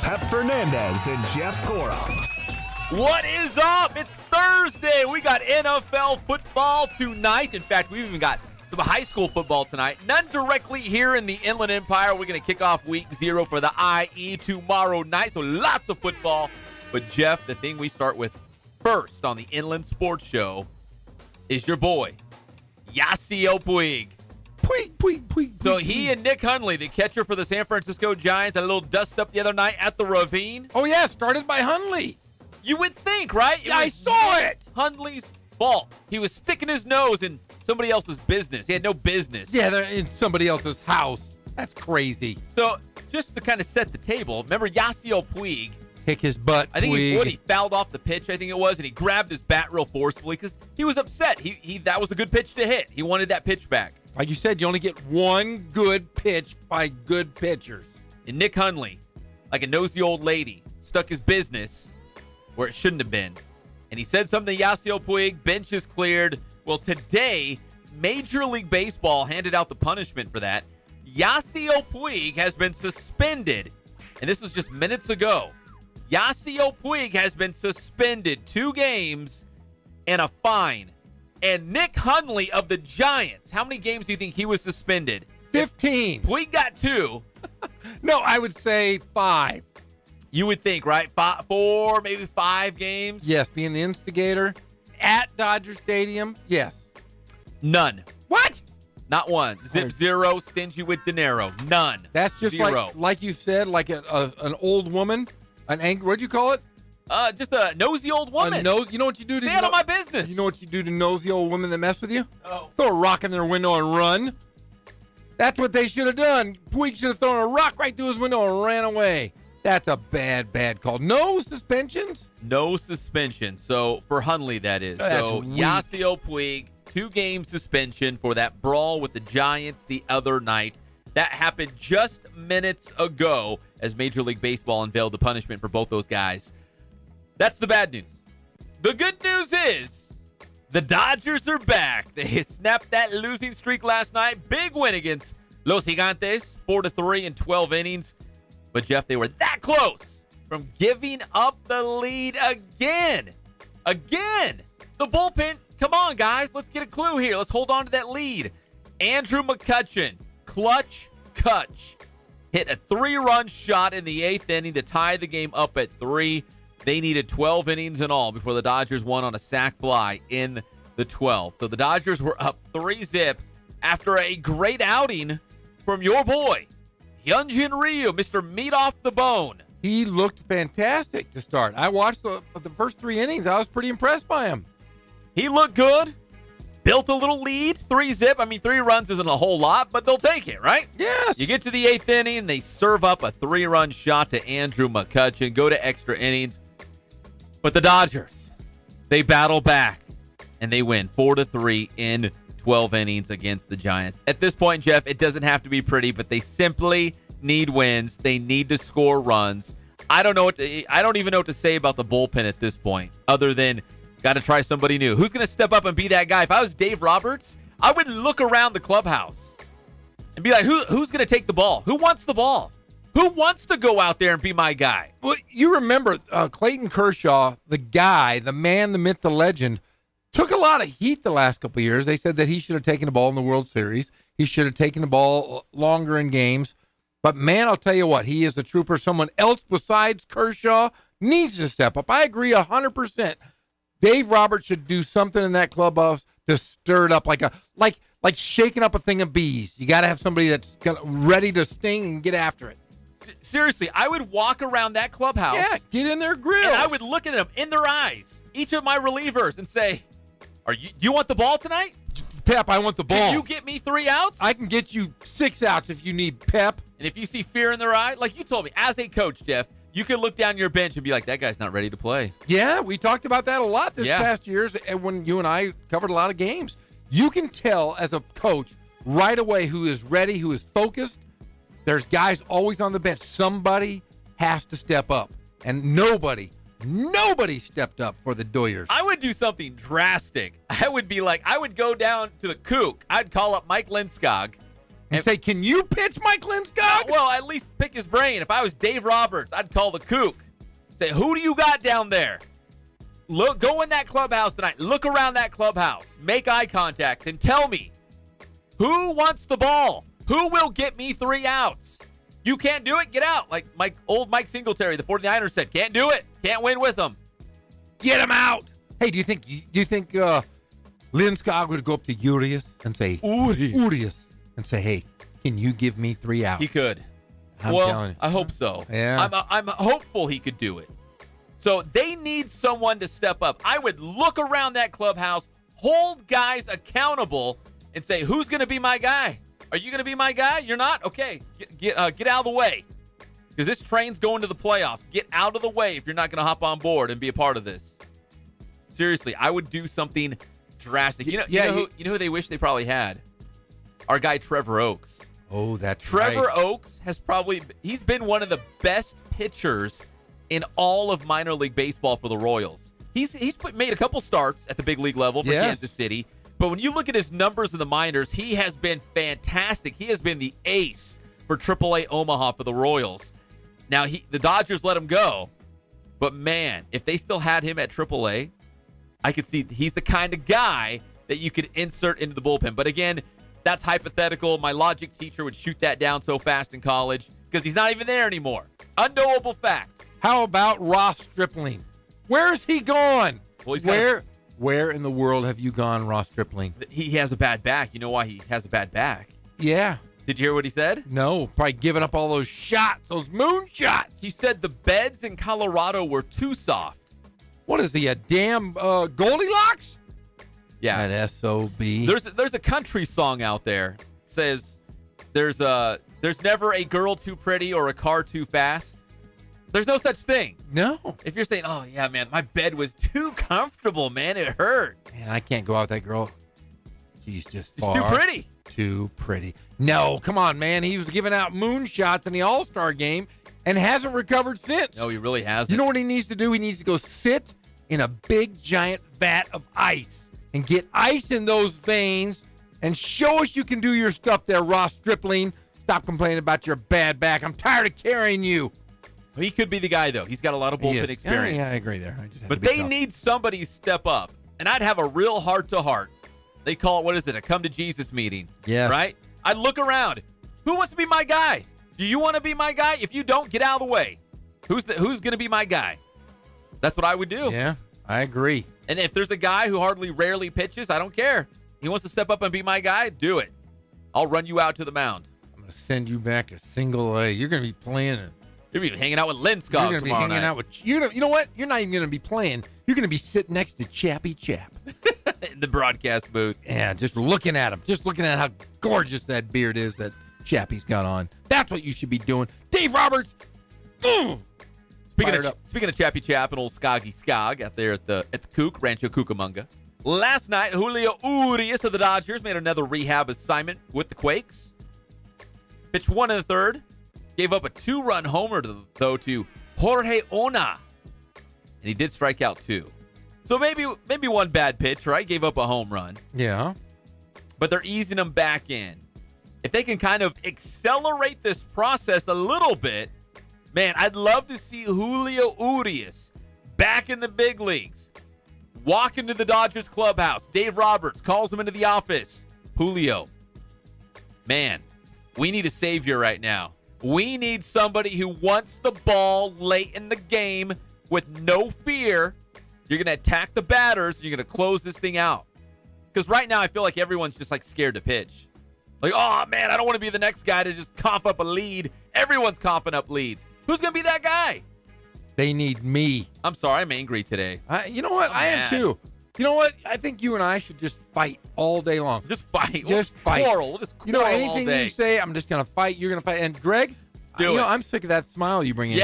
Pep Fernandez and Jeff Cora. What is up? It's Thursday. We got NFL football tonight. In fact, we've even got some high school football tonight. None directly here in the Inland Empire. We're going to kick off week 0 for the IE tomorrow night. So lots of football. But Jeff, the thing we start with first on the Inland Sports Show is your boy, Yasiel Puig. Puig. So he and Nick Hundley, the catcher for the San Francisco Giants, had a little dust up the other night at the Ravine. Oh, yeah, started by Hundley. You would think, right? Yeah, I saw it. Hundley's fault. He was sticking his nose in somebody else's business. He had no business. Yeah, they're in somebody else's house. That's crazy. So just to kind of set the table, remember Yasiel Puig? Kick his butt, I think Puig. he fouled off the pitch, I think it was, and he grabbed his bat real forcefully because he was upset. He that was a good pitch to hit. He wanted that pitch back. Like you said, you only get one good pitch by good pitchers. And Nick Hundley, like a nosy old lady, stuck his business where it shouldn't have been. And he said something to Yasiel Puig, bench is cleared. Well, today, Major League Baseball handed out the punishment for that. Yasiel Puig has been suspended, and this was just minutes ago. Yasiel Puig has been suspended 2 games and a fine. And Nick Hundley of the Giants, how many games do you think he was suspended? 15. Puig got 2. No, I would say 5. You would think, right? 4, maybe 5 games? Yes, being the instigator at Dodger Stadium, yes. None. What? Not one. Zip zero, stingy with dinero. None. That's just zero. like you said, like an old woman, an angry, what'd you call it? Just a nosy old woman. You know what you do Stay out of my business. You know what you do to nosy old women that mess with you? Oh. Throw a rock in their window and run. That's what they should have done. Puig should have thrown a rock right through his window and ran away. That's a bad call. No suspensions? No suspension. So for Hundley, that is. That's so weak. Yasiel Puig, 2-game suspension for that brawl with the Giants the other night. That happened just minutes ago as Major League Baseball unveiled the punishment for both those guys. That's the bad news. The good news is the Dodgers are back. They snapped that losing streak last night. Big win against Los Gigantes, 4-3 in 12 innings. But, Jeff, they were that close from giving up the lead again. Again. The bullpen, come on, guys. Let's get a clue here. Let's hold on to that lead. Andrew McCutchen, clutch, hit a 3-run shot in the 8th inning to tie the game up at 3. They needed 12 innings in all before the Dodgers won on a sac fly in the 12th. So the Dodgers were up 3-0 after a great outing from your boy, Hyunjin Ryu, Mr. Meat Off the Bone. He looked fantastic to start. I watched the first 3 innings. I was pretty impressed by him. He looked good. Built a little lead, 3-0. I mean, 3 runs isn't a whole lot, but they'll take it, right? Yes. You get to the 8th inning, and they serve up a 3-run shot to Andrew McCutchen, go to extra innings. But the Dodgers, they battle back, and they win 4-3 in 12 innings against the Giants. At this point, Jeff, it doesn't have to be pretty, but they simply need wins. They need to score runs. I don't even know what to say about the bullpen at this point, other than got to try somebody new. Who's going to step up and be that guy? If I was Dave Roberts, I would look around the clubhouse and be like, who's going to take the ball? Who wants the ball? Who wants to go out there and be my guy? Well, you remember Clayton Kershaw, the guy, the man, the myth, the legend, took a lot of heat the last couple of years. They said that he should have taken the ball in the World Series. He should have taken the ball longer in games. But, man, I'll tell you what, he is a trooper. Someone else besides Kershaw needs to step up. I agree 100%. Dave Roberts should do something in that clubhouse to stir it up like shaking up a thing of bees. You got to have somebody that's ready to sting and get after it. Seriously, I would walk around that clubhouse. Yeah, get in their grill. And I would look at them in their eyes, each of my relievers, and say, do you want the ball tonight? Pep, I want the ball. Can you get me 3 outs? I can get you 6 outs if you need Pep. And if you see fear in their eye, like you told me, as a coach, Jeff, you can look down your bench and be like, that guy's not ready to play. Yeah, we talked about that a lot this past years when you and I covered a lot of games. You can tell as a coach right away who is ready, who is focused. There's guys always on the bench. Somebody has to step up. And nobody stepped up for the Doyers. I would do something drastic. I would go down to the Kook. I'd call up Mike Linskog, and say, can you pitch Mike Linscott? Well, at least pick his brain. If I was Dave Roberts, I'd call the kook. Say, who do you got down there? Look, go in that clubhouse tonight. Look around that clubhouse. Make eye contact and tell me, who wants the ball? Who will get me 3 outs? You can't do it? Get out. Like old Mike Singletary, the 49ers said, can't do it. Can't win with them. Get him out. Hey, do you think Linscott would go up to Urias and say, Urias, and say, hey, can you give me 3 outs? He could. I'm telling you. I hope so. Yeah. I'm hopeful he could do it. So they need someone to step up. I would look around that clubhouse, hold guys accountable, and say, who's going to be my guy? Are you going to be my guy? You're not? Okay. Get out of the way. Because this train's going to the playoffs. Get out of the way if you're not going to hop on board and be a part of this. Seriously, I would do something drastic. You know who they wish they probably had? Our guy Trevor Oaks. Oh, that's Trevor right. Oaks he's been one of the best pitchers in all of minor league baseball for the Royals. He's made a couple starts at the big league level for Kansas City, but when you look at his numbers in the minors, he has been fantastic. He has been the ace for AAA Omaha for the Royals. Now, the Dodgers let him go, but man, if they still had him at AAA, I could see he's the kind of guy that you could insert into the bullpen. But again, that's hypothetical. My logic teacher would shoot that down so fast in college because he's not even there anymore. Unknowable fact. How about Ross Stripling? Where's he gone? Well, Where in the world have you gone, Ross Stripling? He has a bad back. You know why he has a bad back? Yeah. Did you hear what he said? No, probably giving up all those shots, those moon shots. He said the beds in Colorado were too soft. What is he, a damn Goldilocks? Yeah. That SOB. There's a country song out there that says there's never a girl too pretty or a car too fast. There's no such thing. No. If you're saying, oh, yeah, man, my bed was too comfortable, man, it hurt. Man, I can't go out with that girl. She's just She's too pretty. Too pretty. No, come on, man. He was giving out moonshots in the All-Star game and hasn't recovered since. No, he really hasn't. You know what he needs to do? He needs to go sit in a big, giant vat of ice and get ice in those veins and show us you can do your stuff there, Ross Stripling. Stop complaining about your bad back. I'm tired of carrying you. He could be the guy, though. He's got a lot of bullpen experience. Yeah, I agree there. But they need somebody to step up. And I'd have a real heart-to-heart. They call it, what is it, a come-to-Jesus meeting. Yes. Right? I'd look around. Who wants to be my guy? Do you want to be my guy? If you don't, get out of the way. Who's going to be my guy? That's what I would do. Yeah, I agree. And if there's a guy who rarely pitches, I don't care. He wants to step up and be my guy, do it. I'll run you out to the mound. I'm going to send you back to single A. You're going to be playing it. You're going to be hanging out with Linscott tomorrow night. You know what? You're not even going to be playing. You're going to be sitting next to Chappy Chap. In the broadcast booth. Yeah, just looking at him. Just looking at how gorgeous that beard is that Chappie's got on. That's what you should be doing. Dave Roberts. Speaking of Chappy Chap and old Skoggy Skog out there at the Kook, Rancho Cucamonga. Last night, Julio Urias of the Dodgers made another rehab assignment with the Quakes. Pitched 1 in the 3rd. Gave up a 2-run homer, though, to Jorge Ona. And he did strike out 2. So maybe one bad pitch, right? Gave up a home run. Yeah. But they're easing him back in. If they can kind of accelerate this process a little bit, man, I'd love to see Julio Urias back in the big leagues. Walk into the Dodgers clubhouse. Dave Roberts calls him into the office. Julio, man, we need a savior right now. We need somebody who wants the ball late in the game with no fear. You're going to attack the batters. And you're going to close this thing out. Because right now I feel like everyone's just like scared to pitch. Like, oh, man, I don't want to be the next guy to just cough up a lead. Everyone's coughing up leads. Who's going to be that guy? They need me. I'm sorry. I'm angry today. You know what? I am too. You know what? I think you and I should just fight all day long. Just fight. Just fight. Quarrel. We'll just quarrel anything all day. you say, I'm just going to fight. You're going to fight. And Greg, Do it. I'm sick of that smile you bring in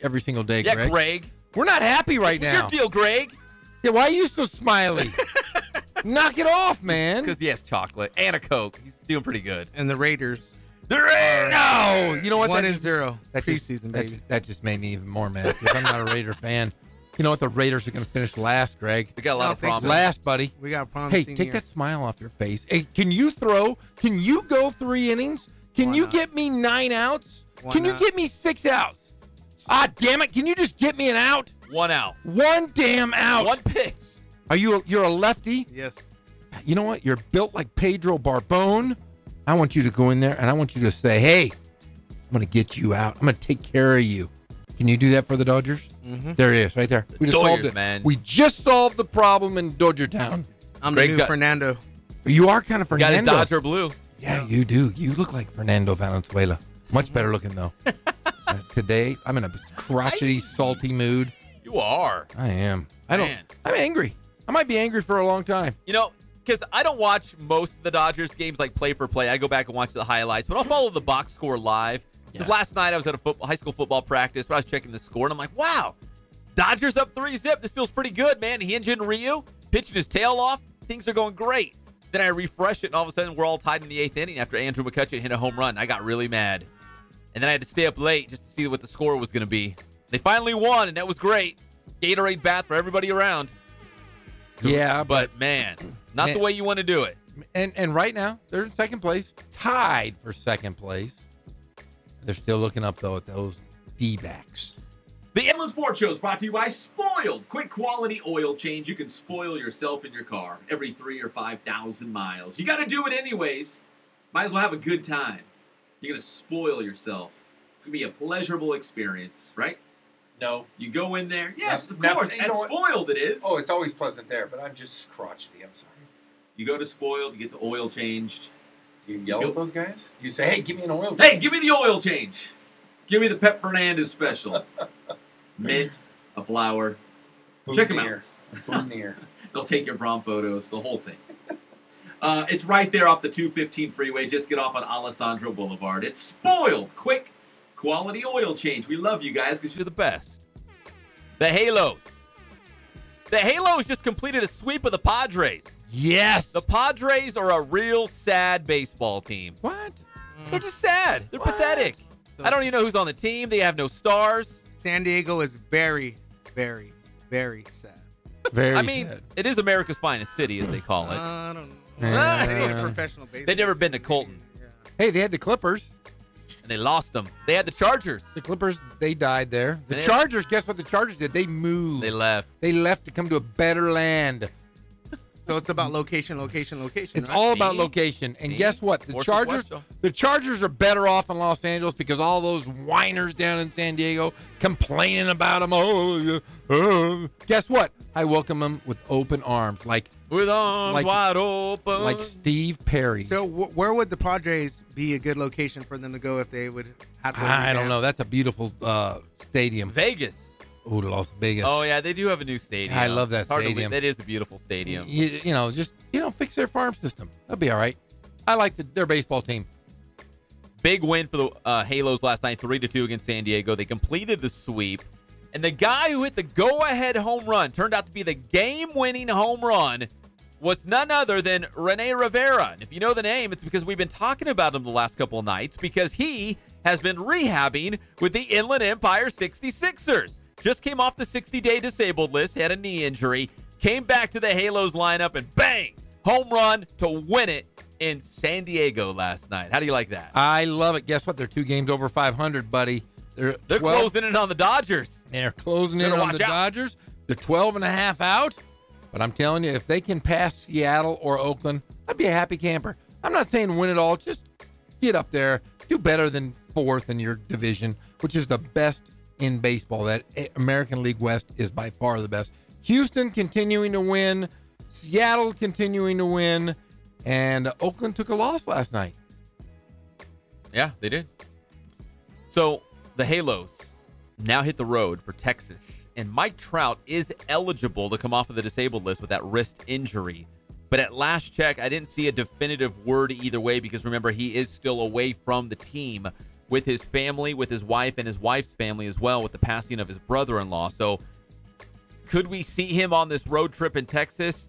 every single day, Yeah, Greg. Greg. We're not happy right now. What's your deal, Greg? Yeah, why are you so smiley? Knock it off, man. Because he has chocolate and a Coke. He's doing pretty good. And the Raiders. No. You know what? 1-0. That Preseason, baby. That just made me even more mad because I'm not a Raider fan. You know what? The Raiders are going to finish last, Greg. We got a lot of promise. Last, buddy. We got a promise. Hey, take that smile off your face. Hey, can you throw? Can you go 3 innings? Can Why you not? get me 9 outs? Why Can you not? get me 6 outs? Ah, damn it. Can you just get me an out? 1 out. 1 damn out. 1 pitch. You're a lefty? Yes. You know what? You're built like Pedro Barbone. I want you to go in there and I want you to say, hey, I'm going to get you out. I'm going to take care of you. Can you do that for the Dodgers? Mm-hmm. There it is, right there. We just Dodgers, solved it. man. We just solved the problem in Dodger Town. I'm Greg's the new got- Fernando. You are kind of Got his Fernando. Dodger blue. Yeah, you do. You look like Fernando Valenzuela. Much better looking, though. Today, I'm in a crotchety, salty mood. You are. I am. Man. I'm angry. I might be angry for a long time. You know, because I don't watch most of the Dodgers games like play for play. I go back and watch the highlights, but I'll follow the box score live. Because last night I was at a high school football practice, but I was checking the score, and I'm like, wow, Dodgers up 3-0. This feels pretty good, man. Hyunjin Ryu pitching his tail off. Things are going great. Then I refresh it, and all of a sudden we're all tied in the 8th inning after Andrew McCutcheon hit a home run. I got really mad. And then I had to stay up late just to see what the score was going to be. They finally won, and that was great. Gatorade bath for everybody around. Yeah, But, man, not the way you want to do it. and right now, they're in second place, tied for second place. They're still looking up, though, at those D-backs. The Inland Sports Show is brought to you by Spoiled. Quick quality oil change. You can spoil yourself in your car every 3,000 or 5,000 miles. You got to do it anyways. Might as well have a good time. You're going to spoil yourself. It's going to be a pleasurable experience, right? No. You go in there. Yes, of Never- course. you At know what? Spoiled it is. Oh, it's always pleasant there, but I'm just crotchety. I'm sorry. You go to Spoiled, you get the oil changed. Do you yell at those guys? You say, hey, give me an oil. Hey, give me the oil change. Give me the Pep Fernandez special. Mint, a flower. Check them out. Boutonniere. They'll take your prom photos, the whole thing. It's right there off the 215 freeway. Just get off on Alessandro Boulevard. It's Spoiled. Quick, quality oil change. We love you guys because You're the best. The Halos. The Halos just completed a sweep of the Padres. Yes. The Padres are a real sad baseball team. What? They're just sad. They're pathetic. So I don't even know who's on the team. They have no stars. San Diego is very, very, very sad. Very I mean, sad. it is America's finest city, as they call it. I don't know. Yeah. They need a professional baseball. They've never been to Colton, Yeah. Hey, they had the Clippers. and they lost them. They had the Chargers. The Clippers, they died there. The They- Chargers, guess what the Chargers did? They moved. They left. They left to come to a better land. So it's about location, location, location. It's right? all about See? location. And See? guess what? The Force Chargers, Westro. the Chargers are better off in Los Angeles because all those whiners down in San Diego complaining about them. Oh, yeah, guess what? I welcome them with open arms, like With arms Like- wide open. like Steve Perry. So where would the Padres be a good location for them to go if they would have to? I don't revamp? know. That's a beautiful stadium. Vegas. Oh, Las Vegas. Oh, yeah, they do have a new stadium. I love that It's hard to stadium. believe. That is a beautiful stadium. You know, just fix their farm system. That'll be all right. I like their baseball team. Big win for the Halos last night, 3-2 against San Diego. They completed the sweep. And the guy who hit the go-ahead home run, turned out to be the game-winning home run, was none other than Rene Rivera. And if you know the name, it's because we've been talking about him the last couple of nights because he has been rehabbing with the Inland Empire 66ers. Just came off the 60-day disabled list, had a knee injury, came back to the Halos lineup, and bang, home run to win it in San Diego last night. How do you like that? I love it. Guess what? They're 2 games over 500, buddy. They're 12 closing in on the Dodgers. They're closing in Better on watch the out. Dodgers. They're 12.5 out. But I'm telling you, if they can pass Seattle or Oakland, I'd be a happy camper. I'm not saying win it all. Just get up there. Do better than 4th in your division, which is the best in baseball. That American League West is by far the best. Houston continuing to win. Seattle continuing to win. And Oakland took a loss last night. Yeah, they did. So the Halos now hit the road for Texas. And Mike Trout is eligible to come off of the disabled list with that wrist injury. But at last check, I didn't see a definitive word either way because remember, he is still away from the team with his family, with his wife, and his wife's family as well with the passing of his brother-in-law. So could we see him on this road trip in Texas?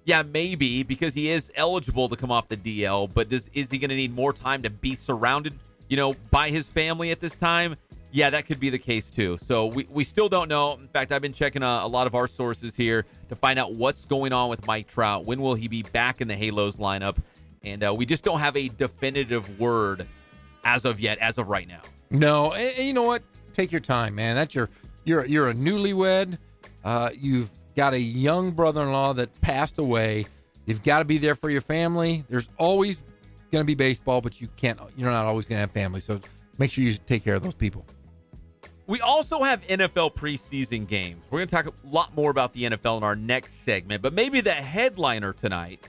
Yeah, maybe, because he is eligible to come off the DL. But is he going to need more time to be surrounded, by his family at this time? Yeah, that could be the case too. So we still don't know. In fact, I've been checking a lot of our sources here to find out what's going on with Mike Trout. When will he be back in the Halos lineup? And we just don't have a definitive word as of yet, as of right now. No, and you know what? Take your time, man. That's you're a newlywed. You've got a young brother-in-law that passed away. You've got to be there for your family. There's always going to be baseball, but you're not always going to have family. So make sure you take care of those people. We also have NFL preseason games. We're going to talk a lot more about the NFL in our next segment, but maybe the headliner tonight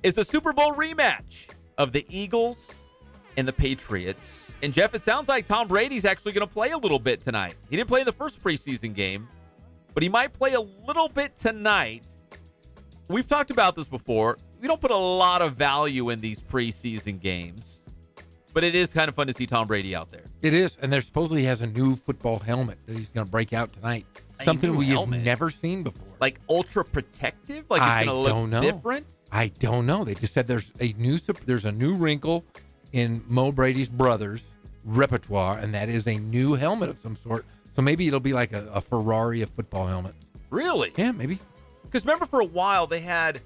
is the Super Bowl rematch of the Eagles and the Patriots. And Jeff, it sounds like Tom Brady's actually going to play a little bit tonight. He didn't play in the first preseason game, but he might play a little bit tonight. We've talked about this before. We don't put a lot of value in these preseason games, but it is kind of fun to see Tom Brady out there. It is, and there supposedly has a new football helmet that he's going to break out tonight. Something we have never seen before. Like ultra protective? Like it's going to look different? I don't know. They just said there's a new wrinkle in Mo Brady's brother's repertoire, and that is a new helmet of some sort. So maybe it'll be like a Ferrari of football helmets. Really? Yeah, maybe. Because remember for a while they had,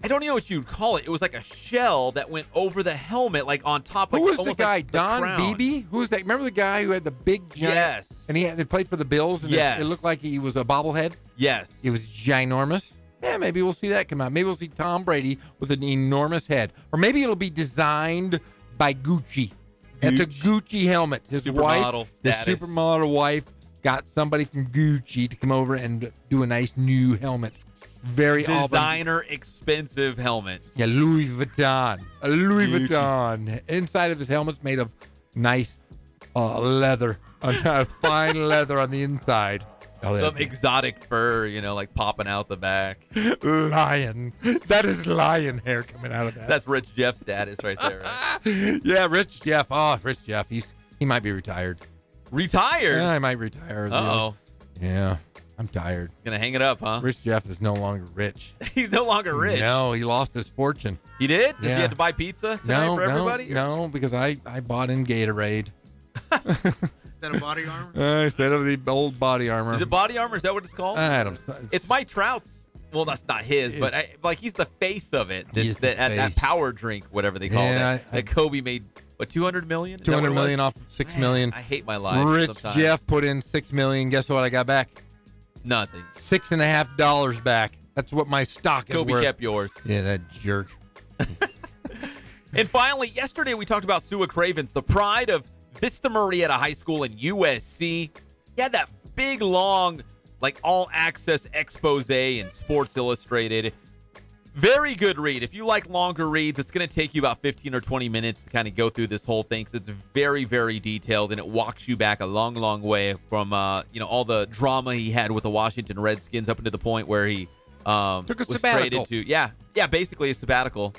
I don't know what you'd call it. It was like a shell that went over the helmet, like on top. Who like, was the guy? like Don crown. Beebe? Who was that? Remember the guy who had the big giant? Yes. And he played for the Bills, and Yes. it looked like he was a bobblehead? Yes. It was ginormous. Yeah, maybe we'll see that come out. Maybe we'll see Tom Brady with an enormous head. Or maybe it'll be designed by Gucci. It's a Gucci helmet. His Supermodel wife, his status. supermodel wife, got somebody from Gucci to come over and do a nice new helmet. Very designer, expensive helmet. Yeah, Louis Vuitton. A Louis Vuitton. Inside of his helmet's made of nice leather. Fine leather on the inside. Some exotic fur, like popping out the back. Lion. That is lion hair coming out of that. That's Rich Jeff status right there, right? Yeah, Rich Jeff. Oh, Rich Jeff. He might be retired. Retired? Yeah, I might retire. Uh-oh. Yeah, I'm tired. Gonna hang it up, huh? Rich Jeff is no longer rich. He's no longer rich. No, he lost his fortune. He did? Does Yeah. he have to buy pizza tonight for everybody? No, because I bought in Gatorade. Instead of body armor? Instead of the old body armor. Is it body armor? Is that what it's called? I don't. It's Mike Trout's. Well, that's not his, but he's the face of it. That power drink, whatever they call it. That Kobe made, what, $200 million? $200 million off of $6 million. I hate my life. Rich sometimes. Jeff put in $6 million. Guess what I got back? Nothing. $6.50 back. That's what my stock is Kobe worth. kept yours. Yeah, that jerk. And finally, yesterday we talked about Sua Cravens, the pride of Vista Marietta High School in USC. He had that big, long, all-access expose in Sports Illustrated. Very good read. If you like longer reads, it's going to take you about 15 or 20 minutes to kind of go through this whole thing because it's very, very detailed, and it walks you back a long, long way from, all the drama he had with the Washington Redskins up into the point where he took a was sabbatical. traded to, basically a sabbatical.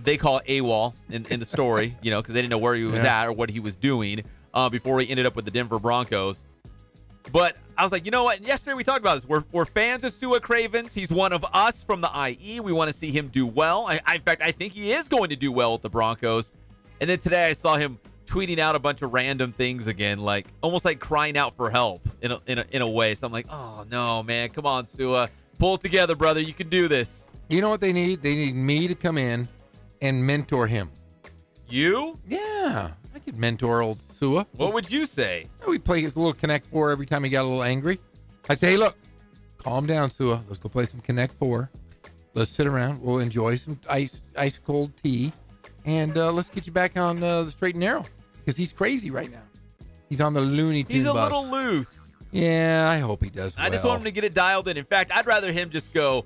They call it AWOL in the story, because they didn't know where he was at or what he was doing before he ended up with the Denver Broncos. But I was like, you know what? Yesterday we talked about this. We're fans of Sua Cravens. He's one of us from the IE. We want to see him do well. In fact, I think he is going to do well with the Broncos. And then today I saw him tweeting out a bunch of random things again, almost like crying out for help in a way. So I'm like, oh no, man, come on, Sua, pull it together, brother. You can do this. You know what they need? They need me to come in and mentor him. You? Yeah, I could mentor old Sua. What would you say? We play his little Connect 4 every time he got a little angry. I'd say, hey, look, calm down, Sua. Let's go play some Connect 4. Let's sit around. We'll enjoy some ice cold tea. And let's get you back on the straight and narrow. Because he's crazy right now. He's on the Looney Tunes He's a bus. little loose. Yeah, I hope he does well. I just want him to get it dialed in. In fact, I'd rather him just go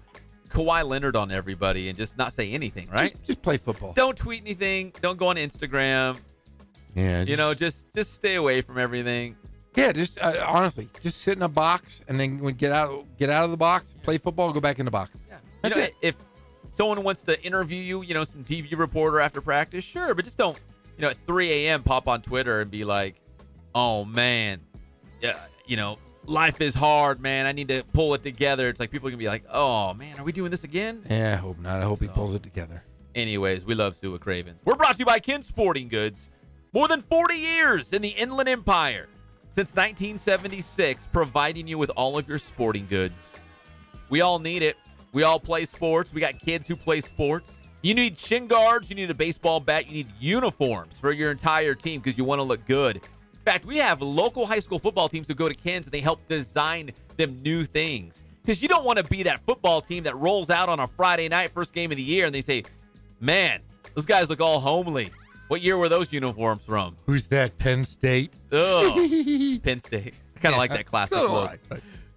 Kawhi Leonard on everybody and just not say anything, right? Just play football. Don't tweet anything. Don't go on Instagram. Yeah. Just stay away from everything. Yeah, just honestly, just sit in a box and then when get out of the box, play football, go back in the box. Yeah. That's it. If someone wants to interview you, some TV reporter after practice, sure, but just don't, at 3 a.m. pop on Twitter and be like, oh man, yeah, life is hard, man. I need to pull it together. It's like people are going to be like, oh, man, are we doing this again? Yeah, I hope not. I hope he pulls it together. Anyways, we love Sua Cravens. We're brought to you by Ken Sporting Goods. More than 40 years in the Inland Empire. Since 1976, providing you with all of your sporting goods. We all need it. We all play sports. We got kids who play sports. You need shin guards. You need a baseball bat. You need uniforms for your entire team because you want to look good. In fact, we have local high school football teams who go to Ken's and they help design them new things. Because you don't want to be that football team that rolls out on a Friday night, first game of the year, and they say, man, those guys look all homely. What year were those uniforms from? Who's that, Penn State? Ugh, Penn State. I kind of like that classic look.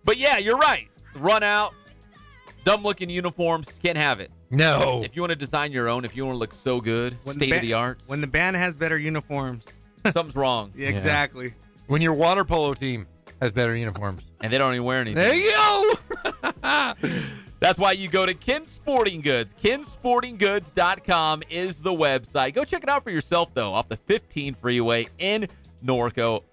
But yeah, you're right. Run out, dumb-looking uniforms, can't have it. No. If you want to design your own, if you want to look so good, state-of-the-art. When the band has better uniforms. Something's wrong. Yeah, exactly. When your water polo team has better uniforms. And they don't even wear anything. There you go. That's why you go to Ken's Sporting Goods. KenSportingGoods.com is the website. Go check it out for yourself, though, off the 15 freeway in Norco.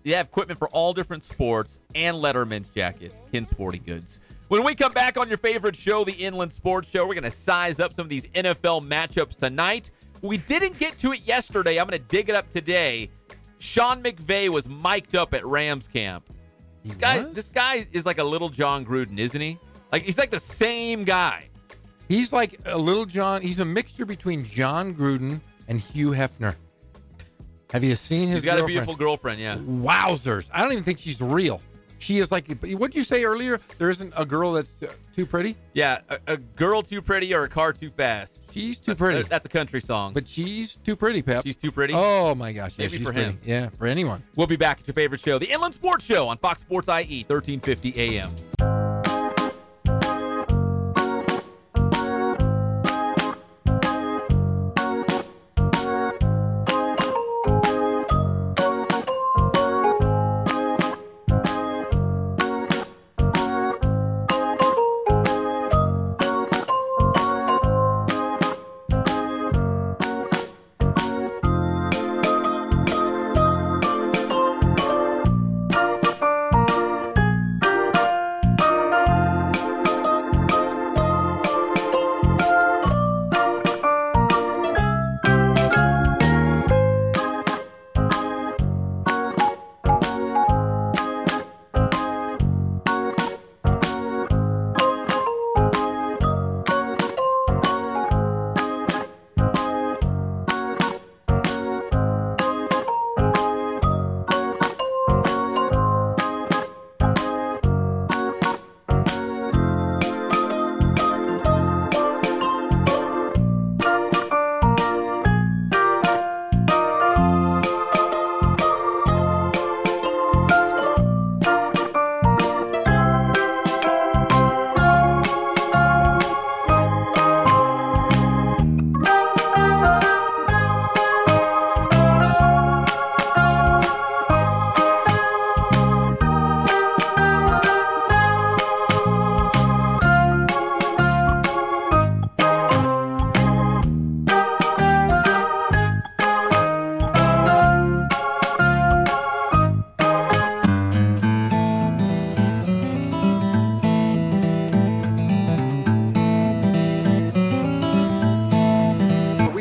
They have equipment for all different sports and Letterman's jackets. Ken's Sporting Goods. When we come back on your favorite show, the Inland Sports Show, we're going to size up some of these NFL matchups tonight. We didn't get to it yesterday. I'm going to dig it up today. Sean McVay was mic'd up at Rams camp. This guy is like a little John Gruden, isn't he? Like, he's like the same guy. He's like a little John. He's a mixture between John Gruden and Hugh Hefner. Have you seen his girlfriend? He's got a beautiful girlfriend, yeah. Wowzers. I don't even think she's real. She is like, what did you say earlier? There isn't a girl that's too pretty? Yeah, a girl too pretty or a car too fast. She's too pretty. That's a country song. But she's too pretty, Pep. She's too pretty? Oh, my gosh. Yeah, Maybe she's for pretty. him. Yeah, for anyone. We'll be back at your favorite show, the Inland Sports Show on Fox Sports IE, 1350 AM.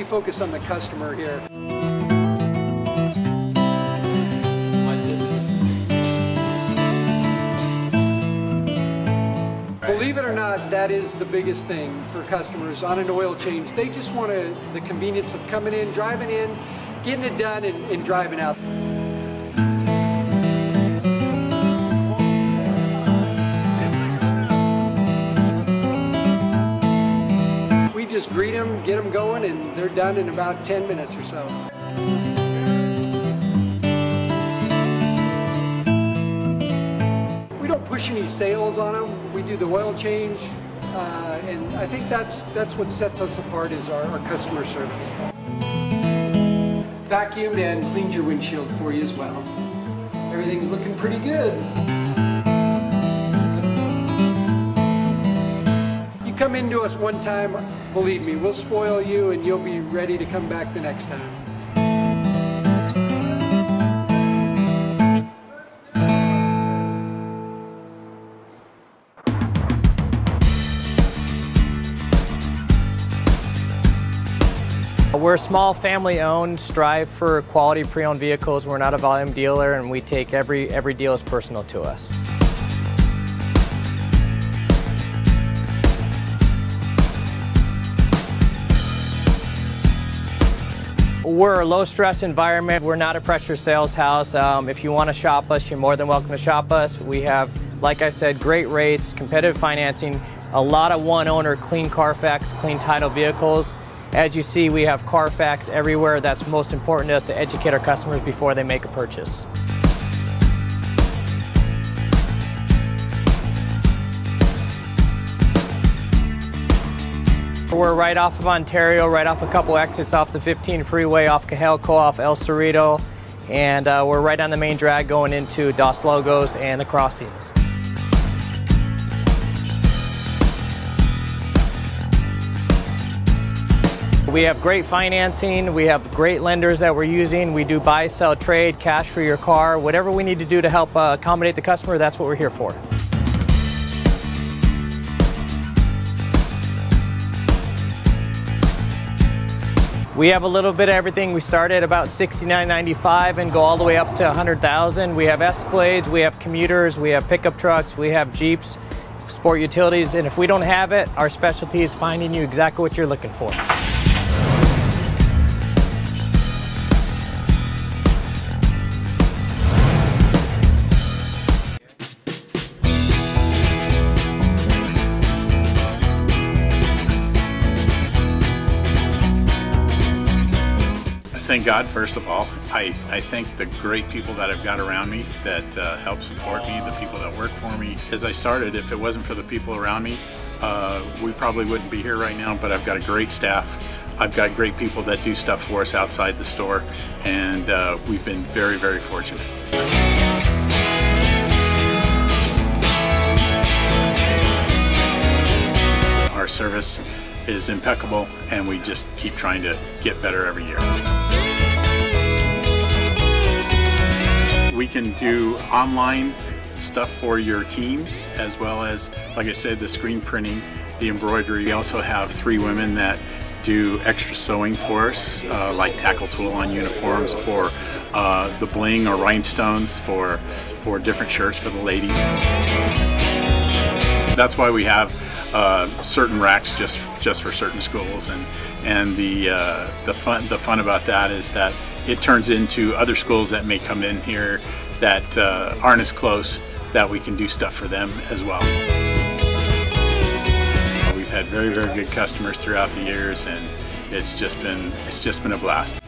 Focus on the customer here. Believe it or not, that is the biggest thing for customers on an oil change. They just want the convenience of coming in, driving in, getting it done, and driving out. Just greet them, get them going, and they're done in about 10 minutes or so. We don't push any sales on them. We do the oil change, and I think that's what sets us apart is our customer service. Vacuumed and cleaned your windshield for you as well. Everything's looking pretty good. Come into us one time, believe me, we'll spoil you and you'll be ready to come back the next time. We're small, family-owned, strive for quality pre-owned vehicles. We're not a volume dealer, and we take every deal as personal to us. We're a low-stress environment. We're not a pressure sales house. If you want to shop us, you're more than welcome to shop us. We have, like I said, great rates, competitive financing, a lot of one-owner, clean Carfax, clean title vehicles. As you see, we have Carfax everywhere. That's most important to us, to educate our customers before they make a purchase. We're right off of Ontario, right off a couple exits off the 15 freeway, off Cajelco, off El Cerrito, and we're right on the main drag going into Dos Logos and the crossings. We have great financing, we have great lenders that we're using, we do buy, sell, trade, cash for your car, whatever we need to do to help accommodate the customer, that's what we're here for. We have a little bit of everything. We start at about $69.95 and go all the way up to $100,000. We have Escalades, we have commuters, we have pickup trucks, we have Jeeps, sport utilities, and if we don't have it, our specialty is finding you exactly what you're looking for. Thank God, first of all. I thank the great people that I've got around me that help support me, the people that work for me. As I started, if it wasn't for the people around me, we probably wouldn't be here right now, but I've got a great staff. I've got great people that do stuff for us outside the store, and we've been very, very fortunate. Our service is impeccable, and we just keep trying to get better every year. We can do online stuff for your teams, as well as, like I said, the screen printing, the embroidery. We also have 3 women that do extra sewing for us, like tackle tool on uniforms, or the bling or rhinestones for different shirts for the ladies. That's why we have certain racks just for certain schools, and the fun about that is that it turns into other schools that may come in here that aren't as close, that we can do stuff for them as well. We've had very, very good customers throughout the years, and it's just been a blast.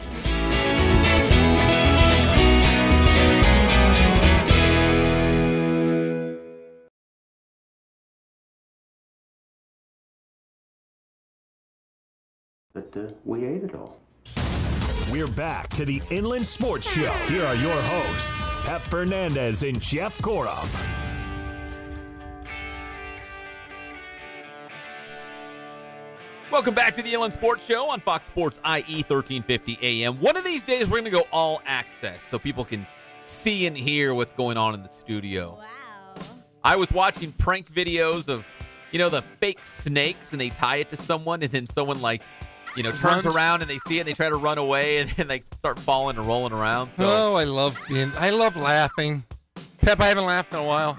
But we ate it all. We're back to the Inland Sports Show. Here are your hosts, Pep Fernandez and Jeff Corum. Welcome back to the Inland Sports Show on Fox Sports IE 1350 AM. One of these days, we're going to go all access so people can see and hear what's going on in the studio. Wow. I was watching prank videos of, the fake snakes, and they tie it to someone, and then someone, turns around and they see it and they try to run away, and then they start falling and rolling around. So. Oh, I love laughing. Pep, I haven't laughed in a while.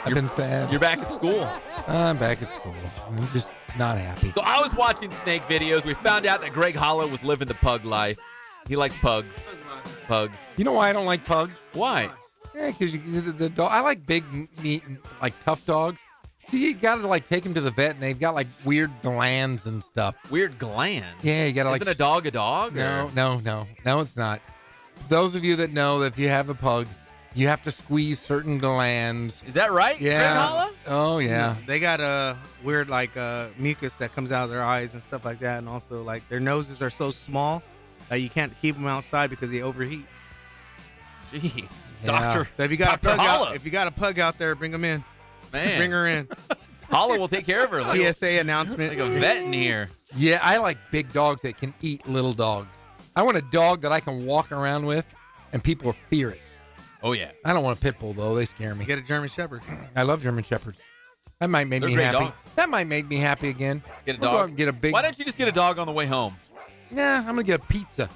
I've been sad. You're back at school. I'm back at school. I'm just not happy. So I was watching snake videos. We found out that Greg Hollow was living the pug life. He likes pugs. Pugs. You know why I don't like pugs? Why? Yeah, because the dog. I like big, meat, tough dogs. You got to take them to the vet, and they've got weird glands and stuff. Weird glands? Yeah, you got to Isn't a dog a dog? No, it's not. Those of you that know that if you have a pug, you have to squeeze certain glands. Is that right? Yeah. Greg Hollow? Oh yeah. They got a weird mucus that comes out of their eyes and stuff like that, and also their noses are so small that you can't keep them outside because they overheat. Jeez, Yeah. Doctor. So if you got a pug out there, bring them in. Man. Bring her in. Hollow will take care of her. PSA announcement. Like a vet in here. Yeah, I like big dogs that can eat little dogs. I want a dog that I can walk around with, and people fear it. Oh yeah. I don't want a pit bull though; they scare me. Get a German Shepherd. I love German Shepherds. That might make They're me great happy. dogs. That might make me happy again. Get a We'll go out dog. and get a big. Why don't you just get a dog on the way home? Nah, I'm going to get a pizza.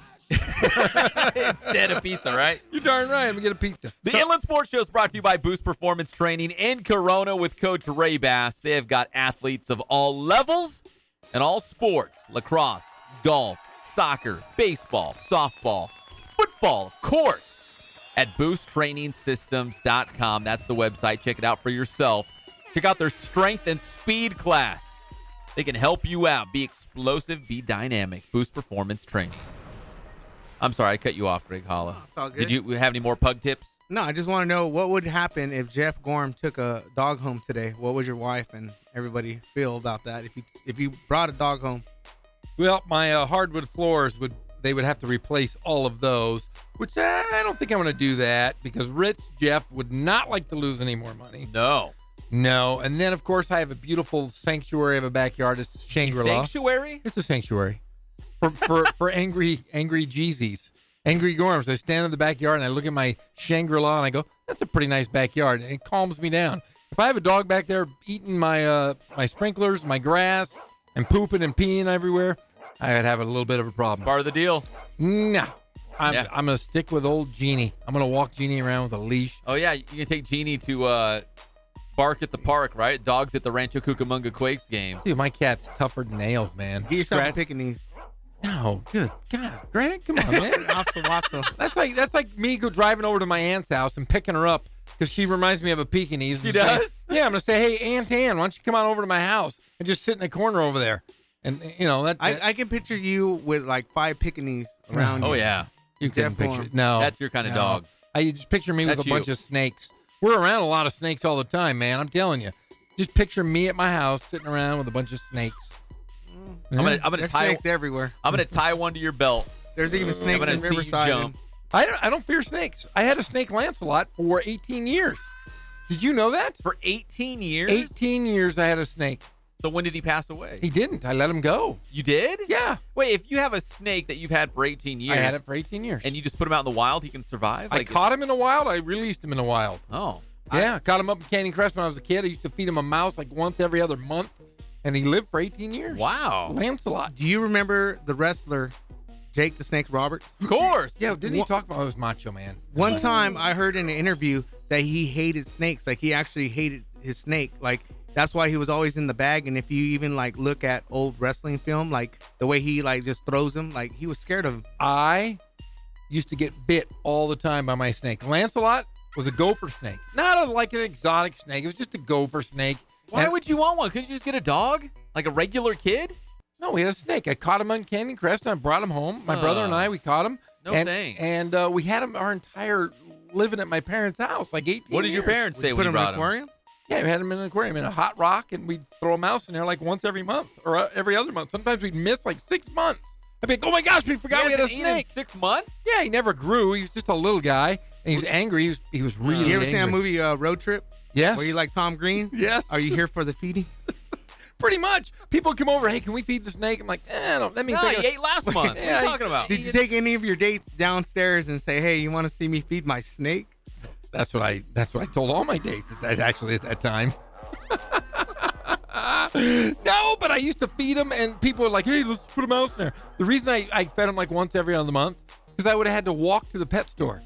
Instead of pizza, right? You're darn right. I'm going to get a pizza. The Inland Sports Show is brought to you by Boost Performance Training in Corona with Coach Ray Bass. They have got athletes of all levels and all sports: lacrosse, golf, soccer, baseball, softball, football, of course, at boosttrainingsystems.com. That's the website. Check it out for yourself. Check out their strength and speed class. They can help you out. Be explosive, be dynamic. Boost Performance Training. I'm sorry, I cut you off, Greg Holla. It's all good. Did you have any more pug tips? No, I just want to know what would happen if Jeff Gorham took a dog home today. What would your wife and everybody feel about that if you brought a dog home? Well, my hardwood floors would have to replace all of those, which I don't think I'm going to do that because Rich Jeff would not like to lose any more money. No. And then of course I have a beautiful sanctuary of a backyard. It's Shangri-La. Sanctuary? It's a sanctuary for angry Jeezys, angry Gorms. I stand in the backyard and I look at my Shangri-La and I go, "That's a pretty nice backyard," and it calms me down. If I have a dog back there eating my my sprinklers, my grass, and pooping and peeing everywhere, I would have a little bit of a problem. It's part of the deal. No. I'm going to stick with old Jeannie. I'm going to walk Jeannie around with a leash. Oh, yeah. You can take Jeannie to bark at the park, right? Dogs at the Rancho Cucamonga Quakes game. Dude, my cat's tougher than nails, man. Get yourself a Pekingese. No, good God, Greg, come on, man. That's like me driving over to my aunt's house and picking her up because she reminds me of a Pekingese. She does? Yeah, I'm going to say, "Hey, Aunt Ann, why don't you come on over to my house and just sit in the corner over there?" And, you know, I can picture you with like 5 Pekingese around you. Oh, yeah. You can picture it. No. That's your kind of dog. You just picture me with That's a bunch of snakes. We're around a lot of snakes all the time, man. I'm telling you. Just picture me at my house sitting around with a bunch of snakes. I'm gonna There's tie snakes everywhere. I'm gonna tie one to your belt. There's even snakes I'm gonna in see you Riverside. jump. I don't fear snakes. I had a snake Lancelot for 18 years. Did you know that? For 18 years? 18 years I had a snake. So when did he pass away? He didn't. I let him go. You did? Yeah. Wait, if you have a snake that you've had for 18 years. I had it for 18 years. And you just put him out in the wild, he can survive? I caught him in the wild. I released him in the wild. Oh. Yeah, caught him up in Canyon Crest when I was a kid. I used to feed him a mouse like once every other month, and he lived for 18 years. Wow. Lancelot. Do you remember the wrestler Jake the Snake Roberts? Of course. Yeah, didn't he talk about his Macho Man? One time I heard in an interview that he hated snakes. Like, he actually hated his snake. Like, that's why he was always in the bag. And if you even like look at old wrestling film, like the way he like just throws him, like he was scared of him. I used to get bit all the time by my snake. Lancelot was a gopher snake. Not like an exotic snake. It was just a gopher snake. Why would you want one? Couldn't you just get a dog? Like a regular kid? No, we had a snake. I caught him on Canyon Crest, and I brought him home. My brother and I, we caught him. No thanks. And we had him our entire living at my parents' house, like 18 What did your years. parents say Put when you him in brought an aquarium? Yeah, we had him in an aquarium in a hot rock, and we'd throw a mouse in there like once every month or every other month. Sometimes we'd miss like 6 months. I'd be like, "Oh my gosh, we forgot we had a snake." 6 months? Yeah, he never grew. He was just a little guy, and he was angry. He was really You ever angry. seen that movie Road Trip? Yes. Where you like Tom Green? Yes. Are you here for the feeding? Pretty much. People come over, "Hey, can we feed the snake?" I'm like, no, that means No, I you gotta- ate last month. What are Yeah, you talking about? Did you take any of your dates downstairs and say, "Hey, you want to see me feed my snake"? That's what I told all my dates at that time. No, but I used to feed them, and people were like, "Hey, let's put a mouse in there." The reason I fed them like once every other month because I would have had to walk to the pet store,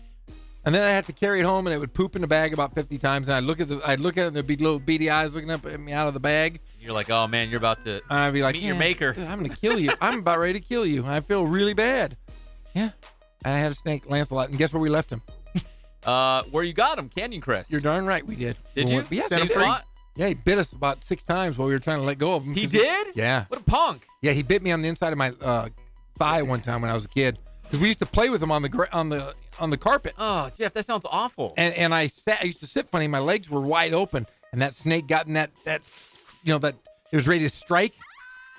and then I had to carry it home, and it would poop in the bag about 50 times. And I'd look at it, and there'd be little beady eyes looking up at me out of the bag. You're like, "Oh man, you're about to I'd be like, meet your maker." Dude, I'm gonna kill you. I'm about ready to kill you. I feel really bad. Yeah, I had a snake, Lancelot, and guess where we left him? Where you got him? Canyon Crest. You're darn right, we did. Did you? Yeah, Set him same free? spot. Yeah, he bit us about 6 times while we were trying to let go of him. He 'cause did? Yeah. What a punk. Yeah, he bit me on the inside of my thigh one time when I was a kid because we used to play with him on the carpet. Oh, Jeff, that sounds awful. And I used to sit funny. My legs were wide open, and that snake got in that it was ready to strike,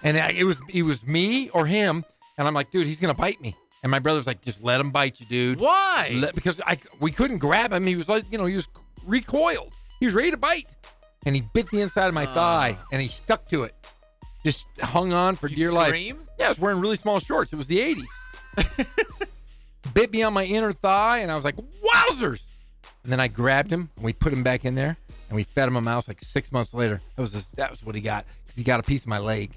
and it was me or him, and I'm like, dude, he's gonna bite me. And my brother's like, just let him bite you, dude. Why? Because we couldn't grab him. He was like, he was recoiled. He was ready to bite, and he bit the inside of my thigh, and he stuck to it. Just hung on for Did you dear life. scream? Yeah, I was wearing really small shorts. It was the 80s. Bit me on my inner thigh, and I was like, wowzers! And then I grabbed him, and we put him back in there, and we fed him a mouse like 6 months later. That was what he got, because he got a piece of my leg.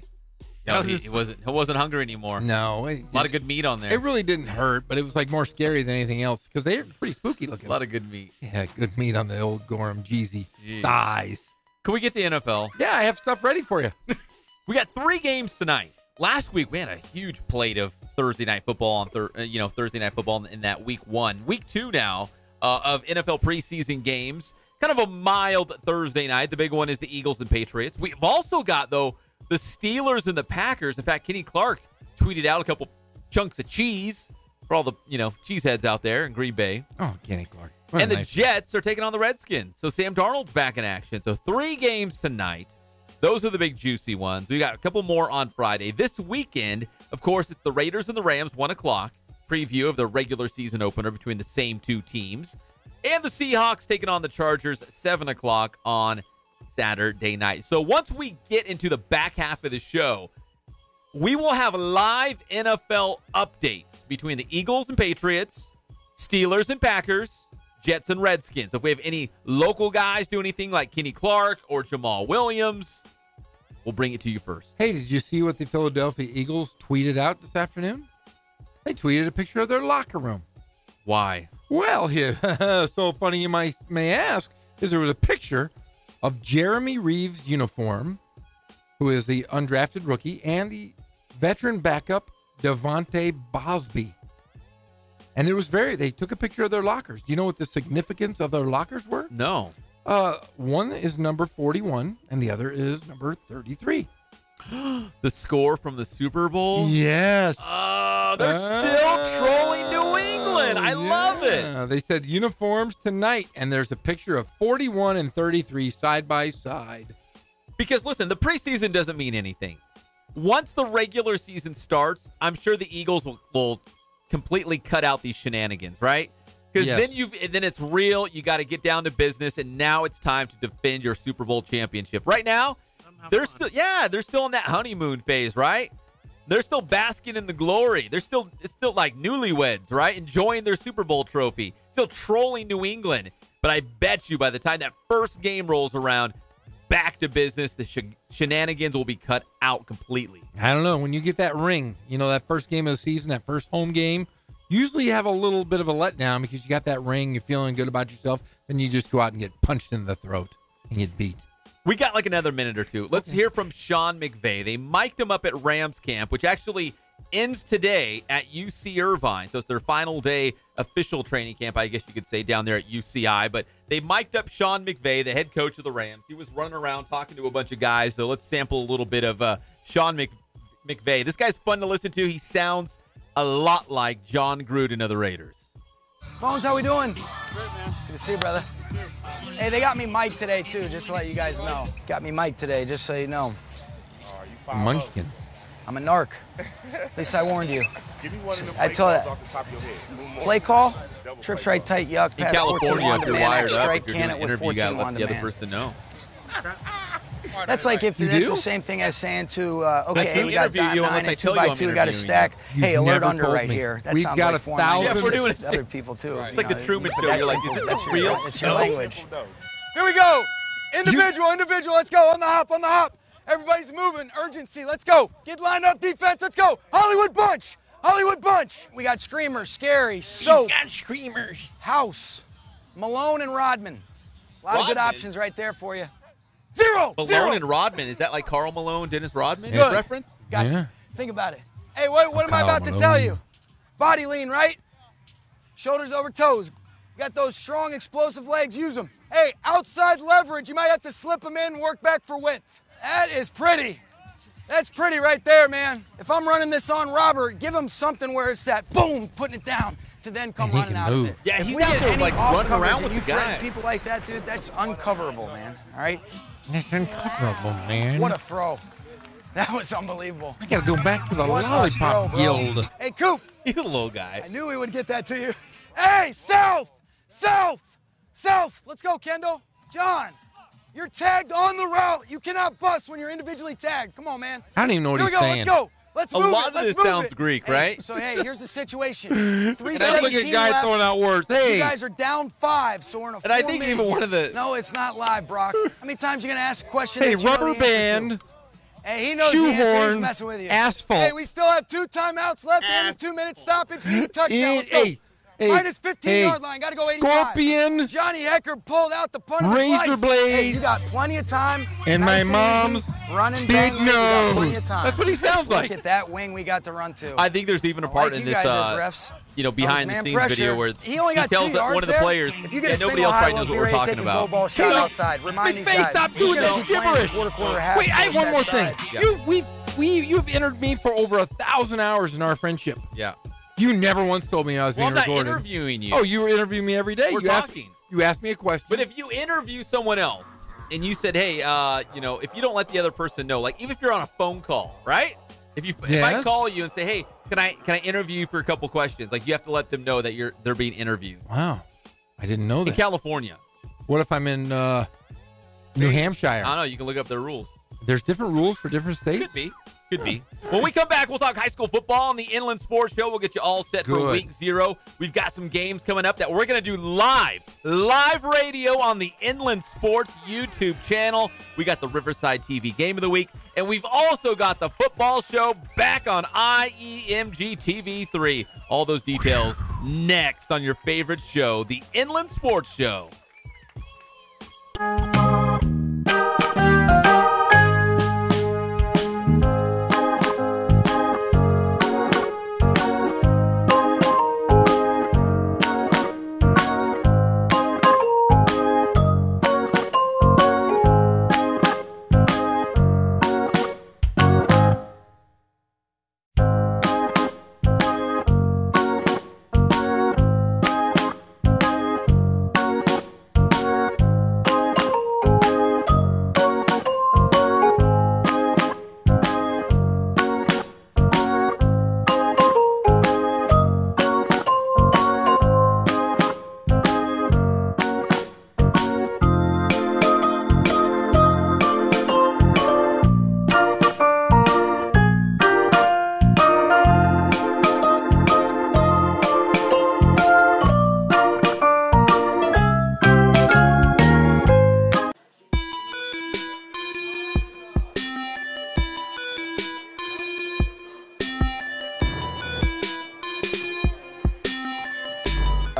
No, he wasn't hungry anymore. No. A lot of good meat on there. It really didn't hurt, but it was like more scary than anything else because they're pretty spooky looking. A lot of good meat. Yeah, good meat on the old Gorham Jeezy thighs. Can we get the NFL? Yeah, I have stuff ready for you. We got 3 games tonight. Last week we had a huge plate of Thursday night football on Thursday night football in that week 1. Week 2 now of NFL preseason games. Kind of a mild Thursday night. The big one is the Eagles and Patriots. We've also got though the Steelers and the Packers. In fact, Kenny Clark tweeted out a couple chunks of cheese for all the cheeseheads out there in Green Bay. Oh, Kenny Clark. And the Jets are taking on the Redskins. So Sam Darnold's back in action. So 3 games tonight. Those are the big juicy ones. We got a couple more on Friday. This weekend, of course, it's the Raiders and the Rams, 1 o'clock. Preview of the regular season opener between the same 2 teams. And the Seahawks taking on the Chargers, 7 o'clock on Saturday night. So once we get into the back half of the show, we will have live NFL updates between the Eagles and Patriots, Steelers and Packers, Jets and Redskins. If we have any local guys do anything like Kenny Clark or Jamal Williams, we'll bring it to you first. Hey, did you see what the Philadelphia Eagles tweeted out this afternoon? They tweeted a picture of their locker room. Why? Well, here, so funny you may ask, is there was a picture of Jeremy Reeves' uniform, who is the undrafted rookie, and the veteran backup Devontae Bosby. And it was they took a picture of their lockers. Do you know what the significance of their lockers were? No. One is number 41, and the other is number 33. The score from the Super Bowl? Yes. Oh, they're still trolling New England. I love it. They said uniforms tonight, and there's a picture of 41 and 33 side by side. Because, listen, the preseason doesn't mean anything. Once the regular season starts, I'm sure the Eagles will completely cut out these shenanigans, right? Because then it's real. You got to get down to business, and now it's time to defend your Super Bowl championship. Right now, they're still in that honeymoon phase, right? They're still basking in the glory. It's still like newlyweds, right? Enjoying their Super Bowl trophy. Still trolling New England. But I bet you by the time that first game rolls around, back to business, the shenanigans will be cut out completely. I don't know. When you get that ring, that first game of the season, that first home game, usually you have a little bit of a letdown because you got that ring, you're feeling good about yourself, then you just go out and get punched in the throat and get beat. We got like another minute or two. Let's hear from Sean McVay. They mic'd him up at Rams camp, which actually ends today at UC Irvine. So it's their final day official training camp, I guess you could say, down there at UCI. But they mic'd up Sean McVay, the head coach of the Rams. He was running around talking to a bunch of guys. So let's sample a little bit of Sean McVay. This guy's fun to listen to. He sounds a lot like John Gruden of the Raiders. Bones, how we doing? Good, man. Good to see you, brother. Hey, they got me mic'd today, too, just to let you guys know. Got me mic'd today, just so you know. Munchkin. I'm a narc. At least I warned you. Give me one of them play calls off the top of your head. Play call? Trips right tight, yuck. In Pass California, if you're wired up, strike, if you're doing an interview, you got to let the other demand. person know. That's like if that's the same thing as saying to, okay, we got interview you dot unless 9 I and tell 2 you by I'm 2, we got a interviewing stack. you. Hey, You've alert never under told right me. here. That We've sounds got like 1,000 Jeff, we're doing other people too. It's like the Truman Show. You're like, is this that's real? That's your language. Here we go. Individual. Let's go. On the hop. Everybody's moving. Urgency. Let's go. Get lined up. Defense. Let's go. Hollywood bunch. We got screamers. Scary. Soap. got screamers. House. Malone and Rodman. A lot of good Rodman? options right there for you. Zero. Malone and Rodman. Is that like Karl Malone, Dennis Rodman Good. reference? Gotcha. Yeah. Think about it. Hey, what am I Kyle about to Malone. tell you? Body lean, right? Shoulders over toes. You got those strong, explosive legs, use them. Hey, outside leverage, you might have to slip them in, work back for width. That is pretty. That's pretty right there, man. If I'm running this on Robert, give him something where it's that boom, putting it down to then come And he running can out move. of it. Yeah, If he's we out get there, any like, off running coverage around and with you the guy. threaten people like that, dude, that's uncoverable, man. All right? That's uncoverable, man. What a throw. That was unbelievable. I got to go back to the What a Lollipop throw, bro. Guild. Hey, Coop. He's a little guy. I knew we would get that to you. Hey, south! Let's go, Kendall. John, you're tagged on the route. You cannot bust when you're individually tagged. Come on, man. I don't even know what Here we he's go. saying. Let's go. Let's A move lot it. of Let's this move sounds it. Greek, Hey, right? So, hey, here's the situation. And I look 3:17 at guys left. throwing out words. Hey. You guys are down 5, so we're in a And I think 4-minute. even one of the- No, it's not live, Brock. How many times are you going to ask a question Hey, that you know rubber the answer to? band. Hey, he knows the answer. He's shoehorn, messing with you. asphalt. Hey, we still have 2 timeouts left and a 2-minute stoppage. Need a touchdown. Let's go. Minus 15-yard line. Got to go 85. Scorpion. Johnny Hecker pulled out the punt of his Razor life. blade. Hey, you got plenty of time. And nice my mom's easy. Running big bang. You got plenty nose. of time. That's what he sounds like. Look at that wing we got to run to. I think there's even a part in this, behind the scenes video where he only got tells 2 yards one of the players, if you get nobody else probably knows what we're talking about. Ball shot outside. Remind these guys. Stop doing that gibberish. Wait, I have one more thing. You've entered me for over 1,000 hours in our friendship. Yeah. You never once told me I was being recorded. I'm not interviewing you. Oh, you were interviewing me every day. We're talking. You asked me a question. But if you interview someone else and you said, hey, if you don't let the other person know, like even if you're on a phone call, right? If I call you and say, hey, can I interview you for a couple questions? Like you have to let them know that they're being interviewed. Wow, I didn't know that. In California. What if I'm in New Hampshire? I don't know. You can look up their rules. There's different rules for different states? Could be. When we come back, we'll talk high school football on the Inland Sports Show. We'll get you all set for week 0. We've got some games coming up that we're going to do live radio on the Inland Sports YouTube channel. We got the Riverside TV Game of the Week, and we've also got the football show back on IEMG TV 3. All those details next on your favorite show, the Inland Sports Show.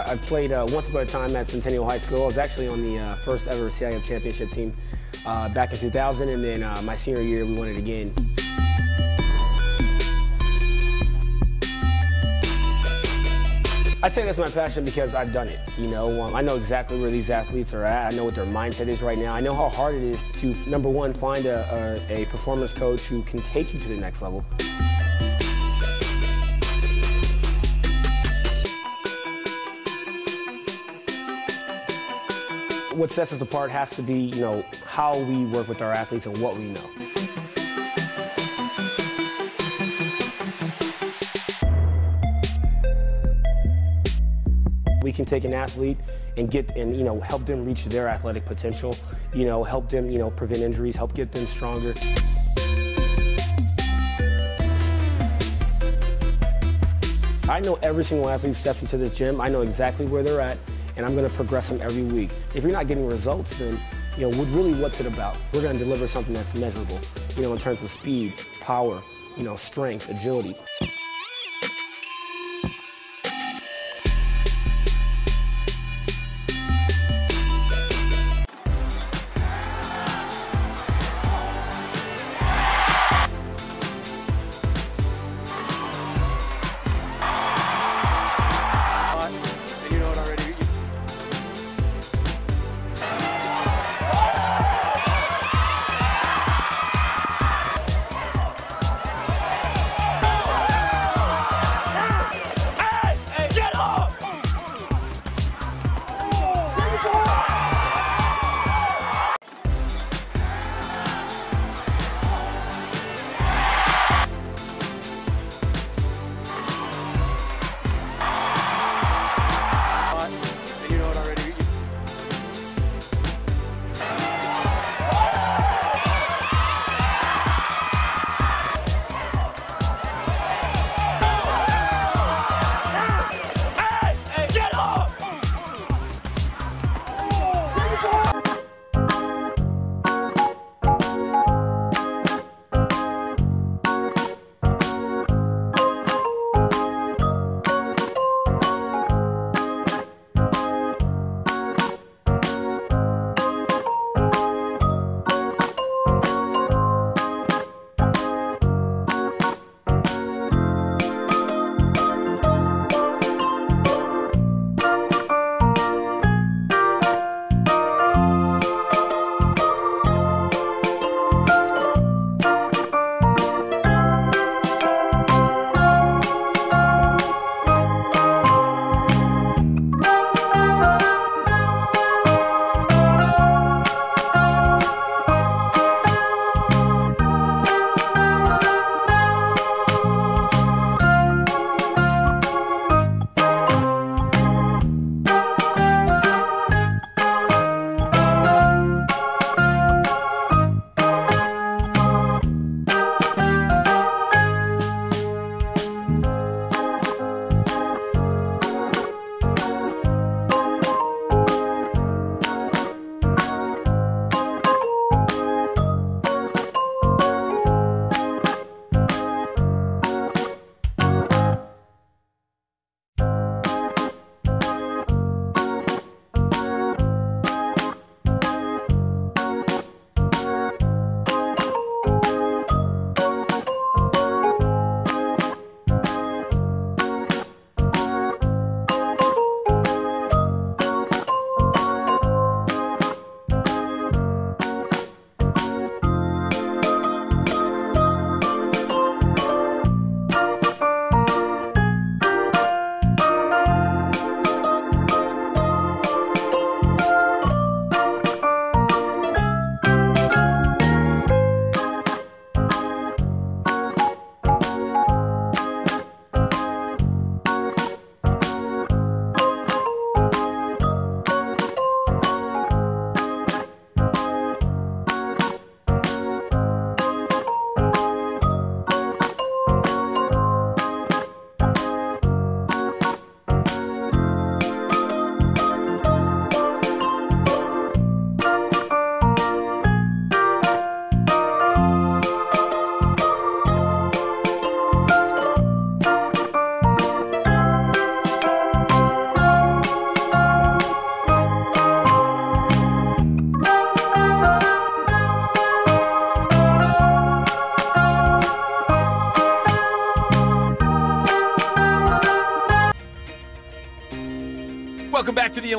I played once upon a time at Centennial High School. I was actually on the first ever CIF championship team back in 2000, and then my senior year we won it again. I'd say that's my passion because I've done it. You know, I know exactly where these athletes are at. I know what their mindset is right now. I know how hard it is to, number one, find a performance coach who can take you to the next level. What sets us apart has to be, you know, how we work with our athletes and what we know. We can take an athlete and you know, help them reach their athletic potential, you know, help them, you know, prevent injuries, help get them stronger. I know every single athlete who steps into this gym. I know exactly where they're at, and I'm going to progress them every week. If you're not getting results, then, you know, really what's it about? We're going to deliver something that's measurable, you know, in terms of speed, power, you know, strength, agility.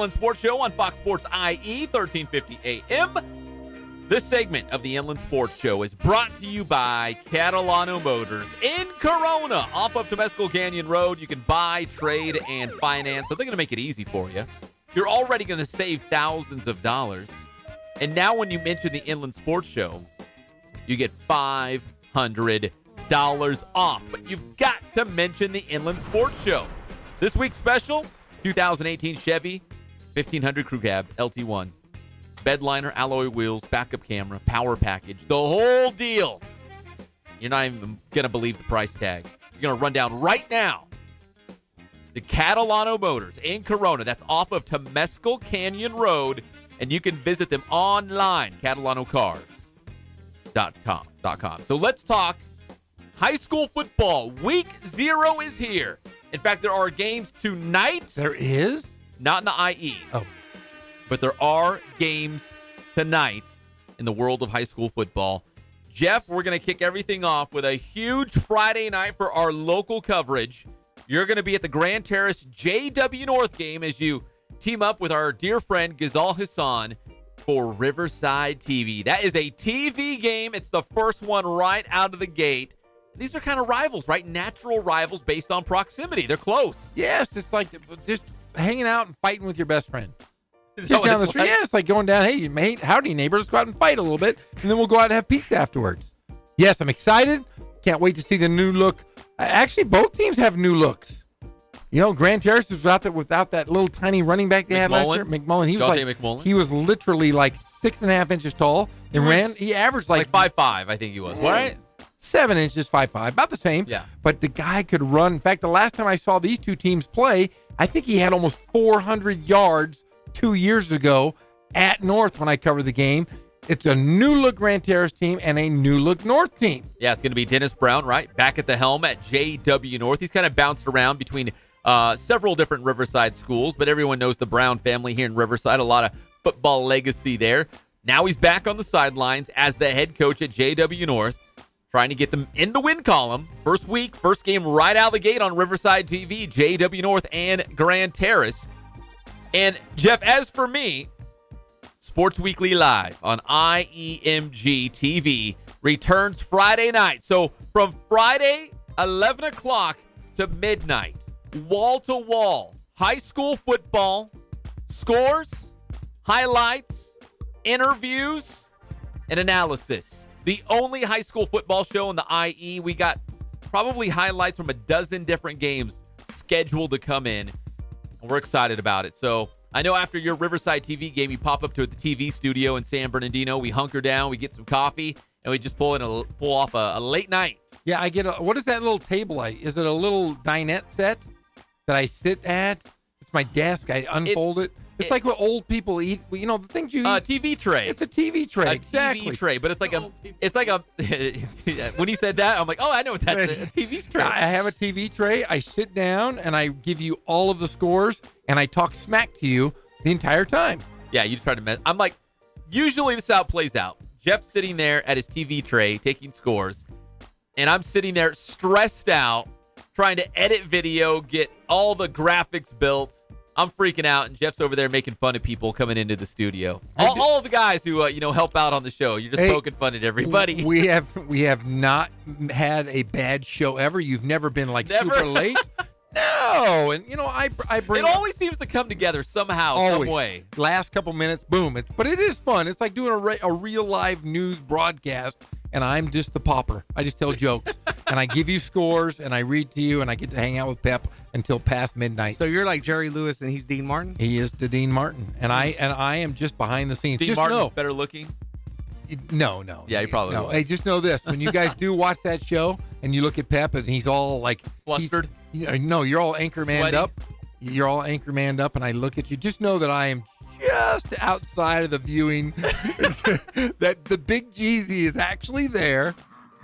Inland Sports Show on Fox Sports IE, 1350 AM. This segment of the Inland Sports Show is brought to you by Catalano Motors in Corona, off of Temescal Canyon Road. You can buy, trade, and finance, so they're going to make it easy for you. You're already going to save thousands of dollars. And now when you mention the Inland Sports Show, you get $500 off. But you've got to mention the Inland Sports Show. This week's special, 2018 Chevy 1500 Crew Cab LT1. Bedliner, alloy wheels, backup camera, power package, the whole deal. You're not even going to believe the price tag. You're going to run down right now to Catalano Motors in Corona. That's off of Temescal Canyon Road, and you can visit them online, catalanocars.com. So let's talk high school football. Week 0 is here. In fact, there are games tonight. There is? Not in the IE. Oh. But there are games tonight in the world of high school football. Jeff, we're going to kick everything off with a huge Friday night for our local coverage. You're going to be at the Grand Terrace JW North game as you team up with our dear friend Ghazal Hassan for Riverside TV. That is a TV game. It's the first one right out of the gate. These are kind of rivals, right? Natural rivals based on proximity. They're close. Yes, it's like just hanging out and fighting with your best friend. Is Just that down what the it's street. like? Yeah, it's like going down, hey, mate, howdy, neighbor. Let's go out and fight a little bit, and then we'll go out and have pizza afterwards. Yes, I'm excited. Can't wait to see the new look. Actually, both teams have new looks. You know, Grand Terrace was out there without that little tiny running back they had last year. McMullen. He was literally like 6.5 inches tall and he averaged like 5'5", I think he was, right? 7 inches, 5'5", about the same. Yeah. But the guy could run. In fact, the last time I saw these two teams play, I think he had almost 400 yards 2 years ago at North when I covered the game. It's a new look Grand Terrace team and a new look North team. Yeah, it's going to be Dennis Brown, right? Back at the helm at JW North. He's kind of bounced around between several different Riverside schools, but everyone knows the Brown family here in Riverside. A lot of football legacy there. Now he's back on the sidelines as the head coach at JW North, trying to get them in the win column. First week, first game right out of the gate on Riverside TV, JW North and Grand Terrace. And, Jeff, as for me, Sports Weekly Live on IEMG TV returns Friday night. So from Friday, 11 o'clock to midnight, wall-to-wall, high school football, scores, highlights, interviews, and analysis. The only high school football show in the IE. We got probably highlights from a dozen different games scheduled to come in. We're excited about it. So I know after your Riverside TV game, you pop up to the TV studio in San Bernardino. We hunker down, we get some coffee, and we just pull off a late night. Yeah, I get what is that little table like? Is it a little dinette set that I sit at? It's my desk. I unfold it. It's like what old people eat. You know, the things you eat. TV tray. It's a TV tray. Exactly. TV tray, but it's like when he said that, I'm like, oh, I know what that's a TV tray. I have a TV tray. I sit down and I give you all of the scores and I talk smack to you the entire time. Yeah, you just try to mess. I'm like, usually this is how it plays out. Jeff's sitting there at his TV tray taking scores, and I'm sitting there stressed out trying to edit video, get all the graphics built. I'm freaking out, and Jeff's over there making fun of people coming into the studio. All of the guys who help out on the show. You're just poking fun at everybody. We have not had a bad show ever. You've never been super late. No, and I bring. It always seems to come together somehow, some way. Last couple minutes, boom! But it is fun. It's like doing a real live news broadcast. And I'm just the pauper. I just tell jokes, and I give you scores, and I read to you, and I get to hang out with Pep until past midnight. So you're like Jerry Lewis, and he's Dean Martin. He is the Dean Martin, and I am just behind the scenes. Dean Martin's better looking. No. Yeah, he probably will. Hey, just know this: when you guys do watch that show, and you look at Pep, and he's all like flustered. No, you're all anchormanned up. You're all anchormanned up, and I look at you. Just know that I am just outside of the viewing, that the big Jeezy is actually there,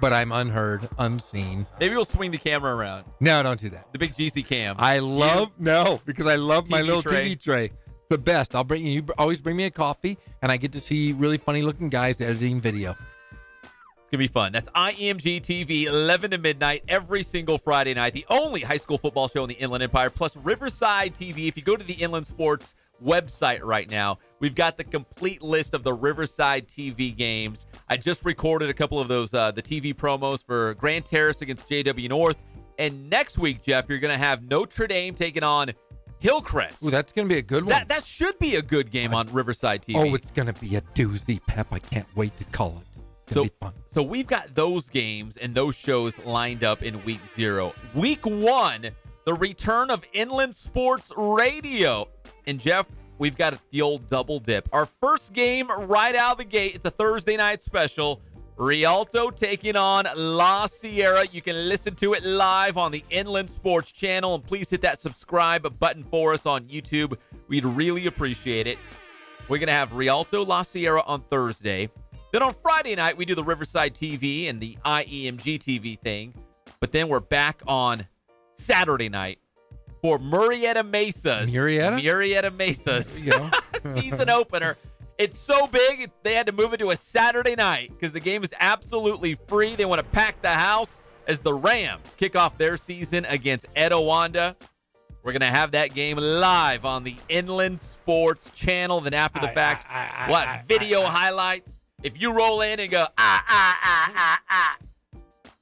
but I'm unheard, unseen. Maybe we'll swing the camera around. No, don't do that. The big Jeezy cam. Because I love my little tray. TV tray. The best. You always bring me a coffee, and I get to see really funny looking guys editing video. It's going to be fun. That's IMG TV, 11 to midnight, every single Friday night. The only high school football show in the Inland Empire, plus Riverside TV. If you go to the Inland Sports website right now. We've got the complete list of the Riverside TV games. I just recorded a couple of those, the TV promos for Grand Terrace against JW North. And next week, Jeff, you're going to have Notre Dame taking on Hillcrest. Ooh, that's going to be a good one. That should be a good game on Riverside TV. Oh, it's going to be a doozy, Pep. I can't wait to call it. It's going to be fun. So we've got those games and those shows lined up in week 0. Week 1, the return of Inland Sports Radio. And, Jeff, we've got the old double dip. Our first game right out of the gate, it's a Thursday night special. Rialto taking on La Sierra. You can listen to it live on the Inland Sports channel. And please hit that subscribe button for us on YouTube. We'd really appreciate it. We're going to have Rialto La Sierra on Thursday. Then on Friday night, we do the Riverside TV and the IEMG TV thing. But then we're back on Saturday night for Murrieta Mesa's. Murrieta Mesa's season opener. It's so big, they had to move it to a Saturday night because the game is absolutely free. They want to pack the house as the Rams kick off their season against Etiwanda. We're going to have that game live on the Inland Sports channel. Then after the fact, video highlights. If you roll in and go,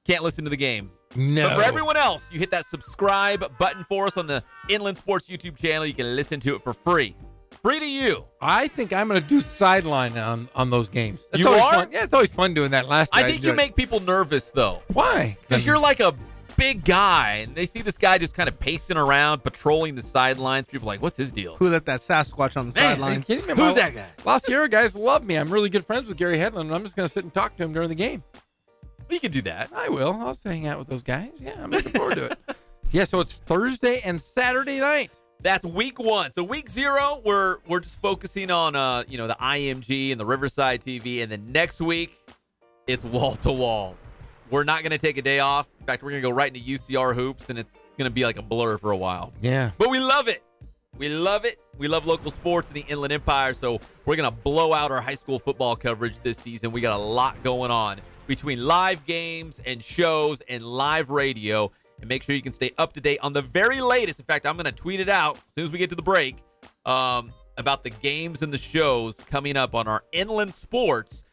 can't listen to the game. No. But for everyone else, you hit that subscribe button for us on the Inland Sports YouTube channel. You can listen to it for free. Free to you. I think I'm going to do sideline on those games. It's you always are? Fun. Yeah, it's always fun doing that last year. I think you make people nervous, though. Why? Because you're like a big guy, and they see this guy just kind of pacing around, patrolling the sidelines. People are like, what's his deal? Who let that Sasquatch on the sidelines? Who's that guy? La Sierra guys love me. I'm really good friends with Gary Hedlund, and I'm just going to sit and talk to him during the game. Well, you can do that. I will. I'll just hang out with those guys. Yeah, I'm looking forward to it. Yeah, so it's Thursday and Saturday night. That's week 1. So week 0, we're just focusing on the IMG and the Riverside TV, and then next week it's wall to wall. We're not going to take a day off. In fact, we're going to go right into UCR hoops, and it's going to be like a blur for a while. Yeah, but we love it. We love it. We love local sports in the Inland Empire, so we're going to blow out our high school football coverage this season. We got a lot going on between live games and shows and live radio. And make sure you can stay up to date on the very latest. In fact, I'm going to tweet it out as soon as we get to the break about the games and the shows coming up on our Inland Sports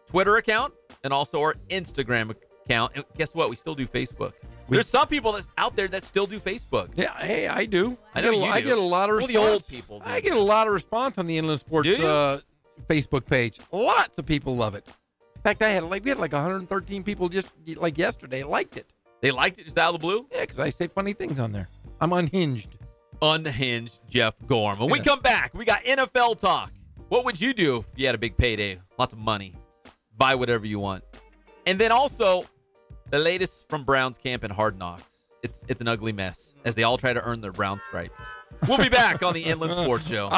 Twitter account and also our Instagram account. And guess what? We still do Facebook. There's some people that's out there that still do Facebook. Yeah, hey, I do. I know you do. I get a lot of response. Well, the old people do. I get a lot of response on the Inland Sports Facebook page. Lots of people love it. In fact, we had like 113 people just like yesterday liked it. They liked it just out of the blue? Yeah, because I say funny things on there. I'm unhinged. Unhinged Jeff Gorm. When we come back, we got NFL talk. What would you do if you had a big payday? Lots of money. Buy whatever you want. And then also, the latest from Browns camp and Hard Knocks. It's an ugly mess as they all try to earn their brown stripes. We'll be back on the Inland Sports Show.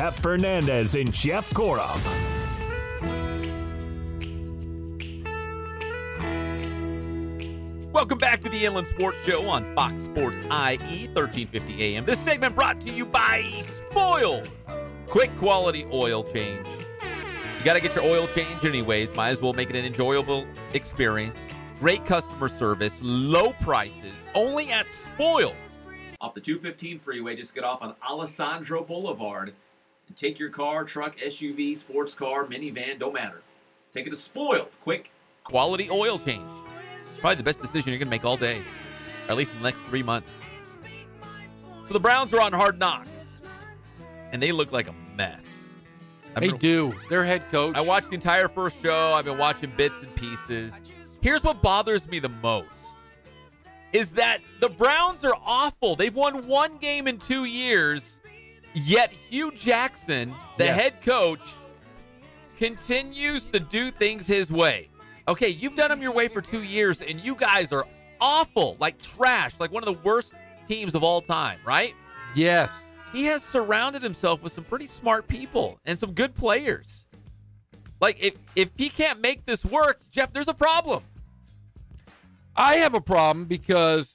Pep Fernandez and Jeff Gorham. Welcome back to the Inland Sports Show on Fox Sports IE, 1350 AM. This segment brought to you by Spoiled. Quick quality oil change. You got to get your oil change anyways. Might as well make it an enjoyable experience. Great customer service, low prices, only at Spoiled. Off the 215 freeway, just get off on Alessandro Boulevard and take your car, truck, SUV, sports car, minivan, don't matter. Take it to Spoiled. Quick quality oil change. Probably the best decision you're going to make all day, or at least in the next 3 months. So the Browns are on Hard Knocks, and they look like a mess. They do. Their head coach. I watched the entire first show. I've been watching bits and pieces. Here's what bothers me the most, is that the Browns are awful. They've won 1 game in 2 years, yet Hugh Jackson, the head coach, continues to do things his way. Okay, you've done them your way for 2 years, and you guys are awful, like trash, like one of the worst teams of all time, right? Yes. He has surrounded himself with some pretty smart people and some good players. Like, if he can't make this work, Jeff, there's a problem. I have a problem because,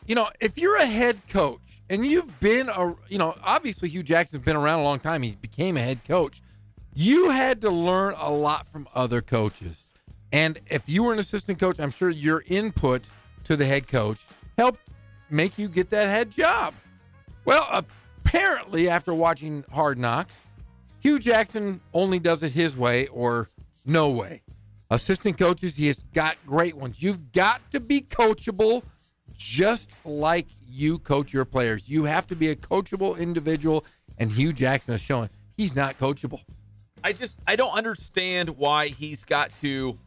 if you're a head coach and you've been, obviously Hugh Jackson's been around a long time. He became a head coach. You had to learn a lot from other coaches. And if you were an assistant coach, I'm sure your input to the head coach helped make you get that head job. Well, apparently, after watching Hard Knocks, Hugh Jackson only does it his way or no way. Assistant coaches, he has got great ones. You've got to be coachable just like you coach your players. You have to be a coachable individual, and Hugh Jackson is showing he's not coachable. I don't understand why he's got to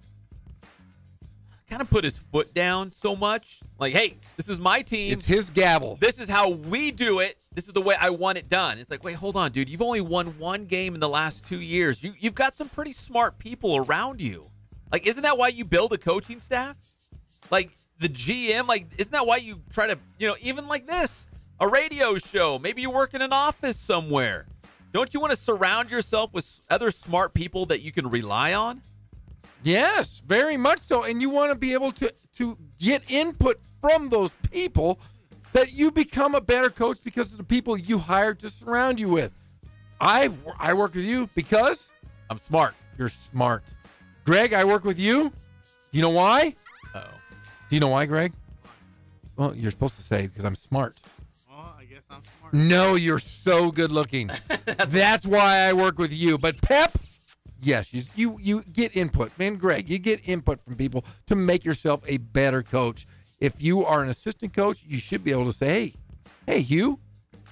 kind of put his foot down so much. Like, hey, this is my team. It's his gavel. This is how we do it. This is the way I want it done. It's like, wait, hold on, dude. You've only won 1 game in the last 2 years. You've got some pretty smart people around you. Like, isn't that why you build a coaching staff? Like, the GM, like, isn't that why you try to, even like this, a radio show, maybe you work in an office somewhere. Don't you want to surround yourself with other smart people that you can rely on? Yes, very much so. And you want to be able to get input from those people that you become a better coach because of the people you hired to surround you with. I work with you because I'm smart. You're smart. Greg, I work with you. You know why? Uh-oh. Do you know why, Greg? Well, you're supposed to say because I'm smart. Well, I guess I'm smart. No, you're so good looking. That's why I work with you. But Pep, yes, you get input. Man, Greg, you get input from people to make yourself a better coach. If you are an assistant coach, you should be able to say, hey, Hugh,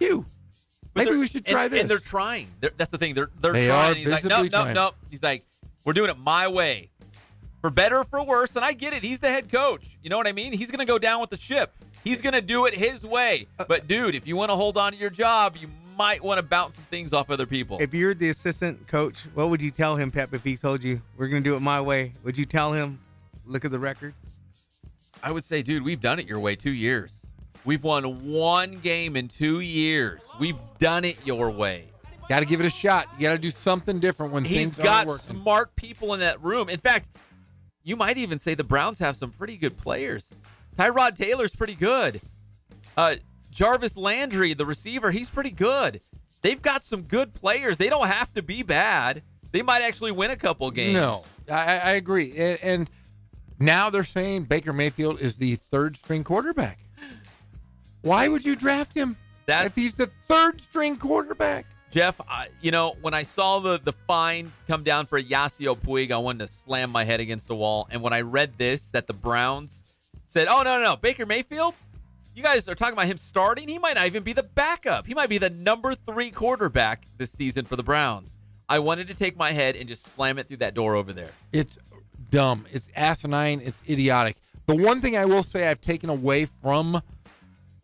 maybe we should try this. And they're trying. That's the thing. They're They trying. are He's like, visibly nope. trying. He's like, we're doing it my way. For better or for worse, and I get it. He's the head coach. You know what I mean? He's going to go down with the ship. He's going to do it his way. But, dude, if you want to hold on to your job, you might want to bounce some things off other people. If you're the assistant coach, what would you tell him, Pep, if he told you, we're going to do it my way? Would you tell him, look at the record? I would say, dude, we've done it your way 2 years. We've won 1 game in 2 years. We've done it your way. Got to give it a shot. You got to do something different when He's things aren't got working. smart people in that room. In fact, you might even say the Browns have some pretty good players. Tyrod Taylor's pretty good. Jarvis Landry, the receiver, he's pretty good. They've got some good players. They don't have to be bad. They might actually win a couple games. No, I agree. And now they're saying Baker Mayfield is the 3rd-string quarterback. Why would you draft him if he's the 3rd-string quarterback? Jeff, when I saw the fine come down for Yasiel Puig, I wanted to slam my head against the wall. And when I read this, that the Browns said, oh, no, Baker Mayfield, you guys are talking about him starting? He might not even be the backup. He might be the number 3 quarterback this season for the Browns. I wanted to take my head and just slam it through that door over there. It's dumb. It's asinine. It's idiotic. The one thing I will say I've taken away from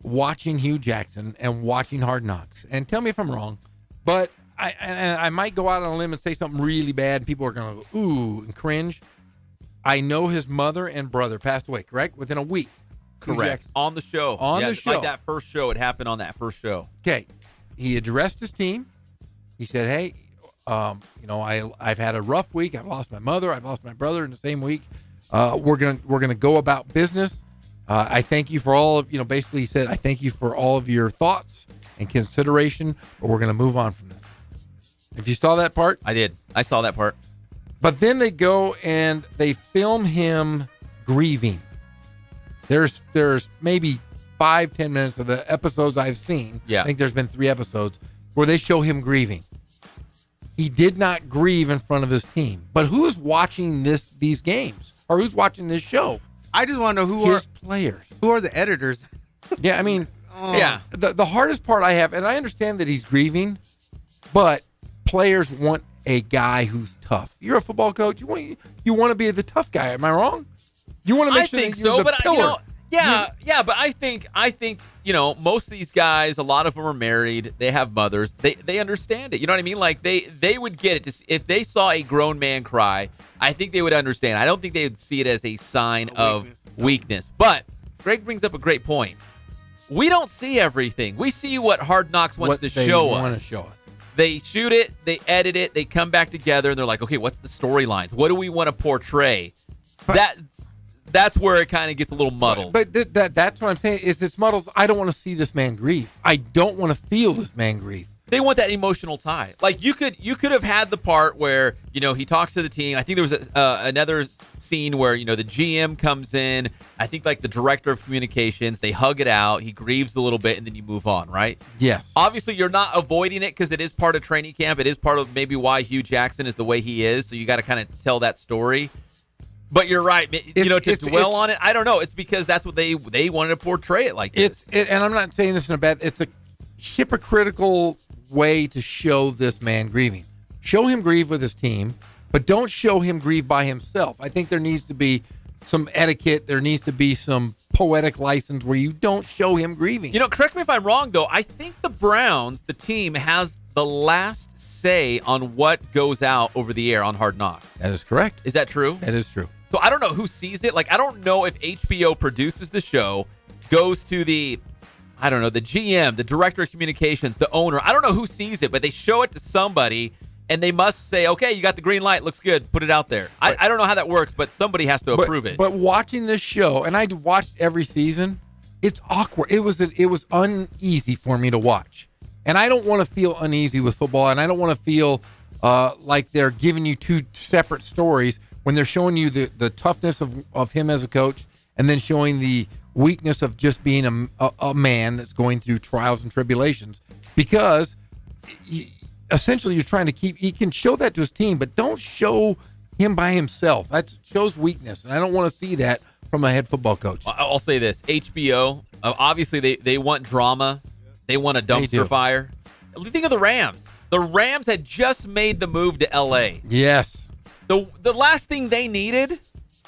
watching Hugh Jackson and watching Hard Knocks, and tell me if I'm wrong, but I might go out on a limb and say something really bad. People are going to go, ooh, and cringe. I know his mother and brother passed away, correct? Within a week. Correct. On the show. On the show. Like that first show. It happened on that first show. Okay. He addressed his team. He said, hey, I've had a rough week. I've lost my mother. I've lost my brother in the same week. We're gonna go about business. I thank you for all of, basically he said, I thank you for all of your thoughts and consideration, but we're going to move on from this. If you saw that part? I did. I saw that part. But then they go and they film him grieving. There's maybe 5-10 minutes of the episodes I've seen. Yeah. I think there's been 3 episodes where they show him grieving. He did not grieve in front of his team. But who's watching these games? Or who's watching this show? I just want to know His players. Who are the editors? Yeah, I mean, Yeah. The hardest part I have, and I understand that he's grieving, but players want a guy who's tough. You're a football coach. You want to be the tough guy. Am I wrong? You want to make sure that you're the pillar. But I think most of these guys, a lot of them are married. They have mothers. They understand it. You know what I mean? Like they would get it. If they saw a grown man cry, I think they would understand. I don't think they would see it as a sign of weakness. But Greg brings up a great point. We don't see everything. We see what Hard Knocks wants to show us. They shoot it, they edit it, they come back together, and they're like, okay, what's the storylines? What do we want to portray? That's where it kind of gets a little muddled. But that's what I'm saying is it's muddles. I don't want to see this man grieve. I don't want to feel this man grieve. They want that emotional tie. Like you could have had the part where he talks to the team. I think there was another scene where the GM comes in. I think like the director of communications. They hug it out. He grieves a little bit, and then you move on. Right? Yes. Obviously, you're not avoiding it because it is part of training camp. It is part of maybe why Hugh Jackson is the way he is. So you got to kind of tell that story. But you're right. To dwell on it, I don't know. It's because that's what they wanted to portray it like this. And I'm not saying this in a bad. It's a hypocritical way to show this man grieving. Show him grieve with his team, but don't show him grieve by himself. I think there needs to be some etiquette. There needs to be some poetic license where you don't show him grieving. Correct me if I'm wrong, though. I think the Browns, the team, has the last say on what goes out over the air on Hard Knocks. That is correct. Is that true? That is true. So I don't know who sees it. Like, I don't know if HBO produces the show, goes to the GM, the director of communications, the owner. I don't know who sees it, but they show it to somebody, and they must say, okay, you got the green light. Looks good. Put it out there. I don't know how that works, but somebody has to approve it. But watching this show, and I watched every season, it's awkward. It was uneasy for me to watch. And I don't want to feel uneasy with football, and I don't want to feel like they're giving you 2 separate stories when they're showing you the toughness of him as a coach and then showing the weakness of just being a man that's going through trials and tribulations. Because essentially you're trying to he can show that to his team, but don't show him by himself. That shows weakness, and I don't want to see that from a head football coach. I'll say this. HBO, obviously they want drama. They want a dumpster fire. Think of the Rams. The Rams had just made the move to L.A. Yes. The last thing they needed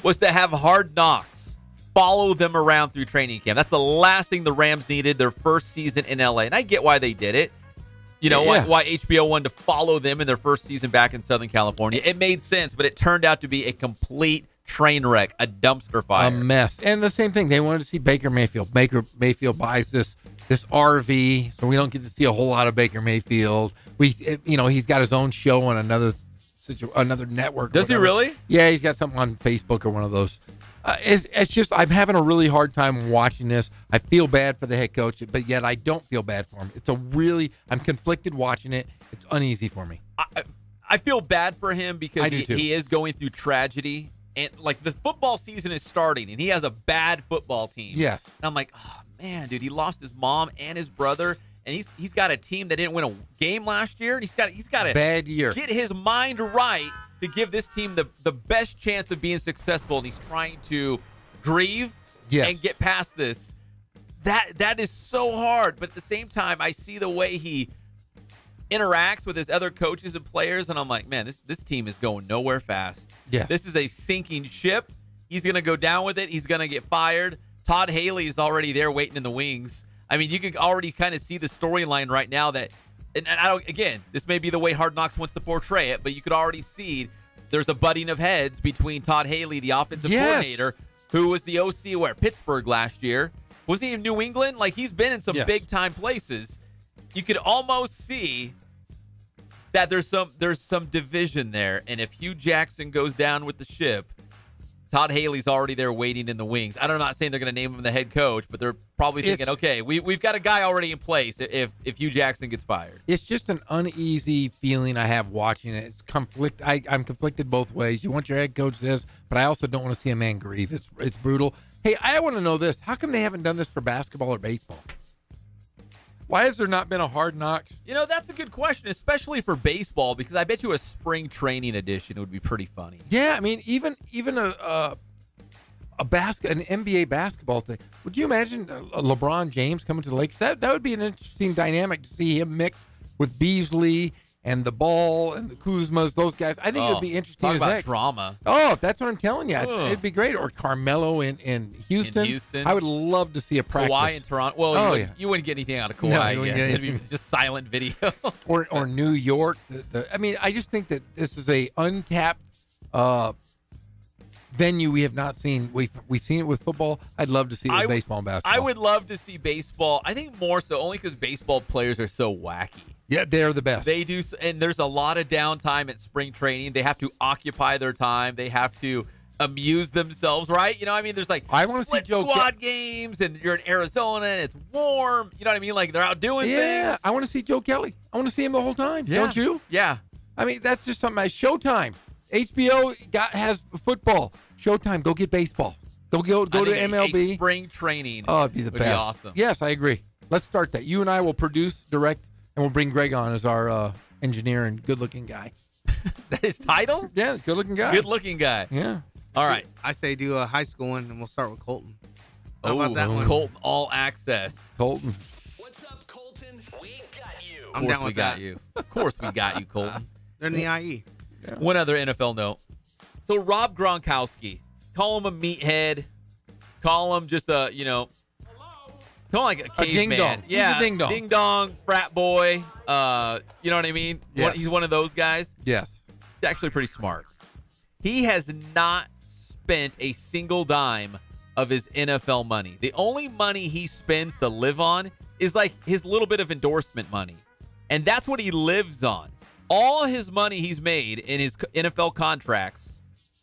was to have Hard Knocks follow them around through training camp. That's the last thing the Rams needed their first season in L.A. And I get why they did it. Why HBO wanted to follow them in their first season back in Southern California. It made sense, but it turned out to be a complete train wreck, a dumpster fire. A mess. And the same thing, they wanted to see Baker Mayfield. Baker Mayfield buys this RV, so we don't get to see a whole lot of Baker Mayfield. He's got his own show on another network. Does he really? Yeah, he's got something on Facebook or one of those. It's just I'm having a really hard time watching this. I feel bad for the head coach, but yet I don't feel bad for him. I'm conflicted watching it. It's uneasy for me. I feel bad for him because he is going through tragedy. And like the football season is starting, and he has a bad football team. Yes. And I'm like, oh man, dude, he lost his mom and his brother, and he's got a team that didn't win a game last year, and he's got a bad year. Get his mind right to give this team the best chance of being successful, and he's trying to grieve and get past this. That is so hard, but at the same time, I see the way he interacts with his other coaches and players, and I'm like, man, this team is going nowhere fast. Yes. This is a sinking ship. He's going to go down with it. He's going to get fired. Todd Haley is already there waiting in the wings. I mean, you can already kind of see the storyline right now that, and I don't, again, this may be the way Hard Knocks wants to portray it, but you could already see there's a butting of heads between Todd Haley, the offensive coordinator, who was the OC where Pittsburgh last year. Wasn't he in New England? Like, he's been in some big-time places. You could almost see that there's some division there, and if Hugh Jackson goes down with the ship, Todd Haley's already there waiting in the wings. I'm not saying they're going to name him the head coach, but they're probably thinking, okay, we've got a guy already in place if Hugh Jackson gets fired. It's just an uneasy feeling I have watching it. It's I'm conflicted both ways. You want your head coach this, but I also don't want to see a man grieve. It's brutal. Hey, I want to know this. How come they haven't done this for basketball or baseball? Why has there not been a Hard Knocks? That's a good question, especially for baseball, because I bet you a spring training edition would be pretty funny. Yeah, I mean, even an NBA basketball thing. Would you imagine LeBron James coming to the Lakers? That would be an interesting dynamic to see him mix with Beasley and the Ball and the Kuzmas, those guys. I think it would be interesting. Talk as about heck. drama. Oh, that's what I'm telling you. It'd be great. Or Carmelo in Houston. I would love to see a practice. Kawhi in Toronto. Well, you wouldn't get anything out of Kawhi. No, It'd be just silent video. or New York. I mean, I just think that this is a untapped venue we have not seen. We've seen it with football. I'd love to see it with baseball and basketball. I would love to see baseball. I think more so only because baseball players are so wacky. Yeah, they're the best. They do, and there's a lot of downtime at spring training. They have to occupy their time. They have to amuse themselves, right? There's like split squad games, and you're in Arizona, and it's warm. You know what I mean? Like, they're out doing things. Yeah, I want to see Joe Kelly. I want to see him the whole time. Yeah. Don't you? Yeah. I mean, that's just something. Showtime. HBO has football. Showtime. Go get baseball. Go to MLB. Spring training. Oh, it'd be the best. Would be awesome. Yes, I agree. Let's start that. You and I will produce, direct, and we'll bring Greg on as our engineer and good-looking guy. That his title? Yeah, good-looking guy. Good-looking guy. Yeah. All right. I say do a high school one, and we'll start with Colton. How Oh, about that one? Colton All Access. Colton. What's up, Colton? We got you. Of course we got you. Of course we got you, Colton. They're in the IE. Yeah. One other NFL note. So Rob Gronkowski, call him a meathead, call him just a, call him like a caveman. ding-dong. Yeah, He's a ding-dong. Ding-dong, frat boy. You know what I mean? Yes. He's one of those guys. Yes. He's actually pretty smart. He has not spent a single dime of his NFL money. The only money he spends to live on is like his little bit of endorsement money. And that's what he lives on. All his money he's made in his NFL contracts,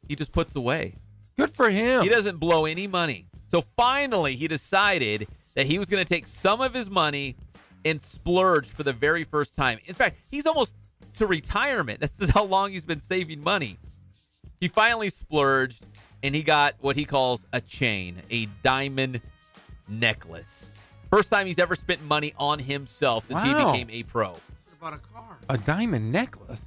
he just puts away. Good for him. He doesn't blow any money. So finally, he decided that he was going to take some of his money and splurge for the very first time. In fact, he's almost to retirement. That's just how long he's been saving money. He finally splurged, and he got what he calls a chain, a diamond necklace. First time he's ever spent money on himself since he became a pro. About a car. A diamond necklace.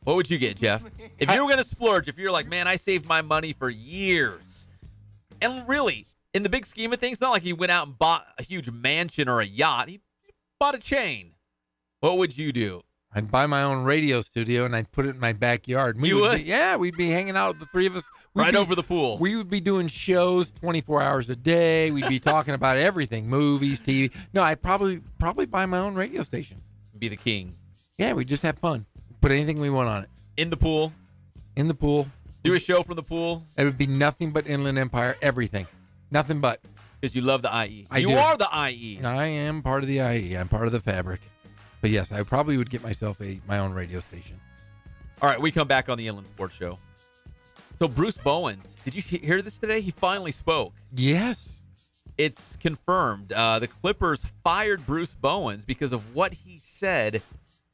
What would you get, Jeff? If you were going to splurge, if you're like, man, I saved my money for years. And really, in the big scheme of things, it's not like he went out and bought a huge mansion or a yacht. He bought a chain. What would you do? I'd buy my own radio studio, and I'd put it in my backyard. You would? We'd be hanging out, the three of us. Over the pool. We would be doing shows 24 hours a day. We'd be talking about everything, movies, TV. No, I'd probably buy my own radio station. Be the king. Yeah, we'd just have fun. Put anything we want on it. In the pool. In the pool. Do a show from the pool. It would be nothing but Inland Empire, everything. Nothing but. Because you love the IE. You are the IE. I am part of the IE. I'm part of the fabric. But yes, I probably would get myself my own radio station. All right, we come back on the Inland Sports Show. So Bruce Bowens, did you hear this today? He finally spoke. Yes. It's confirmed. The Clippers fired Bruce Bowens because of what he said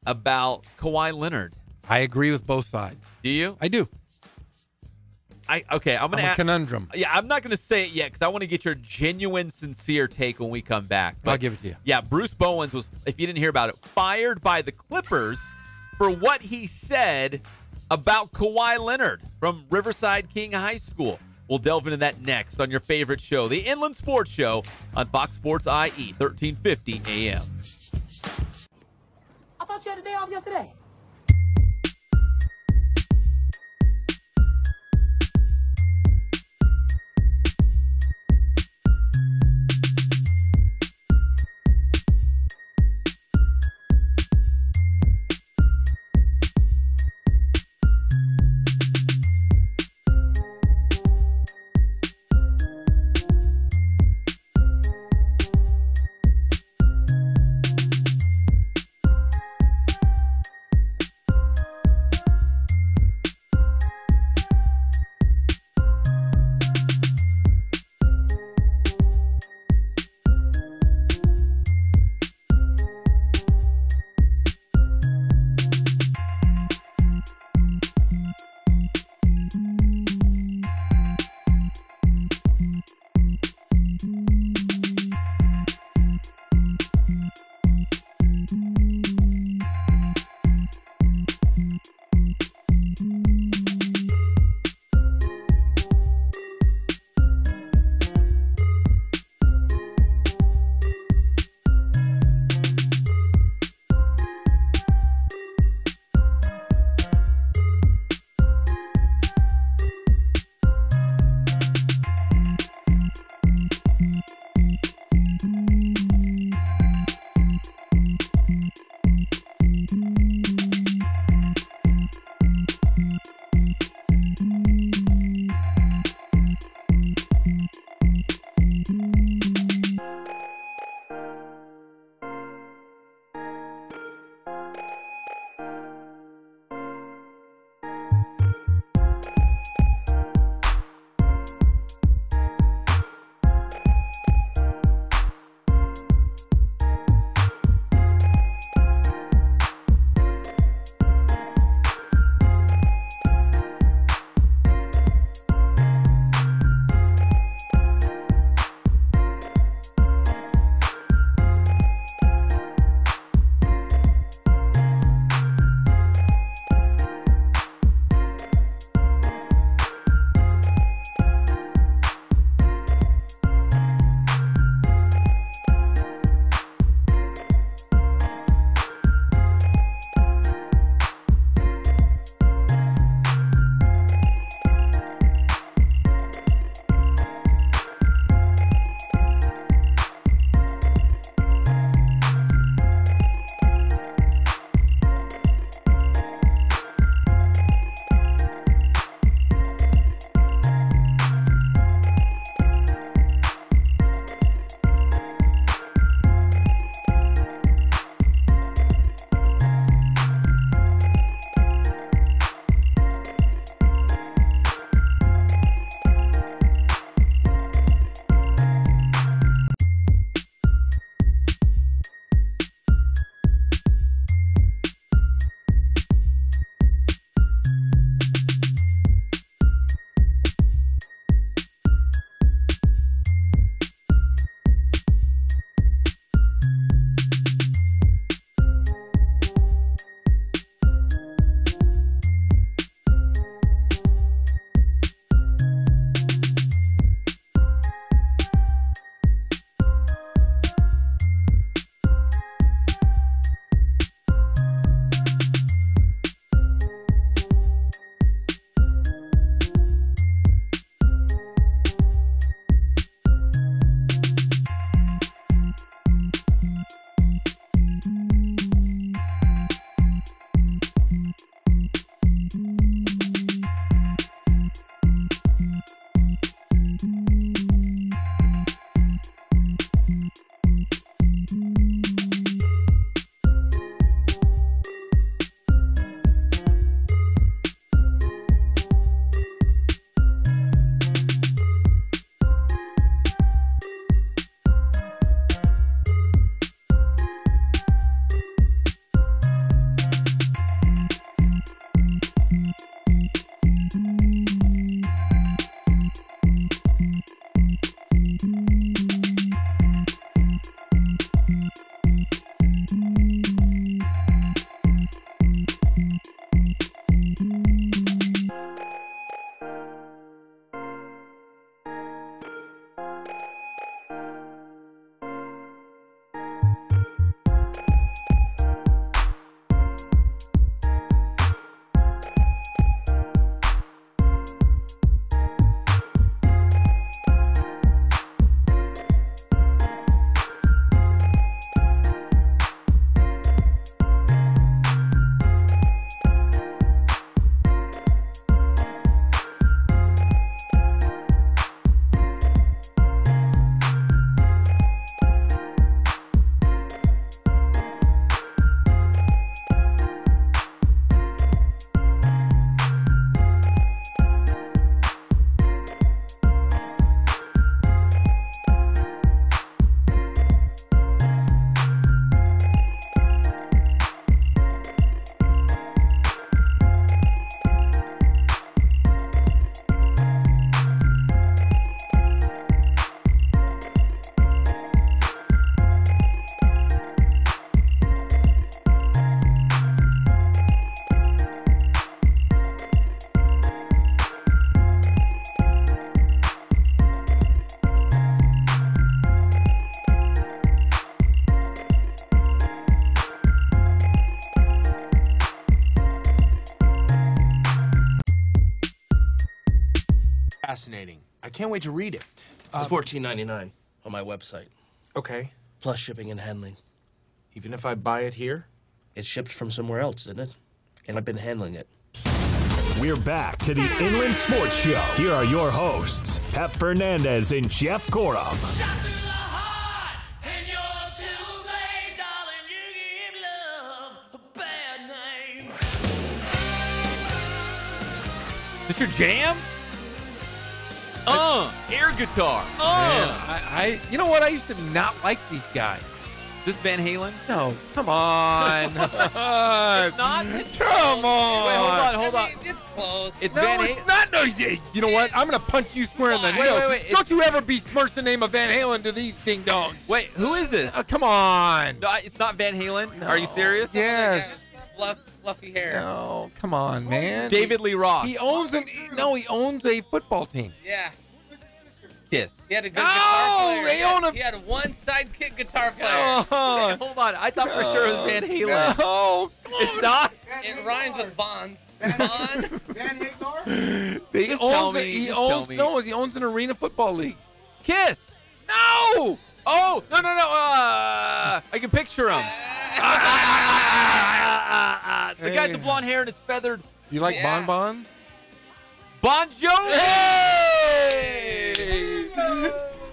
about Kawhi Leonard. I agree with both sides. Do you? I do. I'm going to a conundrum. Yeah, I'm not going to say it yet because I want to get your genuine, sincere take when we come back. But I'll give it to you. Yeah, Bruce Bowens was, if you didn't hear about it, fired by the Clippers for what he said about Kawhi Leonard from Riverside King High School. We'll delve into that next on your favorite show, the Inland Sports Show on Fox Sports IE, 1350 AM. I thought you had a day off yesterday. fascinating. I can't wait to read it. It's $14.99 on my website. Okay. Plus shipping and handling. Even if I buy it here? It shipped from somewhere else, didn't it? And I've been handling it. We're back to the Inland Sports Show. Here are your hosts, Pep Fernandez and Jeff Gorham. Is this your jam? Air guitar. Man, you know what? I used to not like these guys. This Van Halen? No, come on. It's not? Come on. Wait, hold on. It's close. It's No, Van it's Halen. not. No, you know what? I'm going to punch you square in the nose. Wait. Don't you ever besmirch the name of Van Halen to these ding-dongs. Wait, who is this? Come on. No, it's not Van Halen? Are you serious? Yes. Fluffy hair. No, come on, man. David Lee Roth. He owns a football team. Yeah. Kiss. He had a good guitar player. they own a... He had one sidekick guitar player. Wait, hold on. I thought for sure it was Van Halen. No, it's not? It rhymes with Bonds. Von? Van Hagar? He owns an arena football league. Kiss. No. Oh, no. I can picture him. The guy with the blonde hair and his feathered. You like Bon? Bon Jovi. Hey!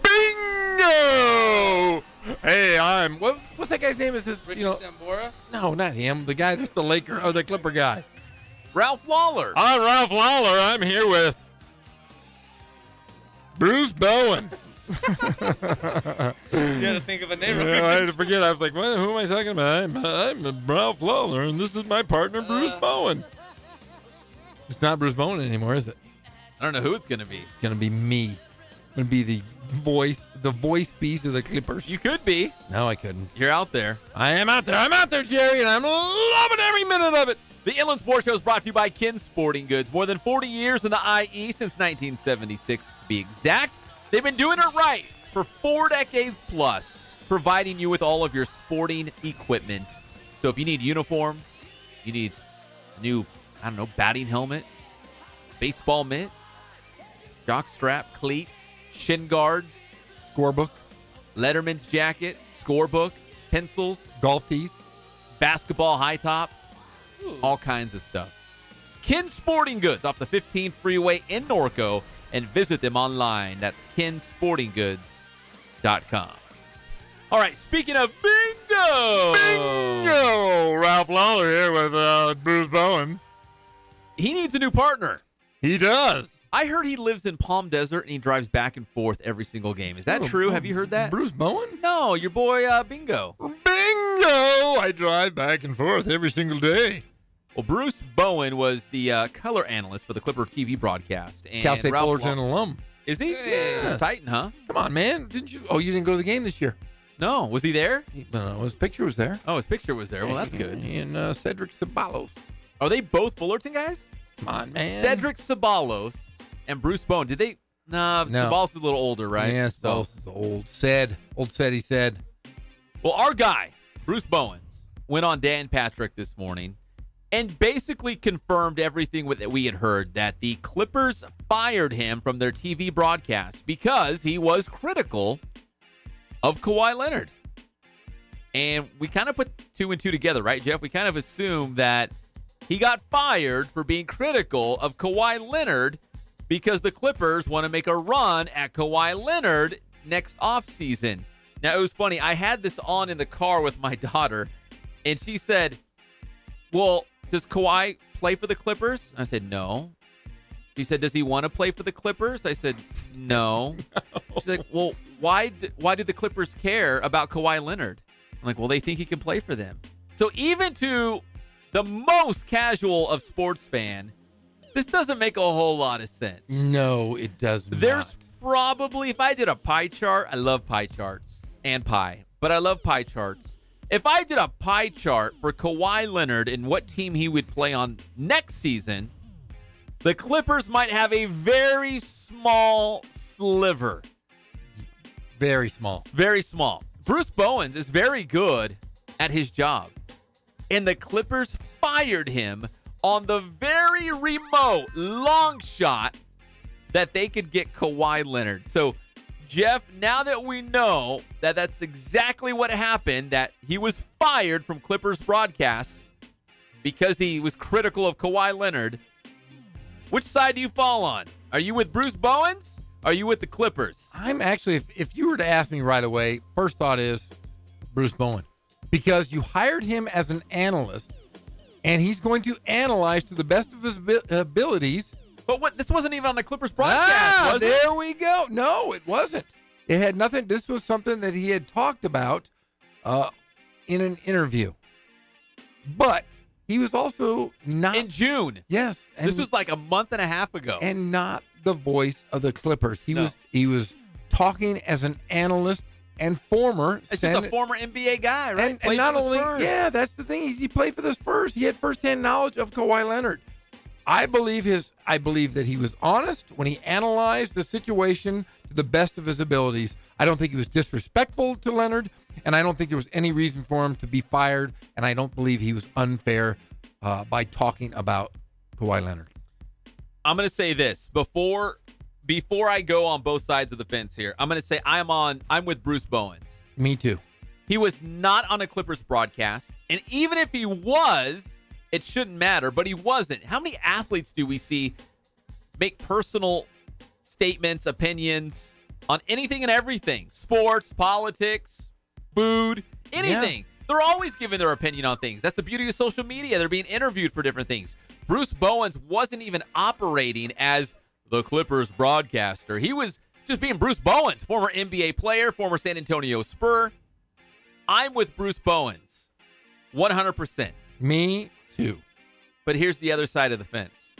Bingo! Hey, what's that guy's name? Is this Richie Sambora? No, not him. The guy that's the Laker or the Clipper guy. Ralph Lawler. I'm Ralph Lawler. I'm here with Bruce Bowen. You got to think of a name. I had to forget. I was like, well, who am I talking about? I'm Ralph Lawler, and this is my partner, Bruce Bowen. It's not Bruce Bowen anymore, is it? I don't know who it's going to be. It's going to be me. I'm going to be the voice piece of the Clippers. You could be. No, I couldn't. You're out there. I am out there. I'm out there, Jerry, and I'm loving every minute of it. The Inland Sports Show is brought to you by Ken Sporting Goods. More than 40 years in the IE, since 1976 to be exact. They've been doing it right for 4 decades plus, providing you with all of your sporting equipment. So if you need uniforms, you need a new, batting helmet, baseball mitt, jock strap, cleats, shin guards, scorebook, Letterman's jacket, scorebook, pencils, golf tees, basketball high tops, all kinds of stuff. Ken Sporting Goods off the 15 freeway in Norco, and visit them online. That's kensportinggoods.com. All right, speaking of bingo! Bingo! Ralph Lawler here with Bruce Bowen. He needs a new partner. He does. I heard he lives in Palm Desert and he drives back and forth every single game. Is that true? Have you heard that? Bruce Bowen? No, your boy Bingo. Bingo! I drive back and forth every single day. Well, Bruce Bowen was the color analyst for the Clipper TV broadcast. And Cal State Fullerton alum. Is he? Yes. Titan, huh? Come on, man. Didn't you? Oh, you didn't go to the game this year? No. Was he there? No, his picture was there. Oh, his picture was there. Well, that's good. And Cedric Ceballos. Are they both Fullerton guys? Come on, man. Cedric Ceballos and Bruce Bowen. Did they? No. Ceballos is a little older, right? Yeah, Ceballos is old. Old said, he said. Well, our guy, Bruce Bowens, went on Dan Patrick this morning and basically confirmed everything that we had heard, that the Clippers fired him from their TV broadcast because he was critical of Kawhi Leonard. And we kind of put 2 and 2 together, right, Jeff? We kind of assumed that he got fired for being critical of Kawhi Leonard because the Clippers want to make a run at Kawhi Leonard next offseason. Now, it was funny. I had this on in the car with my daughter, and she said, well, does Kawhi play for the Clippers? I said, no. She said, does he want to play for the Clippers? I said, no. She's like, well, why do the Clippers care about Kawhi Leonard? I'm like, well, they think he can play for them. So even to the most casual of sports fan, this doesn't make a whole lot of sense. No, it does not. There's probably, if I did a pie chart, I love pie charts and pie, but I love pie charts. If I did a pie chart for Kawhi Leonard and what team he would play on next season, the Clippers might have a very small sliver. Very small. Very small. Bruce Bowens is very good at his job. And the Clippers fired him on the very remote long shot that they could get Kawhi Leonard. So, Jeff, now that we know that that's exactly what happened, that he was fired from Clippers broadcast because he was critical of Kawhi Leonard, which side do you fall on? Are you with Bruce Bowens? Are you with the Clippers? I'm actually, if you were to ask me right away, first thought is Bruce Bowen, because you hired him as an analyst, and he's going to analyze to the best of his abilities. But this wasn't even on the Clippers broadcast, was it? There we go. No, it wasn't. It had nothing. This was something that he had talked about in an interview. But he was also not. In June. Yes. This was like a month and a half ago. And not the voice of the Clippers. He was talking as an analyst and former. It's just a former NBA guy, right? And not only, Spurs. yeah, that's the thing. He played for the Spurs. He had firsthand knowledge of Kawhi Leonard. I believe that he was honest when he analyzed the situation to the best of his abilities. I don't think he was disrespectful to Leonard, and I don't think there was any reason for him to be fired, and I don't believe he was unfair by talking about Kawhi Leonard. I'm going to say this before I go on both sides of the fence here. I'm going to say I'm with Bruce Bowens. Me too. He was not on a Clippers broadcast, and even if he was, it shouldn't matter, but he wasn't. How many athletes do we see make personal statements, opinions on anything and everything? Sports, politics, food, anything. Yeah. They're always giving their opinion on things. That's the beauty of social media. They're being interviewed for different things. Bruce Bowens wasn't even operating as the Clippers broadcaster. He was just being Bruce Bowens, former NBA player, former San Antonio Spur. I'm with Bruce Bowens, 100%. Me too. But here's the other side of the fence.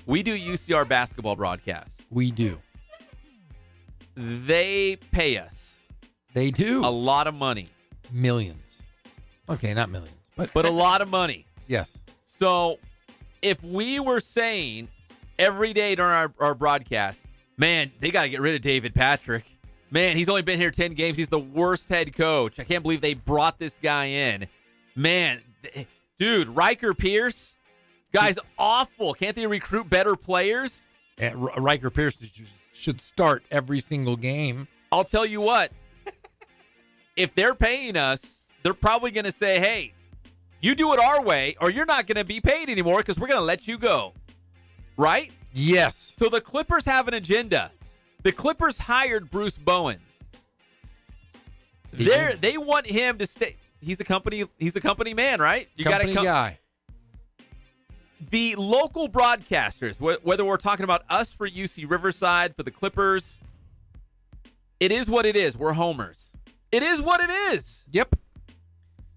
We do UCR basketball broadcasts. We do. They pay us. They do. A lot of money. Millions. Okay, not millions. But a lot of money. Yes. So if we were saying every day during our broadcast, man, they got to get rid of David Patrick. Man, he's only been here 10 games. He's the worst head coach. I can't believe they brought this guy in. Man, dude, Riker Pierce, guy's awful. Can't they recruit better players? Yeah, Riker Pierce should start every single game. I'll tell you what. If they're paying us, they're probably going to say, hey, you do it our way or you're not going to be paid anymore because we're going to let you go. Right? Yes. So the Clippers have an agenda. The Clippers hired Bruce Bowen. They want him to stay. He's a company man, right? You got to guy. The local broadcasters, whether we're talking about us for UC Riverside, for the Clippers, it is what it is. We're homers. It is what it is. Yep.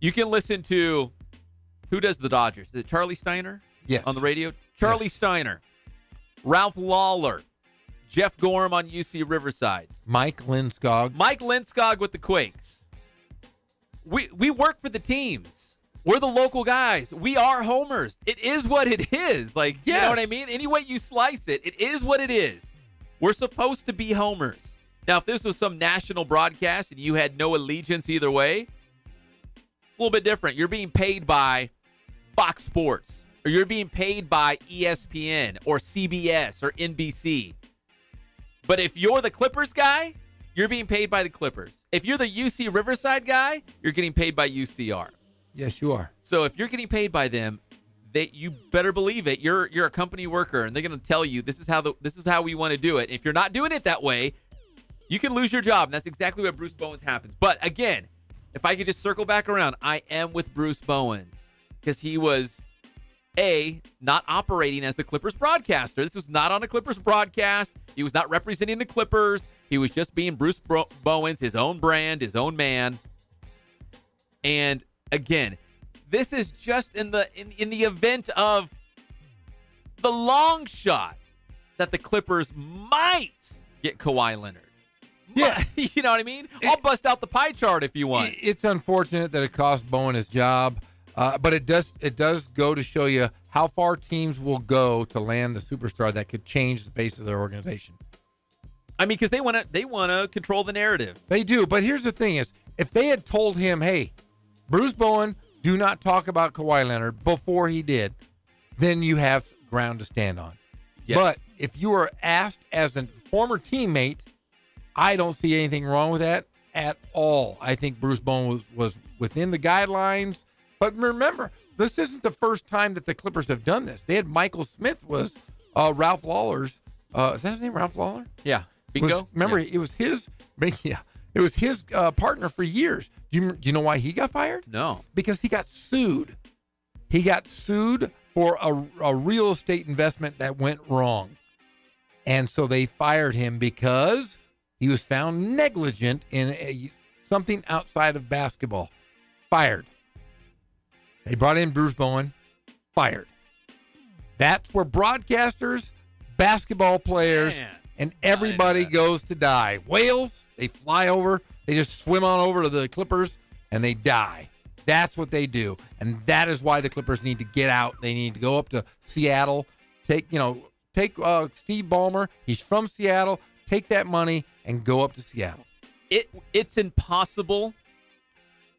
You can listen to, who does the Dodgers? Is it Charlie Steiner? Yes. On the radio? Charlie Steiner. Ralph Lawler. Jeff Gorham on UC Riverside. Mike Lindskog. Mike Lindskog with the Quakes. We work for the teams. We're the local guys. We are homers. It is what it is. Like, yes. You know what I mean? Any way you slice it, it is what it is. We're supposed to be homers. Now, if this was some national broadcast and you had no allegiance either way, it's a little bit different. You're being paid by Fox Sports, or you're being paid by ESPN or CBS or NBC. But if you're the Clippers guy, you're being paid by the Clippers. If you're the UC Riverside guy, you're getting paid by UCR. Yes, you are. So if you're getting paid by them, you better believe it. You're a company worker, and they're going to tell you this is how we want to do it. If you're not doing it that way, you can lose your job, and that's exactly what Bruce Bowens happens. But again, if I could just circle back around, I am with Bruce Bowens because he was not operating as the Clippers broadcaster. This was not on a Clippers broadcast. He was not representing the Clippers. He was just being Bruce Bowens, his own brand, his own man. And again, this is just in the event of the long shot that the Clippers might get Kawhi Leonard. Yeah. You know what I mean? I'll bust out the pie chart if you want. It's unfortunate that it cost Bowen his job. But it does go to show you how far teams will go to land the superstar that could change the face of their organization. I mean, because they want to control the narrative. They do. But here's the thing: is if they had told him, "Hey, Bruce Bowen, do not talk about Kawhi Leonard," before he did, then you have ground to stand on. Yes. But if you are asked as a former teammate, I don't see anything wrong with that at all. I think Bruce Bowen was within the guidelines. But remember, this isn't the first time that the Clippers have done this. They had Michael Smith was Ralph Lawler's. Is that his name, Ralph Lawler? Yeah. Bingo. Remember, it was his. Yeah, it was his partner for years. Do you know why he got fired? No. Because he got sued. He got sued for a real estate investment that went wrong. And so they fired him because he was found negligent in something outside of basketball. Fired. They brought in Bruce Bowen. Fired. That's where broadcasters, basketball players, and everybody goes to die. Whales, they fly over. They just swim on over to the Clippers, and they die. That's what they do. And that is why the Clippers need to get out. They need to go up to Seattle. Take Steve Ballmer. He's from Seattle. Take that money and go up to Seattle. It's impossible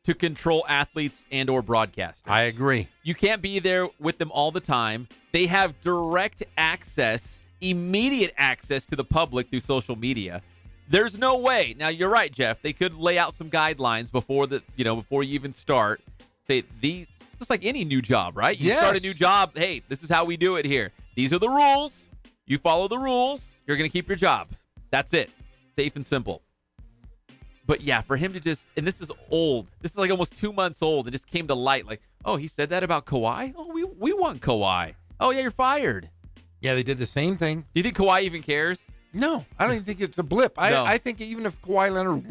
to control athletes and or broadcasters. I agree. You can't be there with them all the time. They have direct access, immediate access to the public through social media. There's no way. Now, you're right, Jeff. They could lay out some guidelines before you even start. Say these, just like any new job, right? You start a new job. Hey, this is how we do it here. These are the rules. You follow the rules. You're going to keep your job. That's it. Safe and simple. But yeah, for him to just, and this is old. This is like almost 2 months old. It just came to light. Like, oh, he said that about Kawhi? Oh, we want Kawhi. Oh, yeah, you're fired. Yeah, they did the same thing. Do you think Kawhi even cares? No, I don't even think it's a blip. I think even if Kawhi Leonard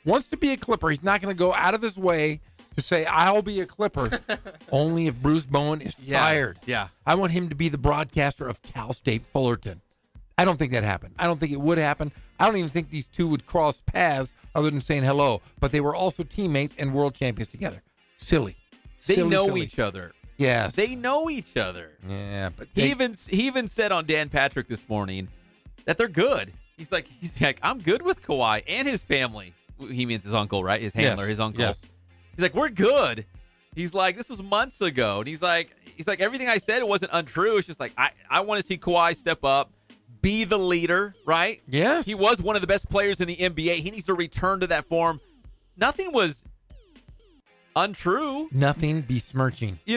wants to be a Clipper, he's not going to go out of his way to say, I'll be a Clipper, only if Bruce Bowen is fired. Yeah. I want him to be the broadcaster of Cal State Fullerton. I don't think that happened. I don't think it would happen. I don't even think these two would cross paths other than saying hello. But they were also teammates and world champions together. Silly. They know each other. Yes. They know each other. Yeah, but he even said on Dan Patrick this morning that they're good. He's like, I'm good with Kawhi and his family. He means his uncle, right? His handler, his uncle. Yes. He's like, we're good. He's like, this was months ago. And he's like, everything I said, it wasn't untrue. It's just like, I want to see Kawhi step up, be the leader, right? Yes. He was one of the best players in the NBA. He needs to return to that form. Nothing was untrue. Nothing besmirching. He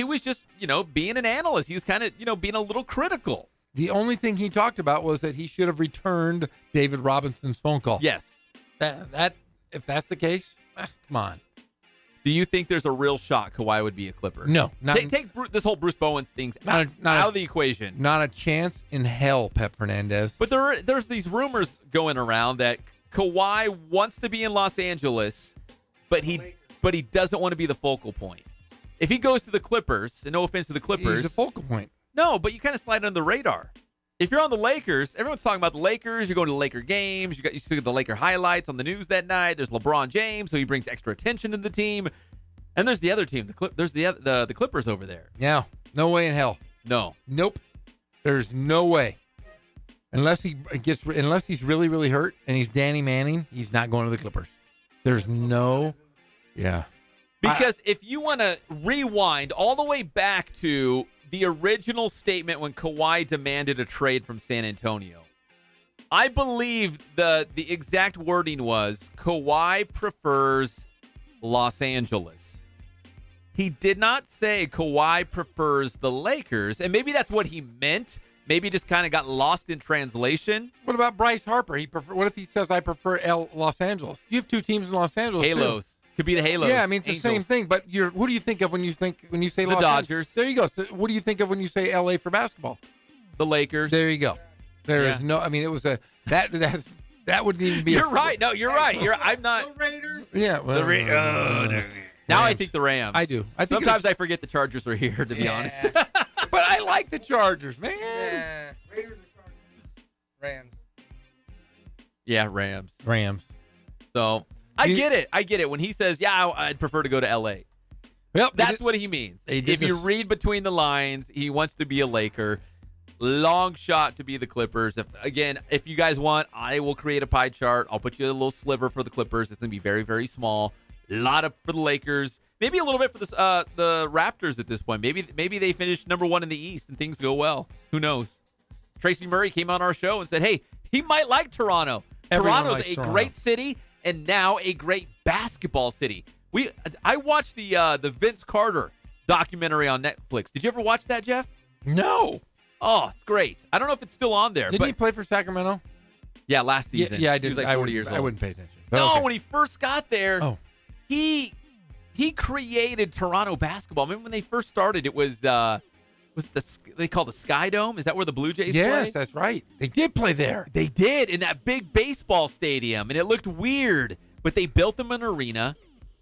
was just, being an analyst. He was kind of, being a little critical. The only thing he talked about was that he should have returned David Robinson's phone call. Yes. That if that's the case, come on. Do you think there's a real shot Kawhi would be a Clipper? No. Take this whole Bruce Bowen things out of the equation. Not a chance in hell, Pep Fernandez. But there's these rumors going around that Kawhi wants to be in Los Angeles, but he doesn't want to be the focal point. If he goes to the Clippers, and no offense to the Clippers, he's a focal point. No, but you kind of slide under the radar. If you're on the Lakers, everyone's talking about the Lakers. You're going to the Laker games. You see the Laker highlights on the news that night. There's LeBron James, so he brings extra attention to the team. And there's the other team. There's the Clippers over there. Yeah, no way in hell. No. Nope. There's no way. Unless he's really, really hurt and he's Danny Manning, he's not going to the Clippers. There's no. Yeah. Because if you want to rewind all the way back to the original statement when Kawhi demanded a trade from San Antonio, I believe the exact wording was Kawhi prefers Los Angeles. He did not say Kawhi prefers the Lakers, and maybe that's what he meant. Maybe just kind of got lost in translation. What about Bryce Harper? What if he says, I prefer Los Angeles? You have two teams in Los Angeles, Halos. Too. Could be the Halos. Yeah, I mean, it's the same thing. But who do you think of when you say the Los Dodgers? Angeles? There you go. So what do you think of when you say L.A. for basketball? The Lakers. There you go. There is no. I mean, it was that wouldn't even be. You're right. No, you're right. I'm not. The Raiders. Yeah. Well, now I think the Rams. I do. Sometimes I forget the Chargers are here, to be honest. But I like the Chargers, man. Yeah. Raiders or Chargers? Rams. Yeah, Rams. Rams. So I get it. When he says, yeah, I'd prefer to go to L.A. Yep, that's what he means. If you read between the lines, he wants to be a Laker. Long shot to be the Clippers. If you guys want, I will create a pie chart. I'll put you a little sliver for the Clippers. It's going to be very, very small. A lot for the Lakers. Maybe a little bit for the Raptors at this point. Maybe they finish number one in the East and things go well. Who knows? Tracy Murray came on our show and said, hey, he might like Toronto. Everyone Toronto's likes a Toronto. great city and now a great basketball city. I watched the Vince Carter documentary on Netflix. Did you ever watch that, Jeff? No. Oh, it's great. I don't know if it's still on there. Didn't he play for Sacramento? Yeah, last season. Yeah, I did. He was like 40 years old. I wouldn't pay attention. No, Okay. when he first got there, he created Toronto basketball. Remember when they first started? It was they call the Sky Dome. Is that where the Blue Jays play? Yes, that's right. They did play there. They did in that big baseball stadium, and it looked weird. But they built them an arena.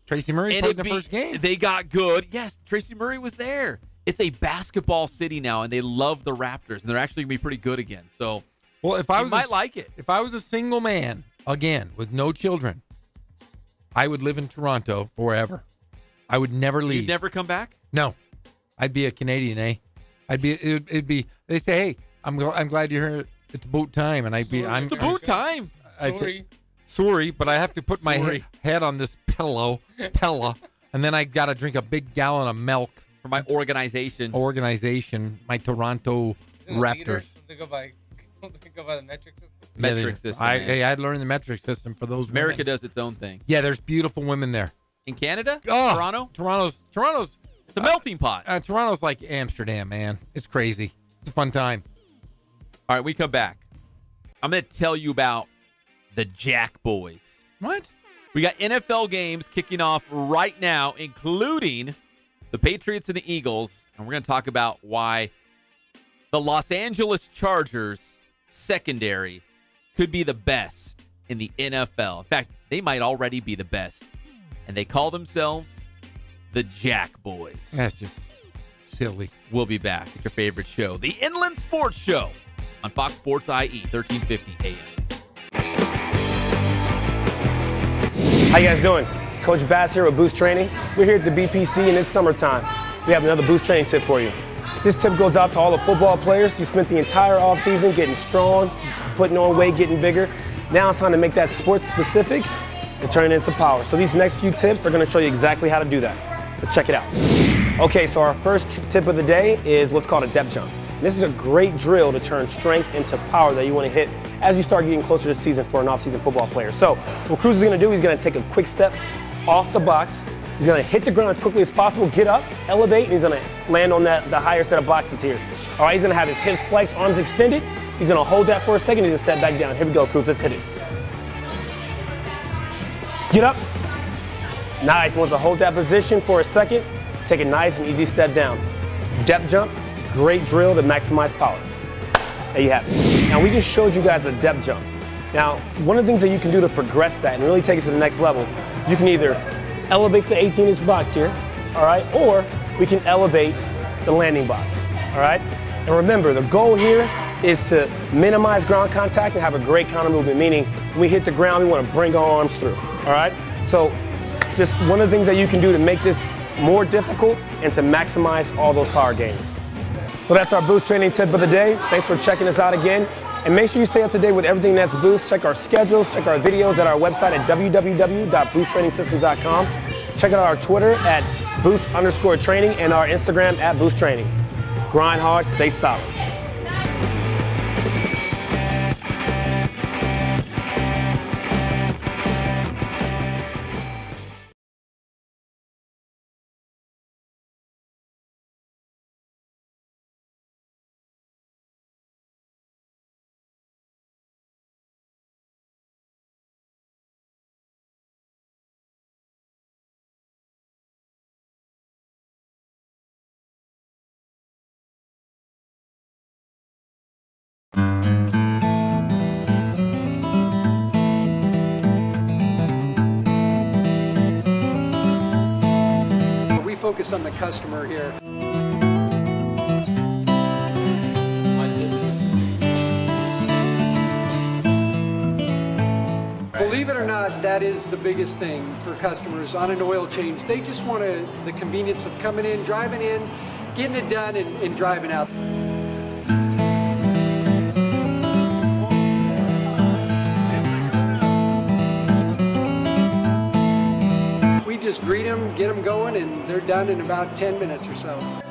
Tracy Murray played the first game. They got good. Yes, Tracy Murray was there. It's a basketball city now, and they love the Raptors, and they're actually going to be pretty good again. So, well, if I you might like it. If I was a single man, again, with no children, I would live in Toronto forever. I would never leave. You'd never come back? No. I'd be a Canadian, eh? It'd be, they say, hey, I'm glad you're here. It's about time. And It's about time. Sorry, but I have to put my head on this pillow, and then I got to drink a big gallon of milk. For my organization, my Toronto Raptors. They go by the metric system. Metric system. I'd learn the metric system for those America women. does its own thing. Yeah, there's beautiful women there. In Canada? Oh, Toronto? Toronto's it's a melting pot. Toronto's like Amsterdam, man. It's crazy. It's a fun time. All right, we come back. I'm going to tell you about the Jack Boys. What? We got NFL games kicking off right now, including the Patriots and the Eagles. And we're going to talk about why the Los Angeles Chargers secondary could be the best in the NFL. In fact, they might already be the best. And they call themselves the Jack Boys. That's just silly. We'll be back at your favorite show, the Inland Sports Show, on Fox Sports IE, 1350 AM. How you guys doing? Coach Bass here with Boost Training. We're here at the BPC and it's summertime. We have another Boost Training tip for you. This tip goes out to all the football players. You spent the entire offseason getting strong, putting on weight, getting bigger. Now it's time to make that sports specific and turn it into power. So these next few tips are going to show you exactly how to do that. Let's check it out. Okay, so our first tip of the day is what's called a depth jump. This is a great drill to turn strength into power that you want to hit as you start getting closer to the season for an off-season football player. So what Cruz is going to do, he's going to take a quick step off the box. He's going to hit the ground as quickly as possible, get up, elevate, and he's going to land on the higher set of boxes here. All right, he's going to have his hips flexed, arms extended. He's going to hold that for a second. He's going to step back down. Here we go, Cruz. Let's hit it. Get up. Nice. Wants to hold that position for a second. Take a nice and easy step down. Depth jump, great drill to maximize power. There you have it. Now, we just showed you guys a depth jump. Now, one of the things that you can do to progress that and really take it to the next level, you can either elevate the 18-inch box here, all right, or we can elevate the landing box, all right? And remember, the goal here is to minimize ground contact and have a great counter movement, meaning when we hit the ground, we want to bring our arms through, all right? So just one of the things that you can do to make this more difficult and to maximize all those power gains. So that's our Boost Training tip of the day. Thanks for checking us out again. And make sure you stay up to date with everything that's Boost. Check our schedules, check our videos at our website at www.boosttrainingsystems.com. Check out our Twitter at Boost_training and our Instagram at Boost Training. Grind hard, stay solid. We focus on the customer here. Believe it or not, that is the biggest thing for customers on an oil change. They just want the convenience of coming in, driving in, getting it done, and driving out. We just greet them, get them going, and they're done in about 10 minutes or so.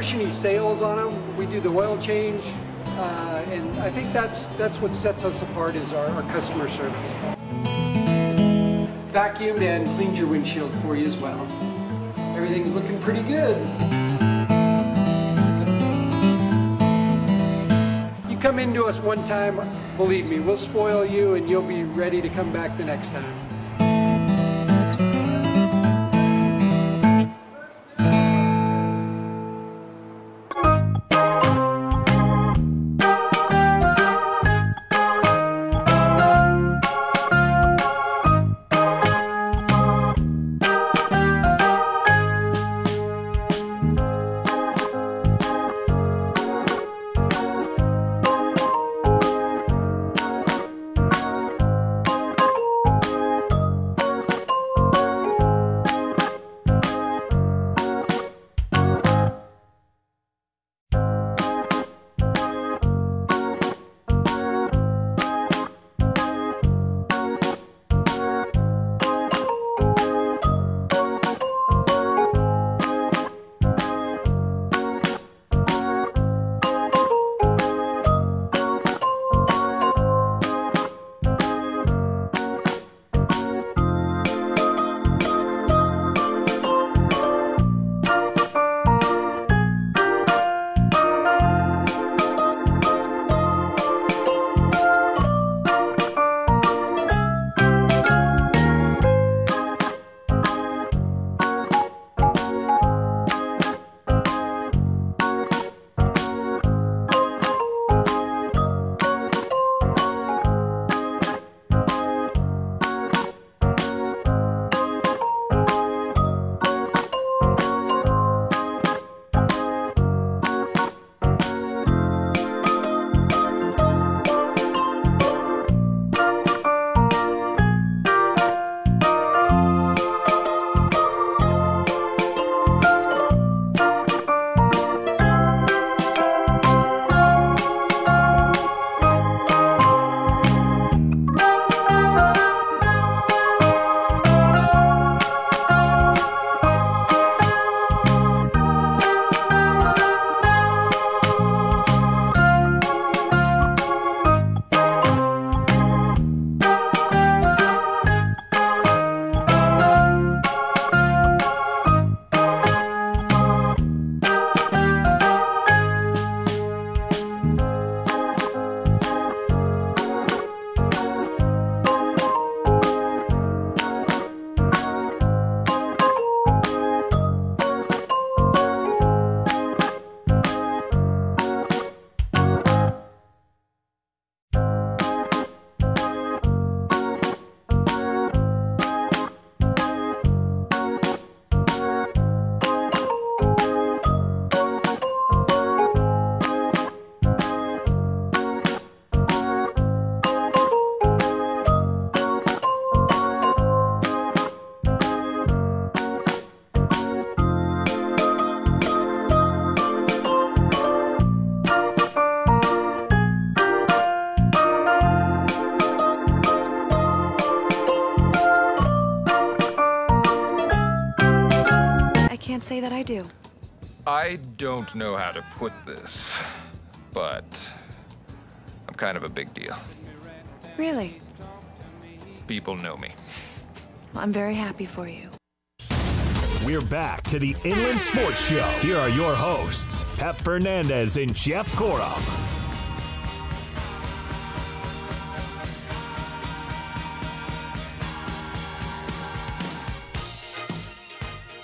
push any sales on them. We do the oil change, and I think that's what sets us apart is our customer service. Vacuumed and cleaned your windshield for you as well. Everything's looking pretty good. You come into us one time, believe me, we'll spoil you and you'll be ready to come back the next time. can't say that I do. I don't know how to put this, but I'm kind of a big deal. Really? People know me. Well, I'm very happy for you. We're back to the Inland Sports Show. Here are your hosts, Pep Fernandez and Jeff Corum.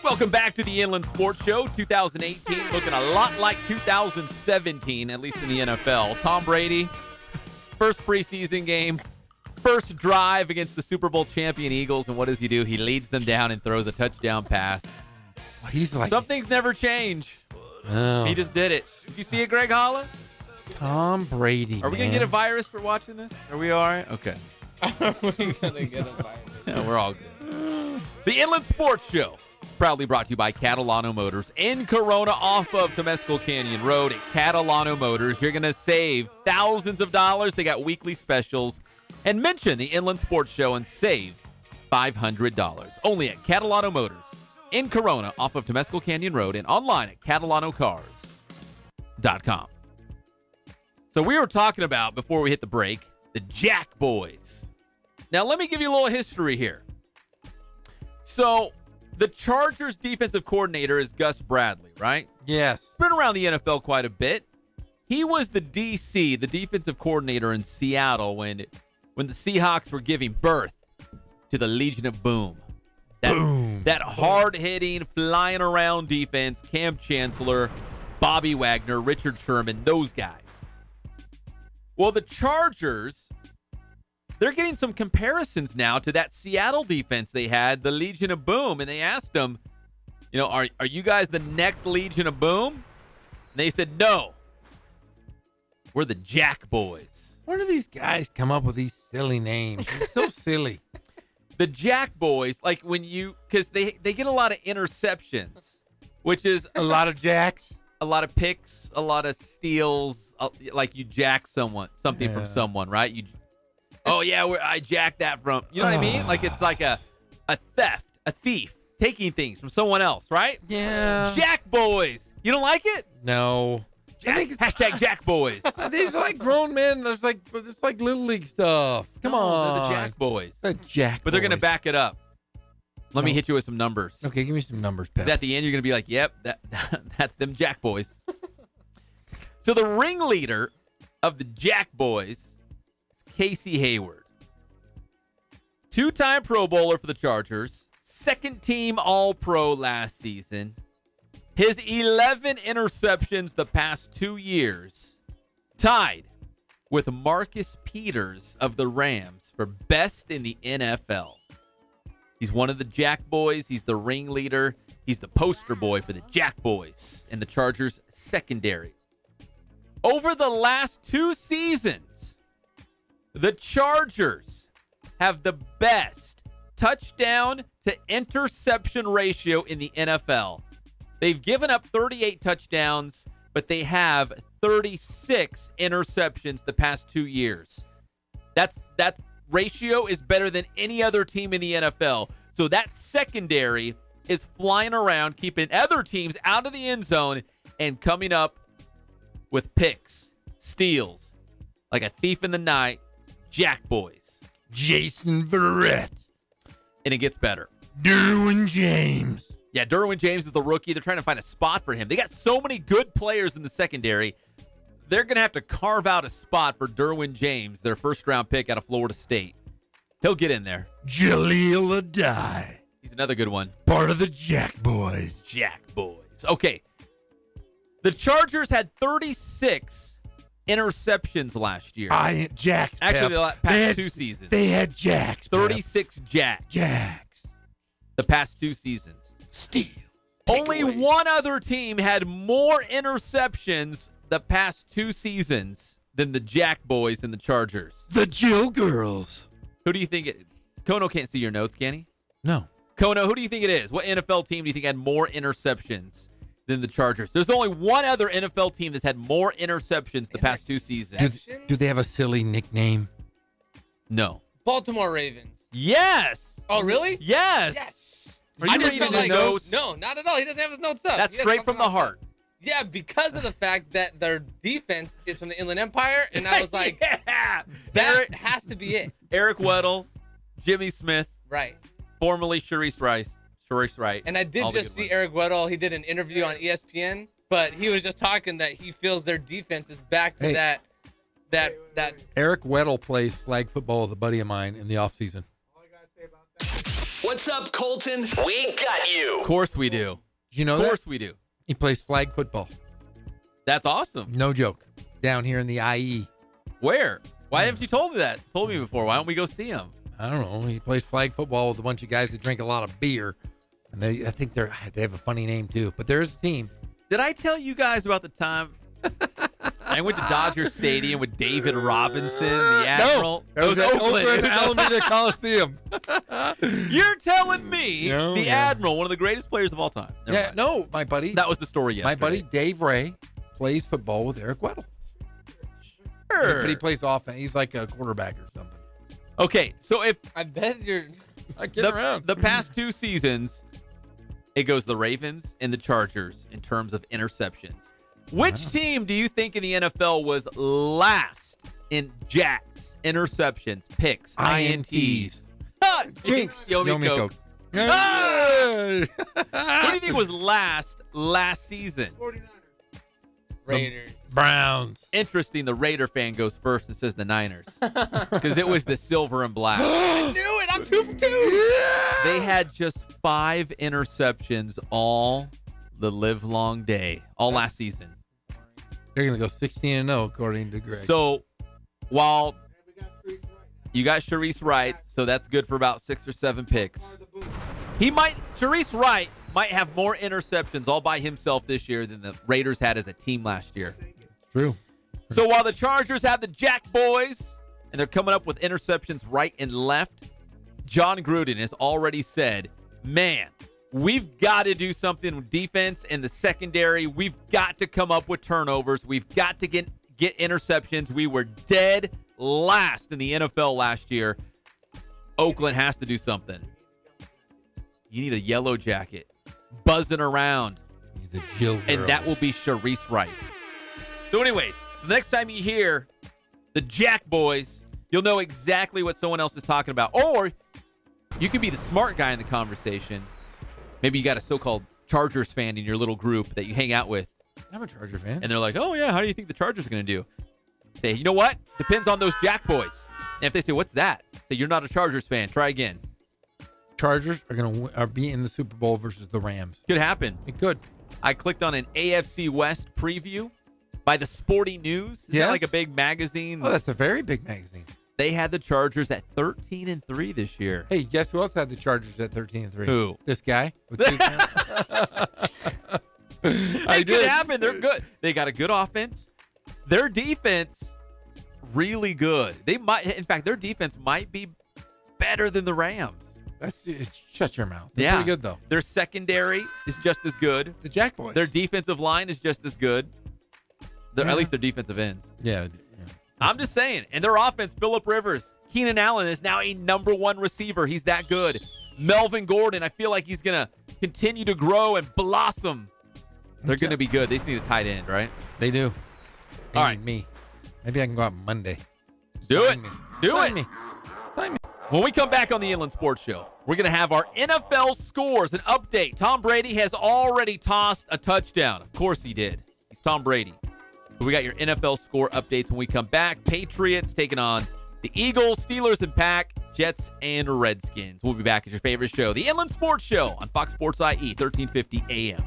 Welcome back to the Inland Sports Show. 2018 looking a lot like 2017, at least in the NFL. Tom Brady, first preseason game, first drive against the Super Bowl champion Eagles, and what does he do? He leads them down and throws a touchdown pass. He's like, some things never change. Oh. He just did it. Did you see it, Greg Holla? Tom Brady. Are we going to get a virus for watching this? Are we all right? Okay. Are we going to get a virus? Yeah, we're all good. The Inland Sports Show, proudly brought to you by Catalano Motors in Corona off of Temescal Canyon Road. At Catalano Motors, you're going to save thousands of dollars. They got weekly specials. And mention the Inland Sports Show and save $500. Only at Catalano Motors in Corona off of Temescal Canyon Road and online at CatalanoCars.com. Jack.com. So we were talking about, before we hit the break, the Jack Boys. Now, let me give you a little history here. So the Chargers defensive coordinator is Gus Bradley, right? Yes. He's been around the NFL quite a bit. He was the DC, the defensive coordinator in Seattle when the Seahawks were giving birth to the Legion of Boom. That hard-hitting, flying around defense, Cam Chancellor, Bobby Wagner, Richard Sherman, those guys. Well, the Chargers, they're getting some comparisons now to that Seattle defense they had, the Legion of Boom, and they asked them, are you guys the next Legion of Boom? And they said, no. We're the Jack Boys. Where do these guys come up with these silly names? It's so silly. The Jack Boys, because they get a lot of interceptions, which is a lot of jacks, a lot of picks, a lot of steals, like you jack something from someone, right? I jacked that from, you know what I mean? Like it's like a theft, a thief, taking things from someone else, right? Yeah. Jack Boys. You don't like it? No. Hashtag Jack Boys. These are like grown men. It's like Little League stuff. Come on. They're the Jack Boys. The Jack But they're going to back it up. Let me hit you with some numbers. Okay, give me some numbers, Pep. Because at the end, you're going to be like, yep, that's them Jack Boys. So the ringleader of the Jack Boys is Casey Hayward. 2-time Pro Bowler for the Chargers. Second-team All-Pro last season. His 11 interceptions the past 2 years, tied with Marcus Peters of the Rams for best in the NFL. He's one of the Jack Boys. He's the ringleader. He's the poster boy for the Jack Boys in the Chargers secondary. Over the last 2 seasons, the Chargers have the best touchdown to interception ratio in the NFL. They've given up 38 touchdowns, but they have 36 interceptions the past 2 years. That ratio is better than any other team in the NFL. So that secondary is flying around, keeping other teams out of the end zone and coming up with picks, steals, like a thief in the night. Jack Boys. Jason Verrett. And it gets better. Derwin James. Yeah, Derwin James is the rookie. They're trying to find a spot for him. They got so many good players in the secondary. They're going to have to carve out a spot for Derwin James, their first-round pick out of Florida State. He'll get in there. Jaleel Adai. He's another good one. Part of the Jack Boys. Jack Boys. Okay. The Chargers had 36 interceptions last year. Jacks. Actually, the past 2 seasons. They had Jacks. 36 Jacks. Jacks. The past 2 seasons. Steal. Only one other team had more interceptions the past 2 seasons than the Jack Boys and the Chargers. The Jill Girls. Who do you think it... Kono can't see your notes, can he? No. Kono, who do you think it is? What NFL team do you think had more interceptions than the Chargers? There's only one other NFL team that's had more interceptions the past 2 seasons. Do they have a silly nickname? No. Baltimore Ravens. Yes. Oh, really? Yes. Yes. Are you reading his notes? No, not at all. He doesn't have his notes up. That's straight from the heart. Yeah, because of the fact that their defense is from the Inland Empire, and I was like, yeah, that has to be it. Eric Weddle, Jimmy Smith, right? Formerly Sharice Rice. And I did just see Eric Weddle. He did an interview on ESPN, but he was just talking that he feels their defense is back to that. Eric Weddle plays flag football with a buddy of mine in the offseason. What's up, Colton? We got you. Of course we do. Did you know that? Of course we do. He plays flag football. That's awesome. No joke. Down here in the IE. Where? Why haven't you told me that? Told me before. Why don't we go see him? I don't know. He plays flag football with a bunch of guys that drink a lot of beer. And I think they have a funny name too. But there's a team. Did I tell you guys about the time I went to Dodger Stadium with David Robinson, the Admiral? No, it was at Oakland Alameda Coliseum. You're telling me the Admiral, one of the greatest players of all time. Never mind. No, my buddy. That was the story yesterday. My buddy Dave Ray plays football with Eric Weddle. Sure. But he plays offense. He's like a quarterback or something. Okay, so if I bet you're the past 2 seasons, it goes the Ravens and the Chargers in terms of interceptions. Which team do you think in the NFL was last in jacks, interceptions, picks, INTs? Jinx. Yomiko. Who do you think was last season? 49ers. Raiders. Browns. Interesting, the Raider fan goes first and says the Niners. Because it was the silver and black. I knew it. I'm 2 for 2. Yeah. They had just 5 interceptions all the livelong day, all last season. They're going to go 16-0 according to Greg. So while you got Sharice Wright, so that's good for about 6 or 7 picks. Sharice Wright might have more interceptions all by himself this year than the Raiders had as a team last year. True. So while the Chargers have the Jack Boys, and they're coming up with interceptions right and left, John Gruden has already said, man, we've got to do something with defense and the secondary. We've got to come up with turnovers. We've got to get interceptions. We were dead last in the NFL last year. Oakland has to do something. You need a yellow jacket buzzing around. The Jill and girls. that will be Sharice Wright. So anyways, so the next time you hear the Jack Boys, you'll know exactly what someone else is talking about. Or you can be the smart guy in the conversation. Maybe you got a so-called Chargers fan in your little group that you hang out with. I'm a Charger fan. And they're like, oh, yeah, how do you think the Chargers are going to do? Say, you know what? Depends on those Jack Boys. And if they say, what's that? Say, you're not a Chargers fan. Try again. Chargers are going to be in the Super Bowl versus the Rams. Could happen. It could. I clicked on an AFC West preview by the Sporting News. Is that like a big magazine? Oh, that's a very big magazine. They had the Chargers at 13-3 this year. Hey, guess who else had the Chargers at 13-3? Who? This guy. With It could happen. They're good. They got a good offense. Their defense, really good. In fact, their defense might be better than the Rams. Shut your mouth. They're yeah. pretty good, though. Their secondary is just as good. The Jack Boys. Their defensive line is just as good. At least their defensive ends. Yeah. I'm just saying. And their offense, Phillip Rivers, Keenan Allen is now a #1 receiver. He's that good. Melvin Gordon, I feel like he's going to continue to grow and blossom. They're going to be good. They just need a tight end, right? They do. All right. Me. Maybe I can go out Monday. Do Sign it. me. Do Sign it. Me. Sign me. When we come back on the Inland Sports Show, we're going to have our NFL scores, an update. Tom Brady has already tossed a touchdown. Of course he did. He's Tom Brady. But we got your NFL score updates when we come back. Patriots taking on the Eagles, Steelers and Pack, Jets and Redskins. We'll be back as your favorite show, the Inland Sports Show on Fox Sports IE, 1350 AM.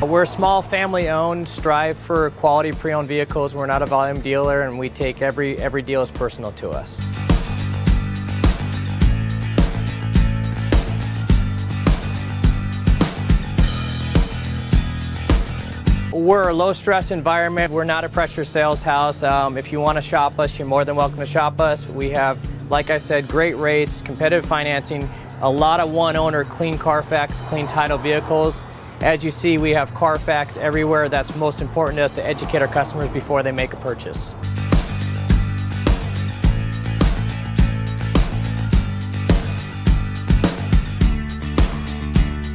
We're small, family-owned, strive for quality pre-owned vehicles. We're not a volume dealer, and we take every deal as personal to us. We're a low-stress environment. We're not a pressure sales house. If you want to shop us, you're more than welcome to shop us. We have, like I said, great rates, competitive financing, a lot of one-owner, clean Carfax, clean title vehicles. As you see, we have Carfax everywhere. That's most important to us, to educate our customers before they make a purchase.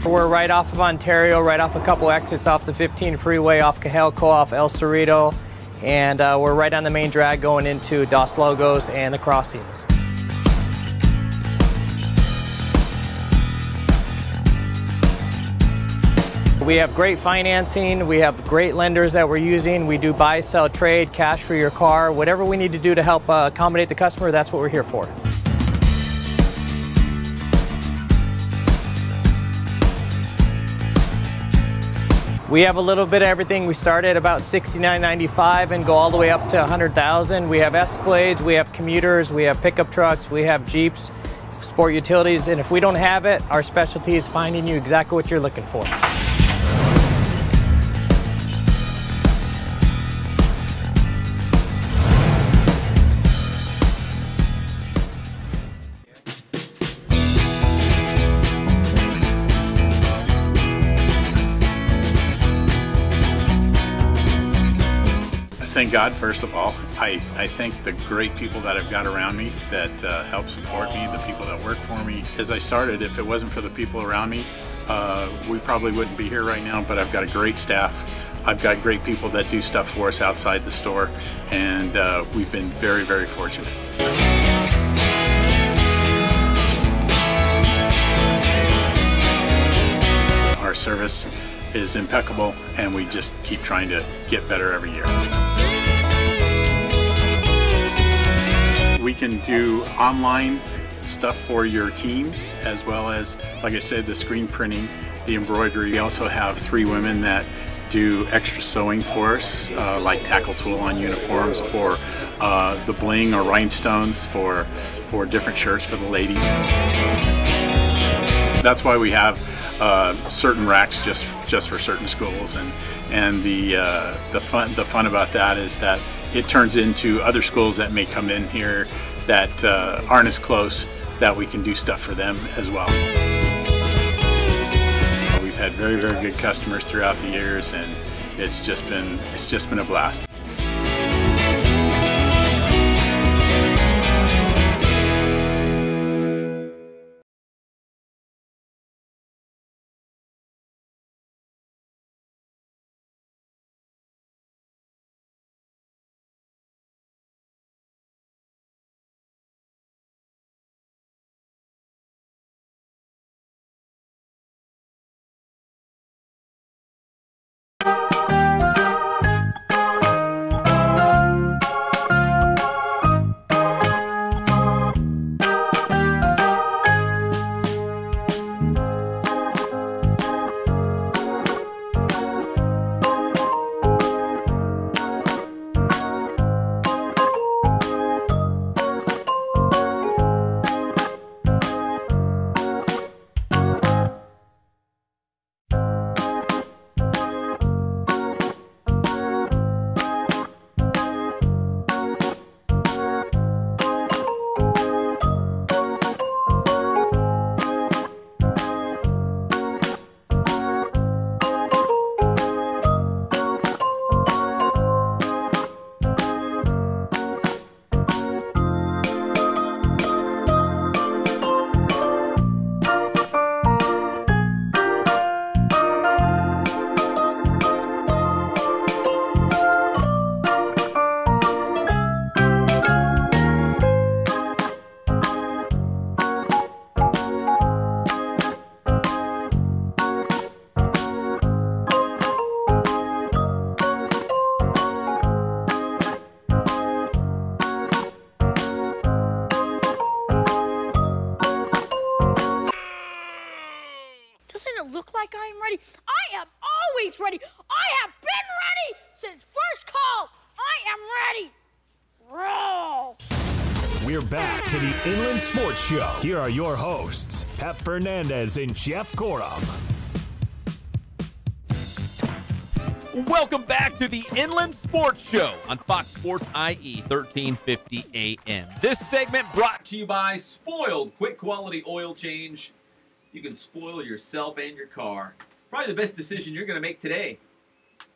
We're right off of Ontario, right off a couple exits off the 15 freeway, off Cahelco, off El Cerrito, and we're right on the main drag going into Dos Logos and the crossings. We have great financing. We have great lenders that we're using. We do buy, sell, trade, cash for your car. Whatever we need to do to help accommodate the customer, that's what we're here for. We have a little bit of everything. We start at about $69.95 and go all the way up to $100,000. We have Escalades, we have commuters, we have pickup trucks, we have Jeeps, sport utilities, and if we don't have it, our specialty is finding you exactly what you're looking for. Thank God, first of all. I thank the great people that I've got around me that help support me, the people that work for me. As I started, if it wasn't for the people around me, we probably wouldn't be here right now, but I've got a great staff. I've got great people that do stuff for us outside the store, and we've been very, very fortunate. Our service is impeccable, and we just keep trying to get better every year. We can do online stuff for your teams, as well as, like I said, the screen printing, the embroidery. We also have 3 women that do extra sewing for us, like tackle tool on uniforms, or the bling or rhinestones for different shirts for the ladies. That's why we have certain racks just for certain schools, and the fun about that is that it turns into other schools that may come in here that aren't as close, that we can do stuff for them as well. We've had very, very good customers throughout the years, and it's just been a blast. Doesn't it look like I am ready? I am always ready. I have been ready since first call. I am ready. Roll. We're back to the Inland Sports Show. Here are your hosts, Pep Fernandez and Jeff Gorham. Welcome back to the Inland Sports Show on Fox Sports IE 1350 AM. This segment brought to you by Spoiled Quick Quality Oil Change. You can spoil yourself and your car. Probably the best decision you're going to make today.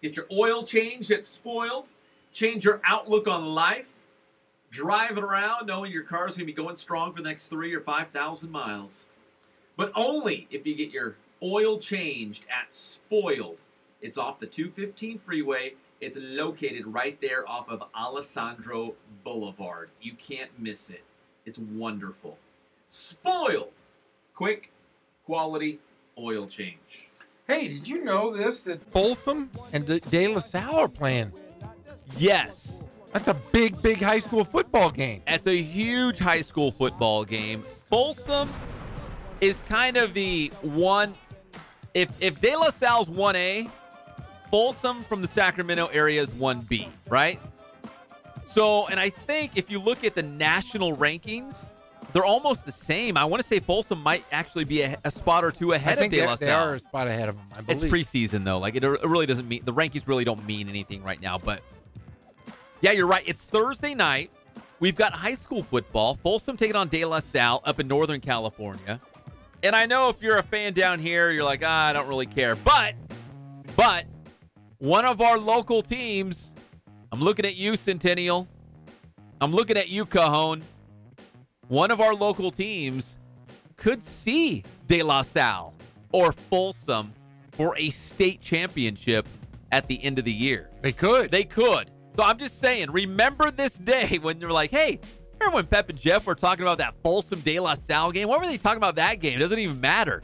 Get your oil changed at Spoiled. Change your outlook on life. Driving around knowing your car's going to be going strong for the next 3,000 or 5,000 miles. But only if you get your oil changed at Spoiled. It's off the 215 freeway. It's located right there off of Alessandro Boulevard. You can't miss it. It's wonderful. Spoiled. Quick quality oil change. Hey, did you know this? That Folsom and De La Salle are playing. Yes. That's a big, big high school football game. That's a huge high school football game. Folsom is kind of the one. If De La Salle's 1A, Folsom from the Sacramento area is 1B, right? So, and I think if you look at the national rankings, they're almost the same. I want to say Folsom might actually be a spot or two ahead of De La Salle. They are a spot ahead of them, I believe. It's preseason, though. Like, it really doesn't mean, the rankings really don't mean anything right now. But, yeah, you're right. It's Thursday night. We've got high school football. Folsom taking on De La Salle up in Northern California. And I know if you're a fan down here, you're like, I don't really care. But one of our local teams, I'm looking at you, Centennial. I'm looking at you, Cajon. One of our local teams could see De La Salle or Folsom for a state championship at the end of the year. They could. They could. So I'm just saying, remember this day when you're like, hey, remember when Pep and Jeff were talking about that Folsom De La Salle game? What were they talking about that game? It doesn't even matter.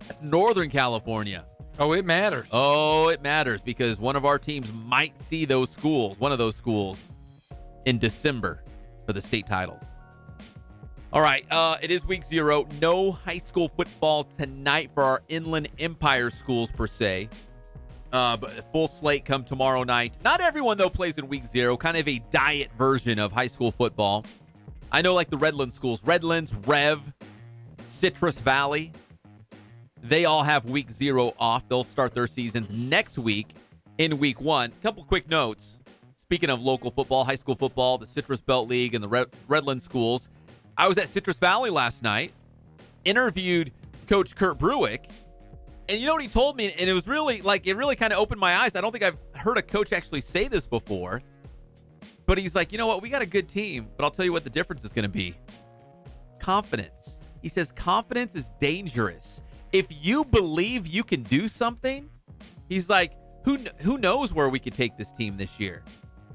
That's Northern California. Oh, it matters. Oh, it matters because one of our teams might see those schools, one of those schools, in December for the state titles. All right, it is week 0. No high school football tonight for our Inland Empire schools per se. But a full slate come tomorrow night. Not everyone, though, plays in week 0. Kind of a diet version of high school football. I know like the Redlands schools. Redlands, Rev, Citrus Valley. They all have week 0 off. They'll start their seasons next week in week 1. Couple quick notes. Speaking of local football, high school football, the Citrus Belt League and the Redlands schools. I was at Citrus Valley last night, interviewed Coach Kurt Bruick, and you know what he told me? And it was really, like, it really kind of opened my eyes. I don't think I've heard a coach actually say this before, but he's like, you know what? We got a good team, but I'll tell you what the difference is going to be. Confidence. He says confidence is dangerous. If you believe you can do something, he's like, who knows where we could take this team this year?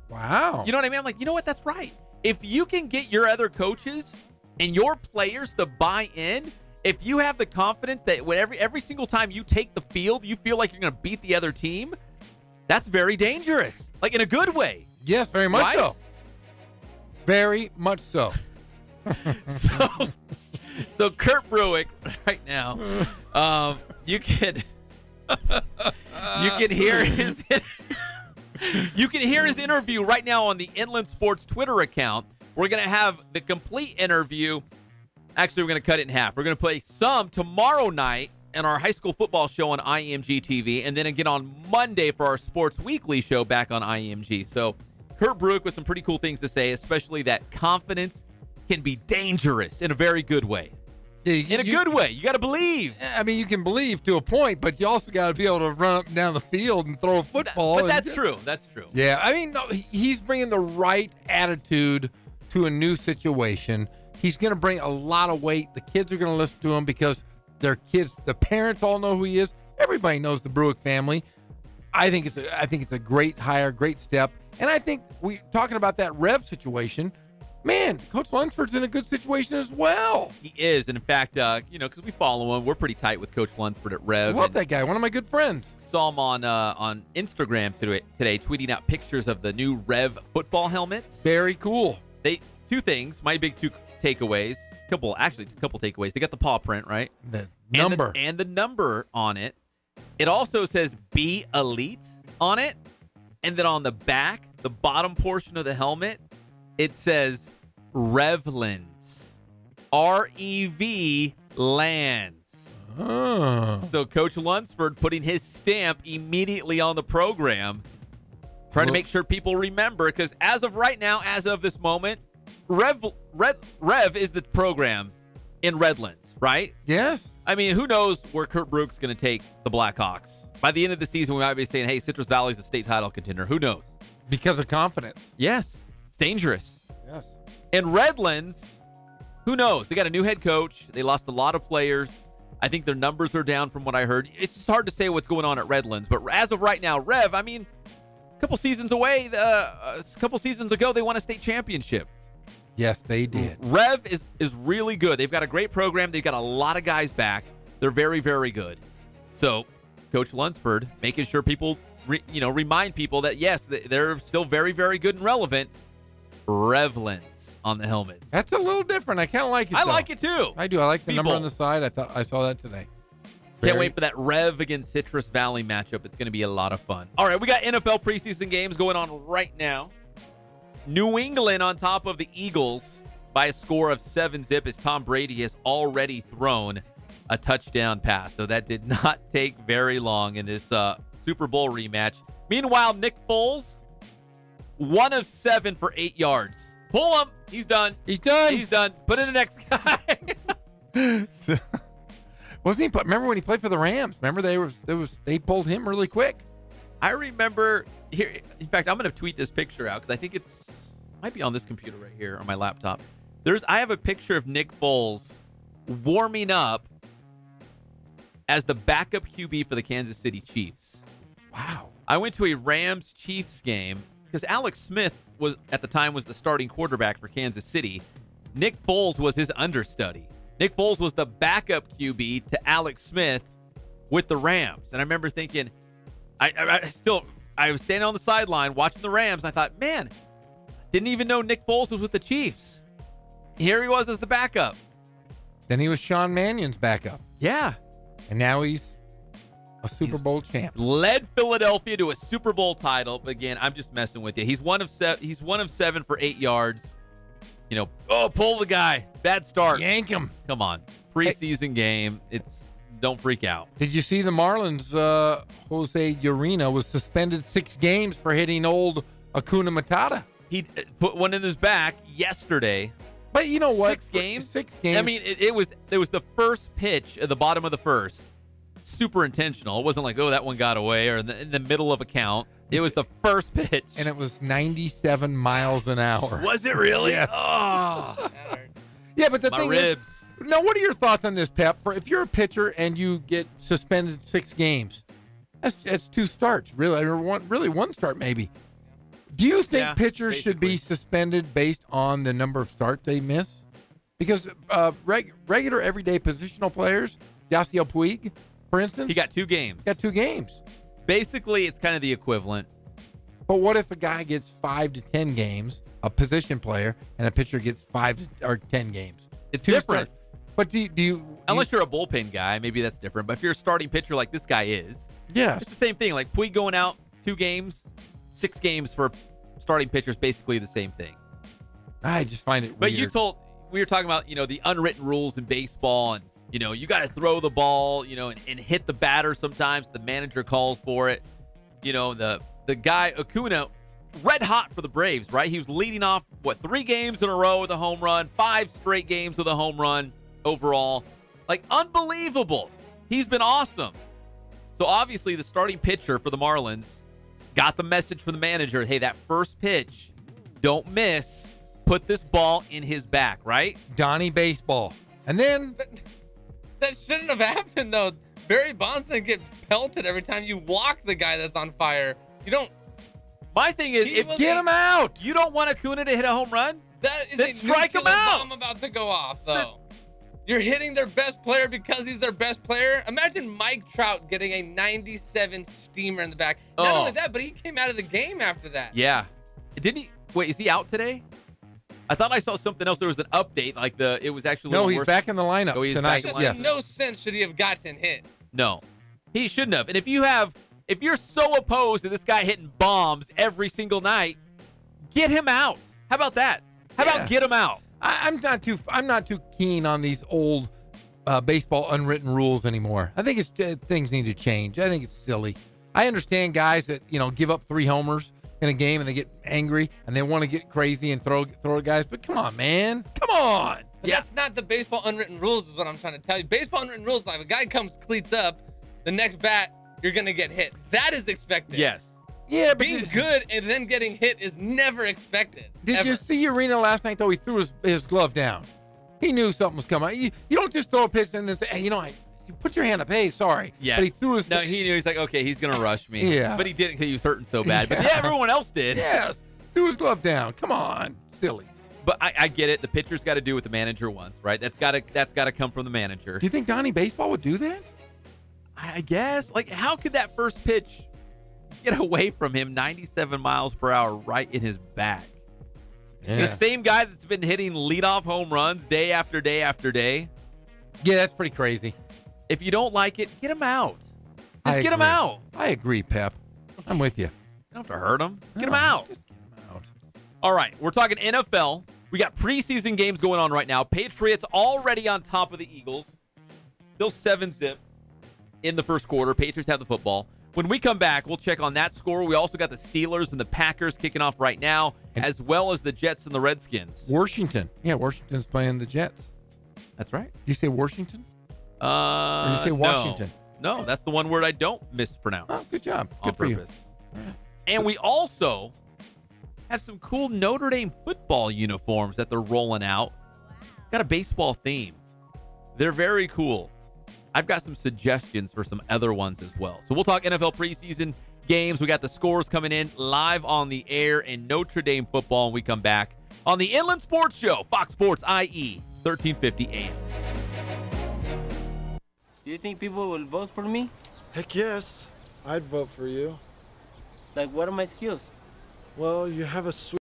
Wow. You know what I mean? I'm like, you know what? That's right. If you can get your other coaches and your players to buy in, if you have the confidence that every single time you take the field, you feel like you're going to beat the other team, that's very dangerous. Like in a good way. Yes, very much right? so. Very much so. So Kurt Bruick right now, you can hear his you can hear his interview right now on the Inland Sports Twitter account. We're going to have the complete interview. Actually, we're going to cut it in half. We're going to play some tomorrow night in our high school football show on IMG TV, and then again on Monday for our Sports Weekly show back on IMG. So Kurt Bruick with some pretty cool things to say, especially that confidence can be dangerous in a very good way. In a good way. You got to believe. I mean, you can believe to a point, but you also got to be able to run up and down the field and throw a football. But that's true. That's true. Yeah, I mean, no, he's bringing the right attitude to a new situation. He's going to bring a lot of weight. The kids are going to listen to him because their kids, the parents all know who he is. Everybody knows the Bruick family. I think it's a great hire, great step. And I think we talking about that Rev situation. Man, Coach Lunsford's in a good situation as well. He is. And in fact, because we follow him, we're pretty tight with Coach Lunsford at Rev. I love that guy. One of my good friends. Saw him on Instagram today, tweeting out pictures of the new Rev football helmets. Very cool. Two things. My big two takeaways. A couple takeaways. They got the paw print, right? The number. And the number on it. It also says Be Elite on it. And then on the back, the bottom portion of the helmet, it says Revlands. R-E-V Lands. Oh. So Coach Lunsford putting his stamp immediately on the program, trying to make sure people remember, because as of right now, as of this moment, Rev is the program in Redlands, right? Yes. I mean, who knows where Kurt Bruick's going to take the Blackhawks. By the end of the season, we might be saying, hey, Citrus Valley's a state title contender. Who knows? Because of confidence. Yes. It's dangerous. Yes. And Redlands, who knows? They got a new head coach. They lost a lot of players. I think their numbers are down from what I heard. It's just hard to say what's going on at Redlands. But as of right now, Rev, I mean, a couple seasons ago, they won a state championship. Yes, they did. Rev is really good. They've got a great program. They've got a lot of guys back. They're very, very good. So Coach Lunsford making sure people, remind people that, yes, they're still very, very good and relevant. Revlins on the helmets. That's a little different. I kind of like it. I though. like it too. I do. I like the number People. on the side. I thought I saw that today. Can't wait for that Rev against Citrus Valley matchup. It's going to be a lot of fun. All right, we got NFL preseason games going on right now. New England on top of the Eagles by a score of 7-0 as Tom Brady has already thrown a touchdown pass. So that did not take very long in this Super Bowl rematch. Meanwhile, Nick Foles, 1 of 7 for 8 yards. Pull him. He's done. He's done. He's done. Put in the next guy. Wasn't he? Remember when he played for the Rams? Remember they pulled him really quick. I remember here. In fact, I'm going to tweet this picture out because I think might be on this computer right here on my laptop. I have a picture of Nick Foles warming up as the backup QB for the Kansas City Chiefs. Wow. I went to a Rams-Chiefs game because Alex Smith was the starting quarterback for Kansas City. Nick Foles was his understudy. Nick Foles was the backup QB to Alex Smith with the Rams. And I remember thinking, I was standing on the sideline watching the Rams, and I thought, man, didn't even know Nick Foles was with the Chiefs. Here he was as the backup. Then he was Sean Mannion's backup. Yeah. And now he's a Super Bowl champ. Led Philadelphia to a Super Bowl title. But again, I'm just messing with you. He's 1 of 7 for 8 yards. Pull the guy. Bad start. Yank him. Come on. Preseason game. Don't freak out. Did you see the Marlins? Jose Urena was suspended 6 games for hitting old Acuna Matata. He put one in his back yesterday. But you know what? 6 games? 6 games. I mean, it was the first pitch at the bottom of the first. Super intentional. It wasn't like, that one got away or in the middle of a count. It was the first pitch. And it was 97 miles an hour. Was it really? Yes. Oh. Yeah, but the My thing ribs. is, now what are your thoughts on this, Pep? If you're a pitcher and you get suspended 6 games, that's 2 starts, really, or one start maybe. Do you think pitchers should be suspended based on the number of starts they miss? Because regular, everyday positional players, Yasiel Puig, for instance, He got 2 games. Basically, it's kind of the equivalent. But what if a guy gets 5 to 10 games, a position player, and a pitcher gets 5 or 10 games? It's different. But do you unless you're a bullpen guy, maybe that's different. But if you're a starting pitcher like this guy is, yes, it's the same thing. Like Puig going out 2 games, 6 games for starting pitchers, basically the same thing. I just find it But weird. we were talking about, the unwritten rules in baseball, and you got to throw the ball, and hit the batter sometimes. The manager calls for it. The guy, Acuna, red hot for the Braves, right? He was leading off, 3 games in a row with a home run, 5 straight games with a home run overall. Like, unbelievable. He's been awesome. So, obviously, the starting pitcher for the Marlins got the message from the manager, hey, that first pitch, don't miss. Put this ball in his back, right? Donnie Baseball. And then... That shouldn't have happened, though. Barry Bonds didn't get pelted every time you walk the guy that's on fire. You don't. My thing is, get him out. You don't want Acuna to hit a home run? That is then a strike him nuclear out. bomb about to go off, though. You're hitting their best player because he's their best player. Imagine Mike Trout getting a 97 steamer in the back. Not only that, but he came out of the game after that. Yeah. Didn't he? Wait, is he out today? I thought I saw something else. There was an update, it was actually. No, he's worse. back in the lineup tonight. Just in no sense should he have gotten hit. No, he shouldn't have. And if you're so opposed to this guy hitting bombs every single night, get him out. How about that? How about get him out? I'm not too keen on these old baseball unwritten rules anymore. I think things need to change. I think it's silly. I understand guys that give up 3 homers in a game and they get angry and they want to get crazy and throw at guys. But come on, man. Come on. But that's not the baseball unwritten rules is what I'm trying to tell you. Baseball unwritten rules, like if a guy comes cleats up, the next bat, you're going to get hit. That is expected. Yes. Yeah, but being good and then getting hit is never expected. Did you see Urena last night, though? He threw his glove down. He knew something was coming. You don't just throw a pitch and then say, hey, you put your hand up. Hey, sorry. Yeah. But he threw his... No, he knew. He's like, okay, he's going to rush me. Yeah. But he didn't because he was hurting so bad. But everyone else did. Yes. Threw his glove down. Come on. Silly. But I get it. The pitcher's got to do what the manager wants, right? That's got to come from the manager. Do you think Donnie Baseball would do that? I guess. Like, how could that first pitch get away from him 97 miles per hour right in his back? Yeah. The same guy that's been hitting leadoff home runs day after day after day. Yeah, that's pretty crazy. If you don't like it, get him out. I Just get him agree. out. I agree, Pep. I'm with you. You don't have to hurt him. Just get him out. Just get him out. All right, we're talking NFL. We got preseason games going on right now. Patriots already on top of the Eagles. Still 7-zip in the first quarter. Patriots have the football. When we come back, we'll check on that score. We also got the Steelers and the Packers kicking off right now, as well as the Jets and the Redskins. Washington. Yeah, Washington's playing the Jets. That's right. Did you say Washington? Or Or you say Washington? No, that's the one word I don't mispronounce. Oh, good job. On Good for you. purpose. And we also have some cool Notre Dame football uniforms that they're rolling out. Got a baseball theme. They're very cool. I've got some suggestions for some other ones as well. So we'll talk NFL preseason games. We got the scores coming in live on the air in Notre Dame football when we come back on the Inland Sports Show, Fox Sports IE, 1350 AM. Do you think people will vote for me? Heck yes. I'd vote for you. Like, what are my skills? Well, you have a sweet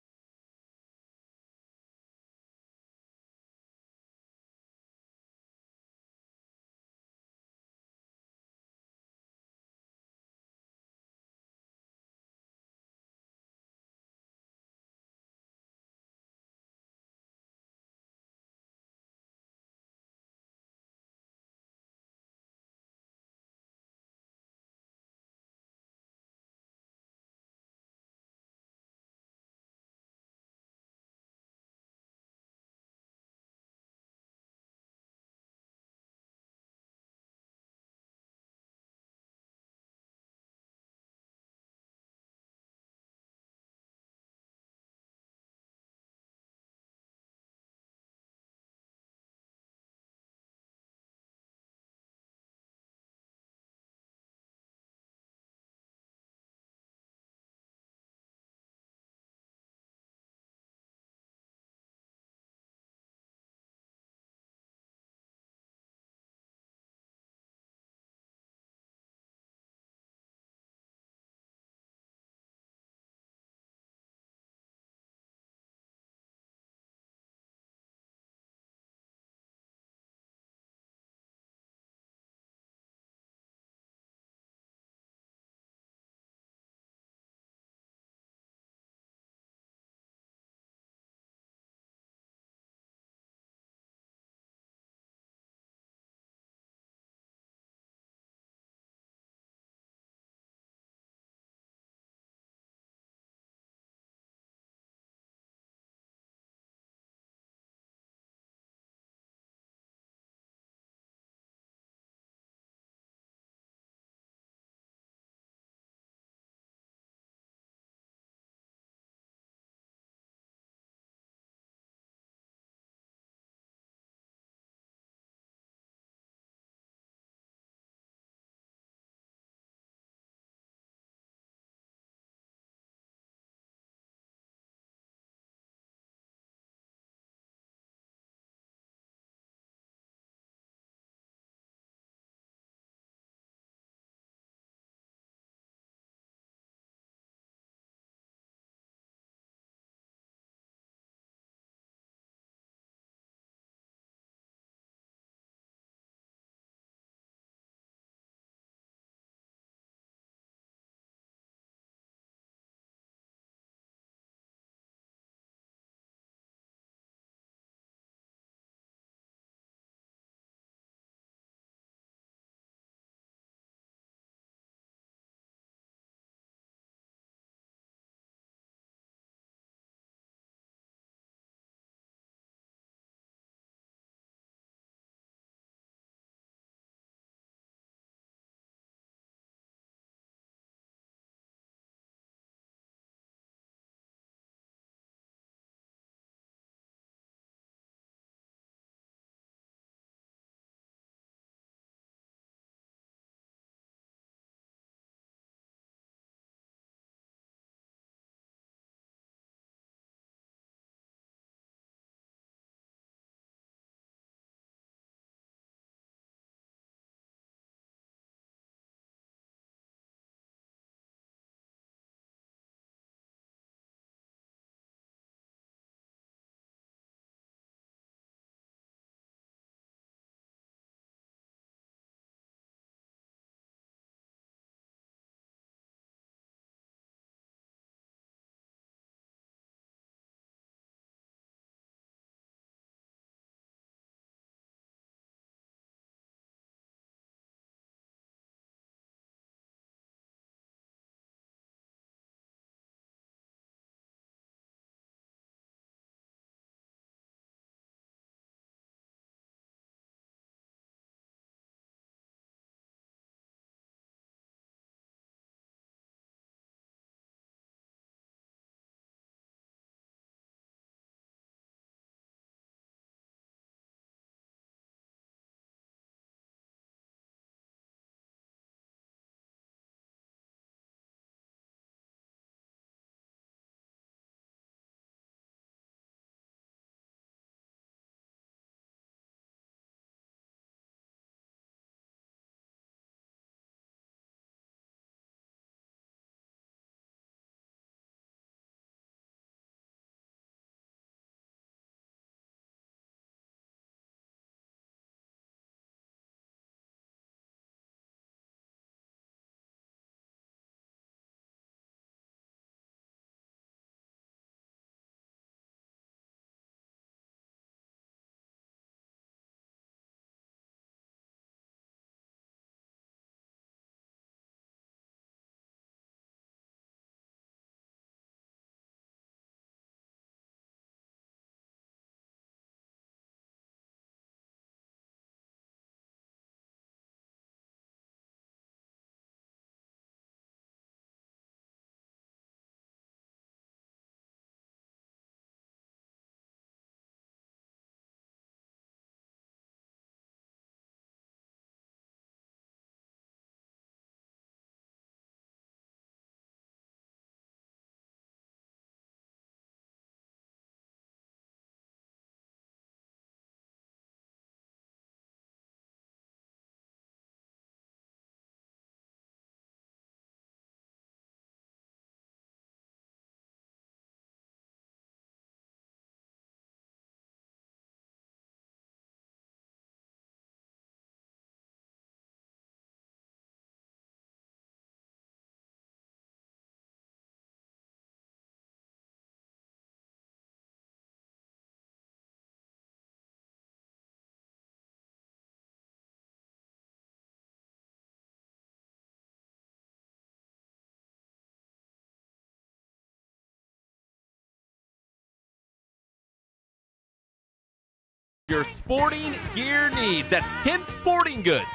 your sporting gear needs. That's Ken Sporting Goods.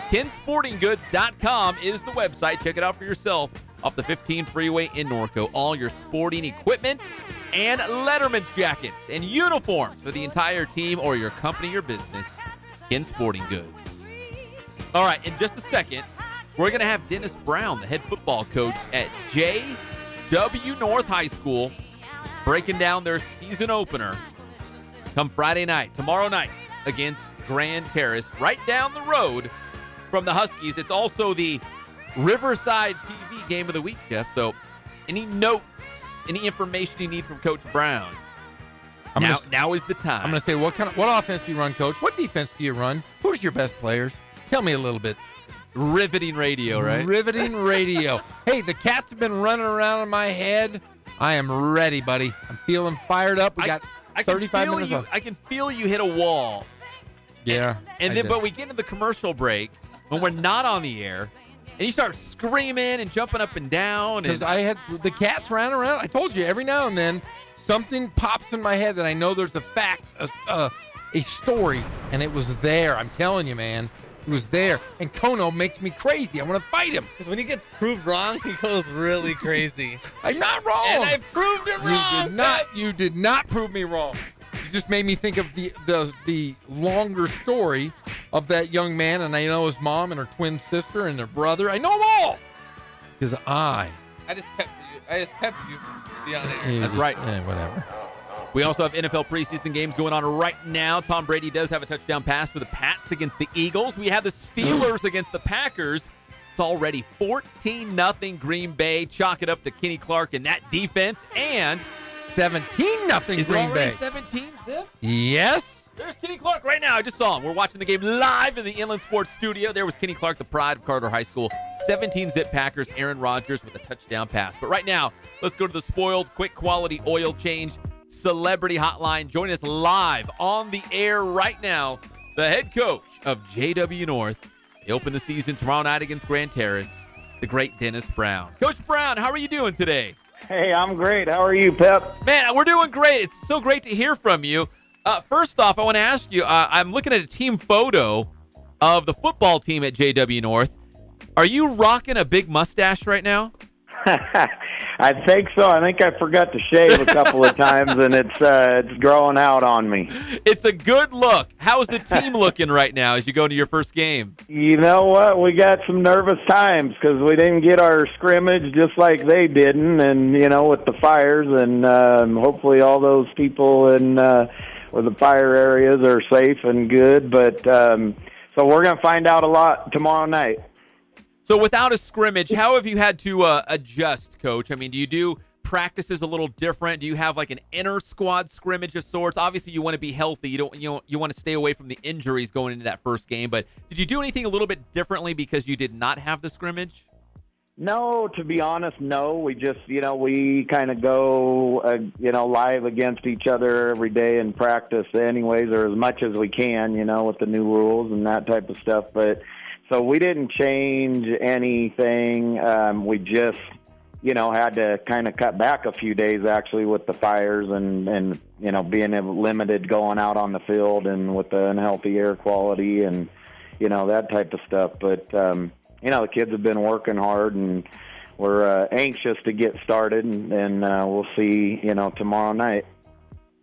KenSportingGoods.com is the website. Check it out for yourself off the 15 freeway in Norco. All your sporting equipment and Letterman's jackets and uniforms for the entire team or your company or business. Ken Sporting Goods. All right, in just a second, we're going to have Dennis Brown, the head football coach at J.W. North High School, breaking down their season opener come Friday night, tomorrow night, against Grand Terrace, right down the road from the Huskies. It's also the Riverside TV game of the week, Jeff. So any notes, any information you need from Coach Brown, now is the time. I'm going to say, what offense do you run, Coach? What defense do you run? Who's your best players? Tell me a little bit. Riveting radio, right? Riveting radio. Hey, the cats have been running around in my head. I am ready, buddy. I'm feeling fired up. We got 35 minutes left. I can feel you hit a wall. Yeah. But we get into the commercial break when we're not on the air, and you start screaming and jumping up and down. Because the cats ran around. I told you, every now and then, something pops in my head that I know there's a fact, a story, and it was there. I'm telling you, man. It was there. And Kono makes me crazy. I want to fight him. Because when he gets proved wrong, he goes really crazy. I'm not wrong. And I proved him wrong. You did not prove me wrong. You just made me think of the longer story of that young man, and I know his mom and her twin sister and their brother. I know them all. Because I just pepped you to be on air. That's right. Whatever. We also have NFL preseason games going on right now. Tom Brady does have a touchdown pass for the Pats against the Eagles. We have the Steelers against the Packers. It's already 14-0 Green Bay. Chalk it up to Kenny Clark and that defense. And 17-0 Green Bay. Is it already 17, Zip? Yes. There's Kenny Clark right now. I just saw him. We're watching the game live in the Inland Sports Studio. There was Kenny Clark, the pride of Carter High School. 17-zip Packers. Aaron Rodgers with a touchdown pass. But right now, let's go to the Spoiled Quick Quality Oil Change Celebrity Hotline. Join us live on the air right now. The head coach of JW North. They open the season tomorrow night against Grand Terrace. The great Dennis Brown. Coach Brown, how are you doing today? Hey, I'm great. How are you, Pep? Man, we're doing great. It's so great to hear from you. First off, I want to ask you, I'm looking at a team photo of the football team at JW North. Are you rocking a big mustache right now? I think so. I think I forgot to shave a couple of times, and it's growing out on me. It's a good look. How is the team looking right now as you go into your first game? You know what? We got some nervous times because we didn't get our scrimmage just like they didn't, and, with the fires, and hopefully all those people in where the fire areas are safe and good. But so we're going to find out a lot tomorrow night. So without a scrimmage, how have you had to adjust, Coach? I mean, do you do practices a little different? Do you have like an inner squad scrimmage of sorts? Obviously, you want to be healthy. You want to stay away from the injuries going into that first game. But did you do anything a little bit differently because you did not have the scrimmage? No, to be honest, no. We just, we kind of go, live against each other every day in practice anyways, or as much as we can, with the new rules and that type of stuff. But so we didn't change anything. We just, had to kind of cut back a few days actually with the fires and being limited going out on the field and with the unhealthy air quality and, that type of stuff. But, the kids have been working hard and we're anxious to get started and we'll see, tomorrow night.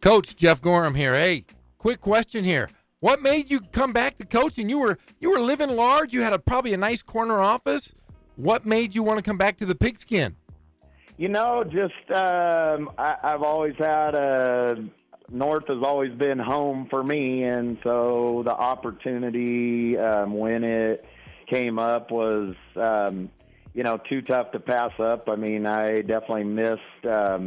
Coach Jeff Gorham here. Hey, quick question here. What made you come back to coaching? You were living large. You had probably a nice corner office. What made you want to come back to the pigskin? I've always had North has always been home for me, and so the opportunity when it came up was too tough to pass up. I mean, I definitely missed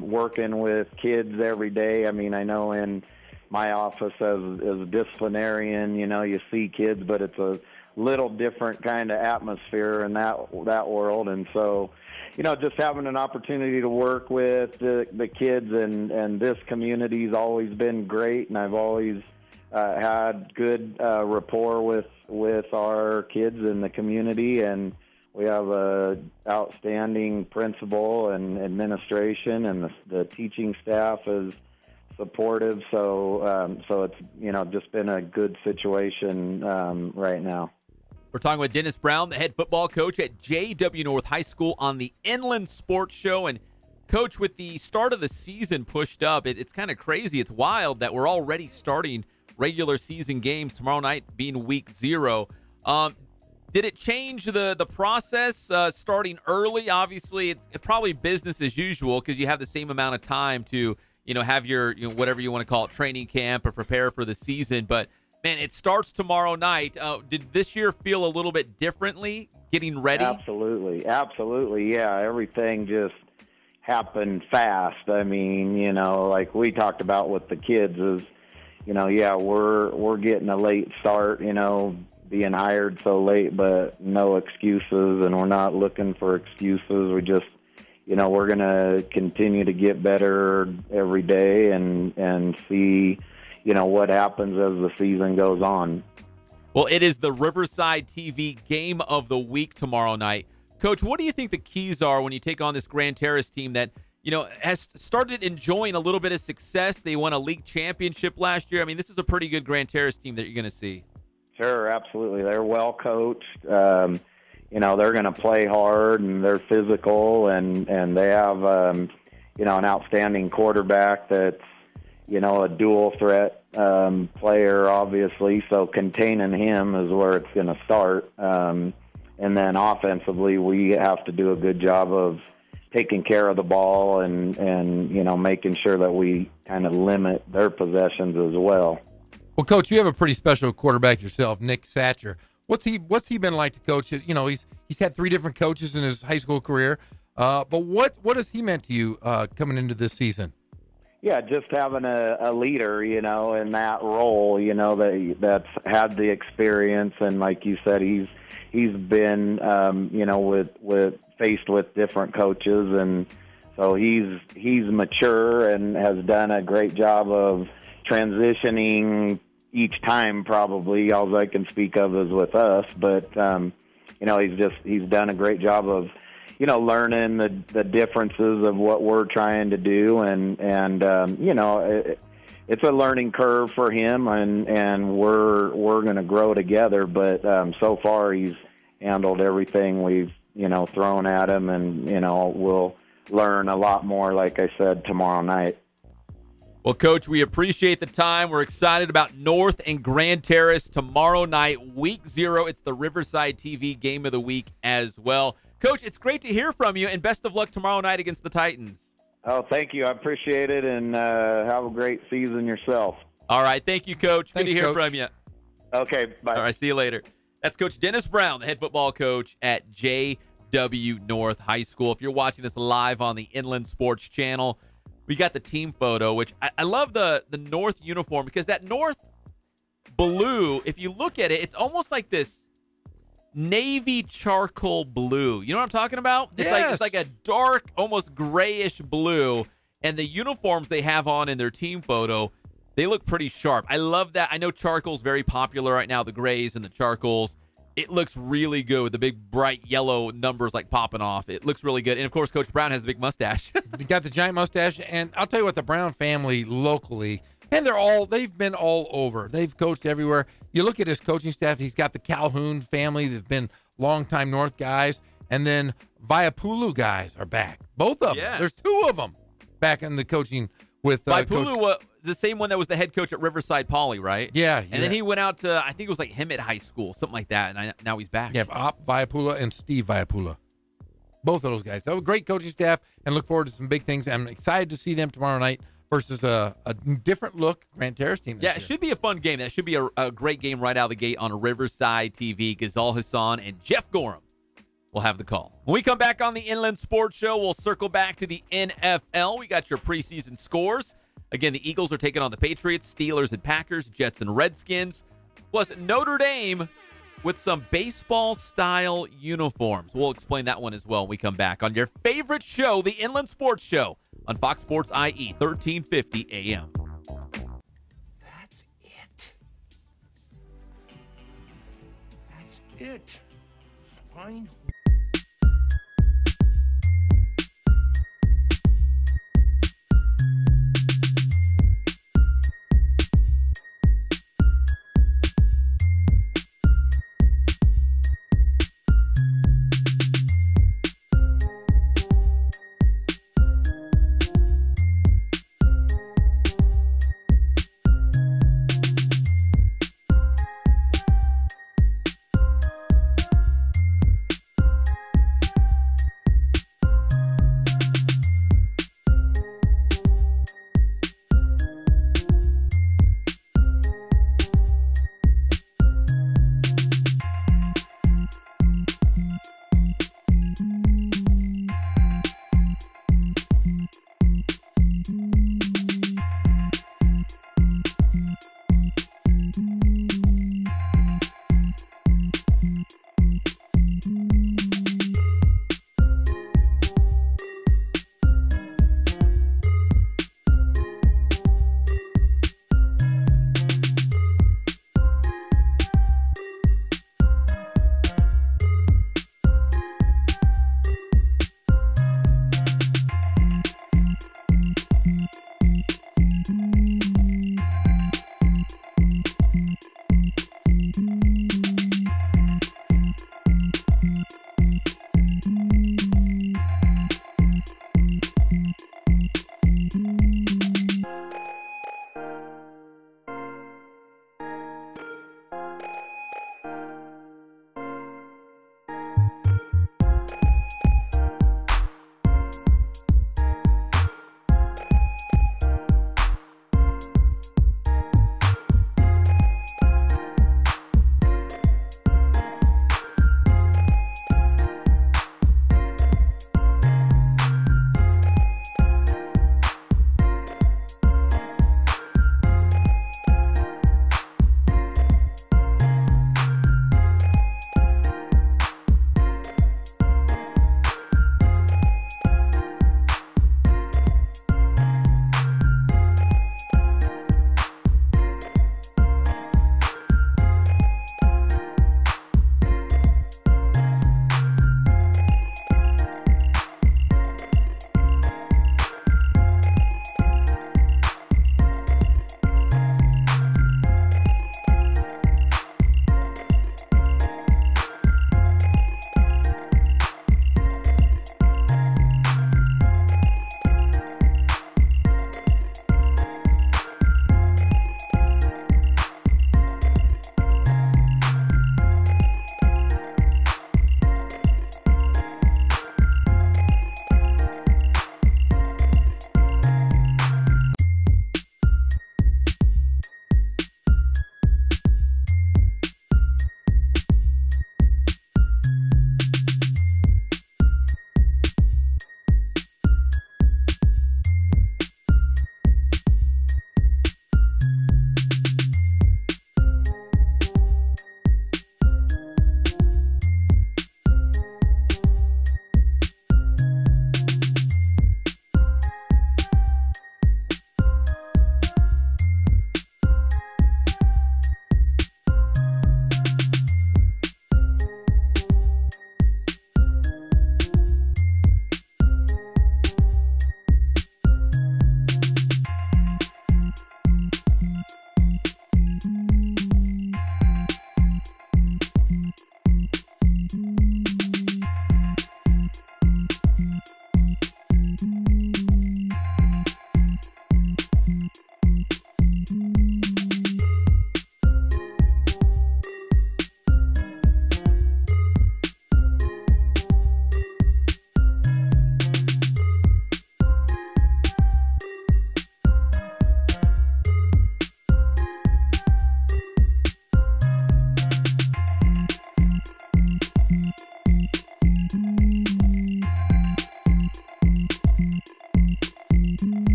working with kids every day. I mean, I know in my office as a disciplinarian, you see kids, but it's a little different kind of atmosphere in that world. And so, just having an opportunity to work with the kids and this community's always been great. And I've always had good rapport with our kids in the community. And we have a outstanding principal and administration, and the teaching staff is supportive. So it's, just been a good situation right now. We're talking with Dennis Brown, the head football coach at J.W. North High School on the Inland Sports Show. And, Coach, with the start of the season pushed up, it's kind of crazy. It's wild that we're already starting regular season games tomorrow night being week 0. Did it change the process starting early? Obviously, it's probably business as usual because you have the same amount of time to, have your, whatever you want to call it, training camp or prepare for the season. But, man, it starts tomorrow night. Did this year feel a little bit differently getting ready? Absolutely. Yeah, everything just happened fast. I mean, like we talked about with the kids is, we're getting a late start, being hired so late, but no excuses, and we're not looking for excuses. We just, we're going to continue to get better every day and see, what happens as the season goes on. Well, it is the Riverside TV Game of the Week tomorrow night. Coach, what do you think the keys are when you take on this Grand Terrace team that, has started enjoying a little bit of success? They won a league championship last year. I mean, this is a pretty good Grand Terrace team that you're going to see. Sure, absolutely. They're well coached. They're going to play hard, and they're physical, and they have, an outstanding quarterback that's, a dual threat player, obviously. So containing him is where it's going to start. And then offensively, we have to do a good job of taking care of the ball and making sure that we kind of limit their possessions as well. Well, Coach, you have a pretty special quarterback yourself, Nick Satcher. What's he been like to coach? He's had 3 different coaches in his high school career. But what has he meant to you coming into this season? Yeah, just having a leader, in that role, that's had the experience, and like you said, he's been, with faced with different coaches, and so he's mature and has done a great job of transitioning each time. Probably all I can speak of is with us, but he's done a great job of learning the differences of what we're trying to do, and it's a learning curve for him, and we're going to grow together. But so far, he's handled everything we've thrown at him, and we'll learn a lot more, like I said, tomorrow night. Well, Coach, we appreciate the time. We're excited about North and Grand Terrace tomorrow night, week 0. It's the Riverside TV Game of the Week as well. Coach, it's great to hear from you, and best of luck tomorrow night against the Titans. Oh, thank you. I appreciate it, and have a great season yourself. All right. Thank you, Coach. Thanks, good to hear Coach. from you. Okay, bye. All right, see you later. That's Coach Dennis Brown, the head football coach at J.W. North High School. If you're watching us live on the Inland Sports Channel, we got the team photo, which I love the North uniform, because that North blue, if you look at it, it's almost like this navy charcoal blue. You know what I'm talking about? It's like a dark, almost grayish blue, and the uniforms they have on in their team photo, they look pretty sharp. I love that. I know charcoal's very popular right now, the grays and the charcoals. It looks really good with the big bright yellow numbers like popping off. It looks really good. And of course, Coach Brown has the big mustache. He got the giant mustache, and I'll tell you what, the Brown family locally, and they've been all over. They've coached everywhere. You look at his coaching staff, he's got the Calhoun family that've been longtime North guys, and then Vaiapulu guys are back. Both of them. Yes. There's 2 of them back in the coaching with Vaiapulu, the same one that was the head coach at Riverside Poly, right? Yeah. And then he went out to, I think it was like Hemet High School, something like that, and now he's back. Yeah, Vaiapula and Steve Vaiapula. Both of those guys. That was a great coaching staff, and look forward to some big things. I'm excited to see them tomorrow night versus a different look Grand Terrace team. Yeah, it should be a fun game. That should be a great game right out of the gate on Riverside TV. Ghazal Hassan and Jeff Gorham will have the call. When we come back on the Inland Sports Show, we'll circle back to the NFL. We got your preseason scores. Again, the Eagles are taking on the Patriots, Steelers and Packers, Jets and Redskins, plus Notre Dame with some baseball-style uniforms. We'll explain that one as well when we come back on your favorite show, the Inland Sports Show, on Fox Sports IE, 1350 AM. That's it. That's it. Fine.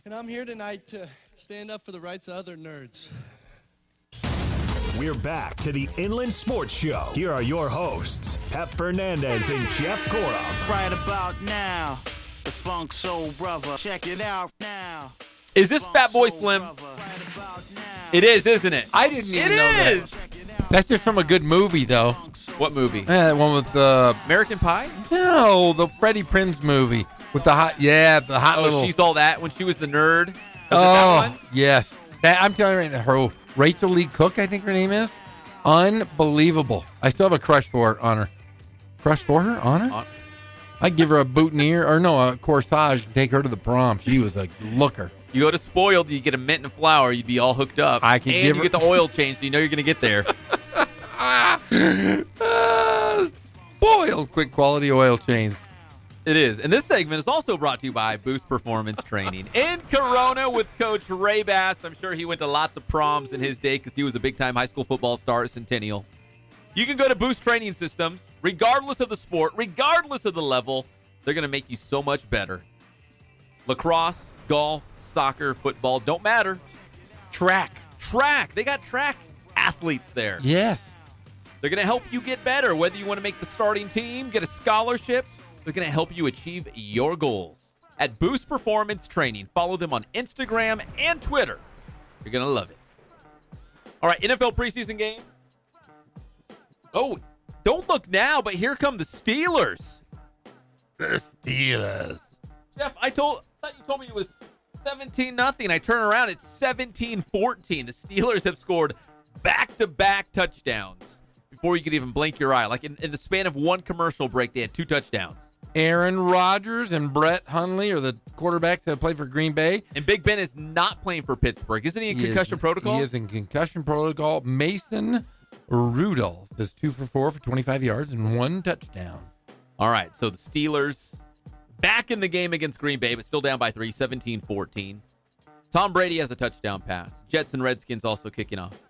And I'm here tonight to stand up for the rights of other nerds. We're back to the Inland Sports Show. Here are your hosts, Pep Fernandez and Jeff Corum. Right about now, the Funk Soul Brother. Check it out now. Is this Fat Boy Slim? It is, isn't it? I didn't even know is. that. That's just from a good movie, though. What movie? That one with American Pie? No, the Freddie Prinze movie with the hot. Yeah, the hot little. She's all that when she was the nerd. Was it oh, that one? yes. I'm telling you right now, her Rachel Lee Cook, I think her name is. Unbelievable. I still have a crush for her, on her. Crush for her? On her? I'd give her a boutonniere, or no, a corsage, and take her to the prom. She was a looker. You go to Spoiled, you get a mint and a flower, you'd be all hooked up. I can and give you her... get the oil change, so you know you're going to get there. Spoiled quick quality oil change. It is. And this segment is also brought to you by Boost Performance Training. In Corona with Coach Ray Bass. I'm sure he went to lots of proms in his day because he was a big-time high school football star at Centennial. You can go to Boost Training Systems, regardless of the sport, regardless of the level. They're going to make you so much better. Lacrosse, golf, soccer, football, don't matter. Track. They got track athletes there. Yes. They're going to help you get better, whether you want to make the starting team, get a scholarship. They're going to help you achieve your goals. At Boost Performance Training, follow them on Instagram and Twitter. You're going to love it. All right, NFL preseason game. Oh, don't look now, but here come the Steelers. The Steelers. Jeff, I thought you told me it was 17-0. I turn around, it's 17-14. The Steelers have scored back-to-back touchdowns before you could even blink your eye. Like in the span of one commercial break, they had 2 touchdowns. Aaron Rodgers and Brett Hundley are the quarterbacks that play for Green Bay. And Big Ben is not playing for Pittsburgh. Isn't he in concussion protocol? He is in concussion protocol. Mason Rudolph is 2 for 4 for 25 yards and 1 touchdown. All right, so the Steelers back in the game against Green Bay, but still down by 3, 17-14. Tom Brady has a touchdown pass. Jets and Redskins also kicking off.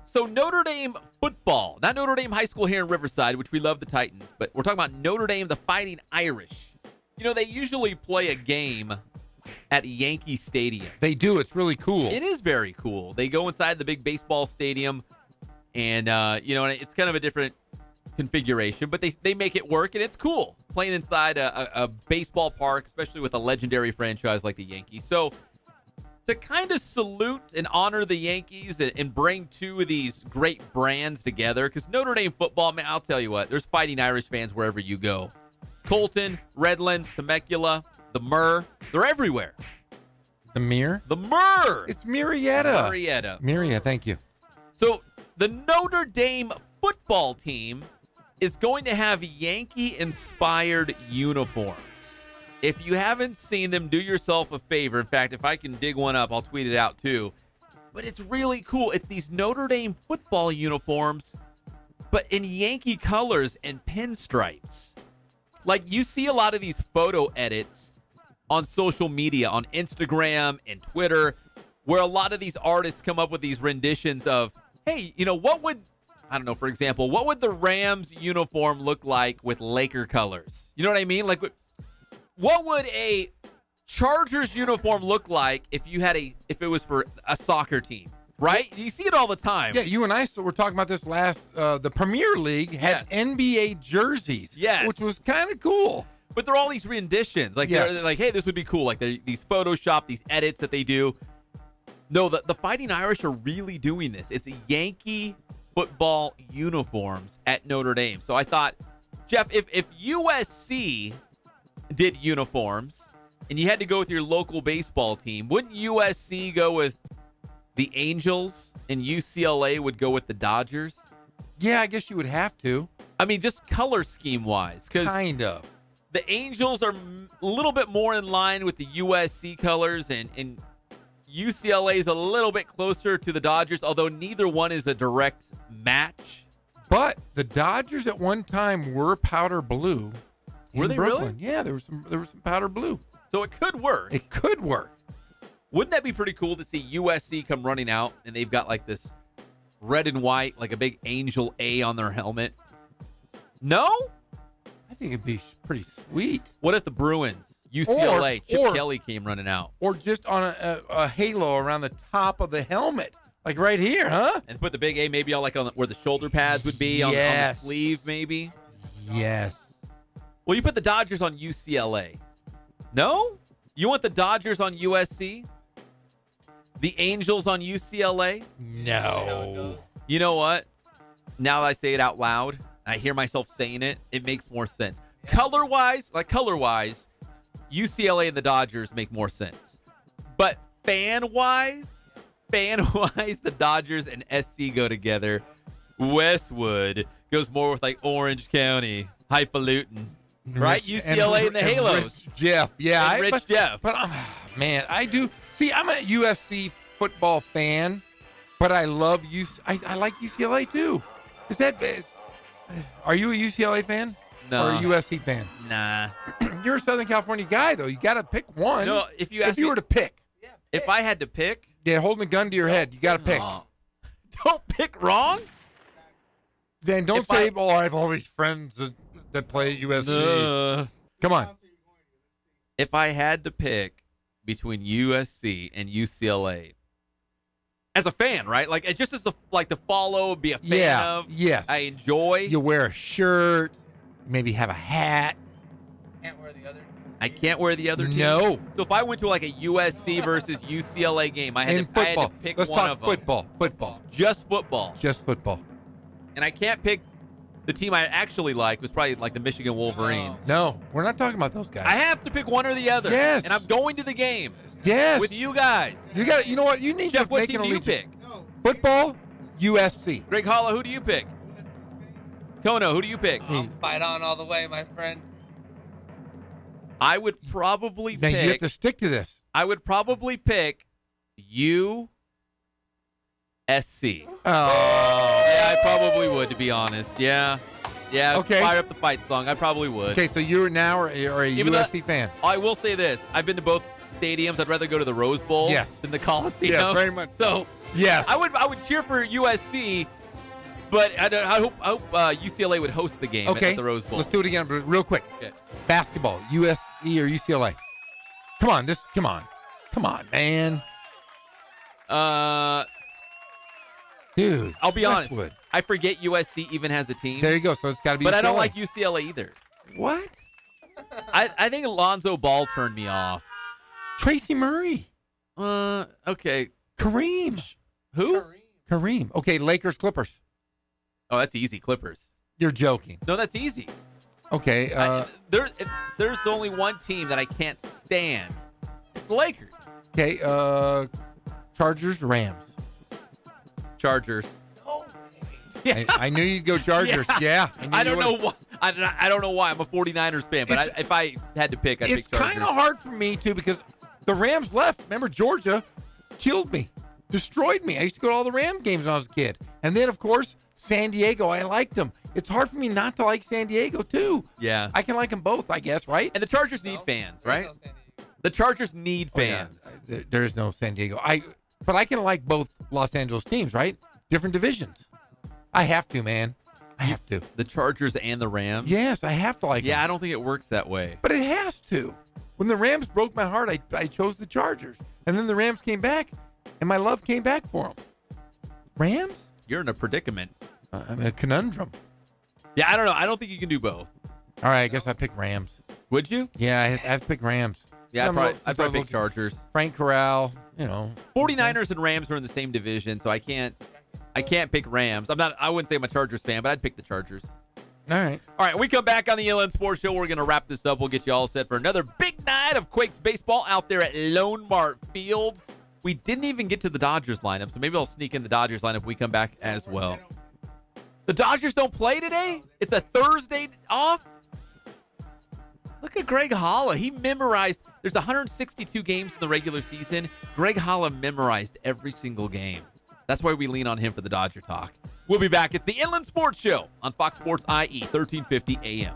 So Notre Dame football, not Notre Dame High School here in Riverside, which we love the Titans, but we're talking about Notre Dame, the Fighting Irish. You know, they usually play a game at Yankee Stadium. They do. It's really cool. It is very cool. They go inside the big baseball stadium, and, it's kind of a different configuration, but they make it work, and it's cool playing inside a baseball park, especially with a legendary franchise like the Yankees. So to kind of salute and honor the Yankees and bring 2 of these great brands together, because Notre Dame football, man, I'll tell you what, there's Fighting Irish fans wherever you go. Colton, Redlands, Temecula, the Myrrh, they're everywhere. The Myrrh? The Myrrh! It's Murrieta. Murrieta, thank you. So the Notre Dame football team is going to have Yankee-inspired uniforms. If you haven't seen them, do yourself a favor. In fact, if I can dig one up, I'll tweet it out too. But it's really cool. It's these Notre Dame football uniforms, but in Yankee colors and pinstripes. Like, you see a lot of these photo edits on social media, on Instagram and Twitter, where a lot of these artists come up with these renditions of, hey, what would, I don't know, for example, what would the Rams uniform look like with Laker colors? You know what I mean? Like, what would a Chargers uniform look like if it was for a soccer team, right? You see it all the time. Yeah, you and I were talking about this last. The Premier League had NBA jerseys, which was kind of cool. But they're all these renditions. Like, they're like, hey, this would be cool. Like, these Photoshop, these edits that they do. No, the Fighting Irish are really doing this. It's a Yankee football uniforms at Notre Dame. So I thought, Jeff, if USC did uniforms and you had to go with your local baseball team, wouldn't USC go with the Angels and UCLA would go with the Dodgers? Yeah, I guess you would have to. I mean, just color scheme wise. Kind of. The Angels are a little bit more in line with the USC colors, and UCLA is a little bit closer to the Dodgers, although neither one is a direct match. But the Dodgers at one time were powder blue. Were they Brooklyn. really? Yeah, there was some powder blue. So it could work. It could work. Wouldn't that be pretty cool to see USC come running out and they've got like this red and white, like a big angel A on their helmet? No? I think it'd be pretty sweet. What if the Bruins, UCLA, Chip Kelly came running out. Or just on a halo around the top of the helmet. Like right here, huh? And put the big A maybe on where the shoulder pads would be, on the sleeve maybe. Yes. Well, you put the Dodgers on UCLA. No? You want the Dodgers on USC? The Angels on UCLA? No. You know what? Now that I say it out loud, and I hear myself saying it, it makes more sense. Color-wise, UCLA and the Dodgers make more sense. But fan-wise, the Dodgers and SC go together. Westwood goes more with like Orange County, highfalutin, right? UCLA and the Halos. Rich Jeff, yeah. And Rich Jeff. But man, I do. See, I'm a USC football fan, but I love I like UCLA too. Is that? Are you a UCLA fan? No. Or a USC fan? Nah. You're a Southern California guy, though. You got to pick one. No, if you were to pick. If I had to pick. Yeah, holding a gun to your head. You got to pick. Don't pick wrong. Then don't say, I have all these friends that play at USC. Come on. If I had to pick between USC and UCLA, as a fan, right? Like, just as to follow, be a fan of. Yes. I enjoy. You wear a shirt, maybe have a hat. I can't wear the other team. No. So if I went to like a USC versus UCLA game, I had to pick Let's one talk of them. Football. Just football. Just football. And I can't pick the team I actually like, was probably like the Michigan Wolverines. No, we're not talking about those guys. I have to pick one or the other. Yes. And I'm going to the game. Yes. With you guys. You know what? You need Jeff, to what make team an do you allegiance. pick? Football, USC. Greg Holla, who do you pick? Kono, who do you pick? I'll fight on all the way, my friend. I would probably Now pick. you have to stick to this. I would probably pick USC. Oh. Yeah, I probably would, to be honest. Yeah. Yeah. Okay. Fire up the fight song. I probably would. Okay, so you now are a USC fan. I will say this. I've been to both stadiums. I'd rather go to the Rose Bowl than the Coliseum. Yeah, very much. So yes. I would cheer for USC, but I hope UCLA would host the game at the Rose Bowl. Let's do it again real quick. Okay. Basketball, USC or UCLA? Come on, man. Dude, I'll be honest. Westwood. I forget USC even has a team. There you go. So it's got to be But UCLA. I don't like UCLA either. What? I think Alonzo Ball turned me off. Tracy Murray. Okay. Kareem. Who? Kareem. Okay, Lakers, Clippers. Oh, that's easy. Clippers. You're joking. No, that's easy. Okay. If there's only one team that I can't stand, it's the Lakers. Okay. Chargers, Rams. Chargers. I knew you'd go Chargers. Yeah. I don't know why. I don't know why. I'm a 49ers fan, but if I had to pick, I'd pick Chargers. It's kind of hard for me, too, because the Rams left. Remember, Georgia killed me, destroyed me. I used to go to all the Ram games when I was a kid. And then, of course, San Diego. I liked them. It's hard for me not to like San Diego, too. Yeah. I can like them both, I guess, right? And the Chargers need fans, right? The Chargers need fans. Yeah. There is no San Diego. But I can like both Los Angeles teams, right? Different divisions. I have to, man. I have to. The Chargers and the Rams? Yes, I have to like them. Yeah, I don't think it works that way. But it has to. When the Rams broke my heart, I chose the Chargers. And then the Rams came back, and my love came back for them. Rams? You're in a predicament. I'm in a conundrum. Yeah, I don't know. I don't think you can do both. All right, I guess I pick Rams. Would you? Yeah, I have to pick Rams. Yeah, I'd probably pick Chargers. Frank Corral, you know. 49ers and Rams are in the same division, so I can't pick Rams. I wouldn't say I'm a Chargers fan, but I'd pick the Chargers. All right. All right, when we come back on the Inland Sports Show, we're going to wrap this up. We'll get you all set for another big night of Quakes baseball out there at Lone Mart Field. We didn't even get to the Dodgers lineup, so maybe I'll sneak in the Dodgers lineup when we come back as well. The Dodgers don't play today? It's a Thursday off? Look at Greg Holla. He memorized. There's 162 games in the regular season. Greg Holla memorized every single game. That's why we lean on him for the Dodger talk. We'll be back. It's the Inland Sports Show on Fox Sports IE, 1350 AM.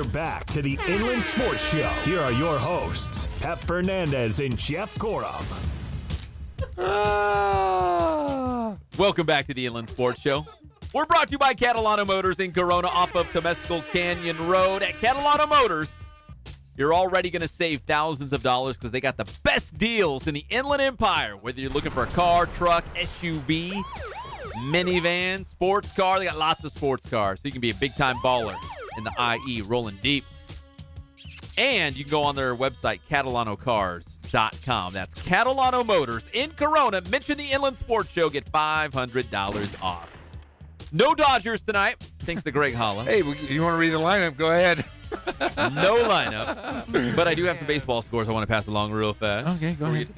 We're back to the Inland Sports Show. Here are your hosts, Pep Fernandez and Jeff Corum. Welcome back to the Inland Sports Show. We're brought to you by Catalano Motors in Corona off of Temescal Canyon Road. At Catalano Motors, you're already going to save thousands of dollars because they got the best deals in the Inland Empire. Whether you're looking for a car, truck, SUV, minivan, sports car, they got lots of sports cars. So you can be a big-time baller in the IE, rolling deep. And you can go on their website, CatalanoCars.com. That's Catalano Motors in Corona. Mention the Inland Sports Show. Get $500 off. No Dodgers tonight, thanks to Greg Holland. Hey, you want to read the lineup? Go ahead. No lineup. But I do have some baseball scores I want to pass along real fast. Okay, go ahead.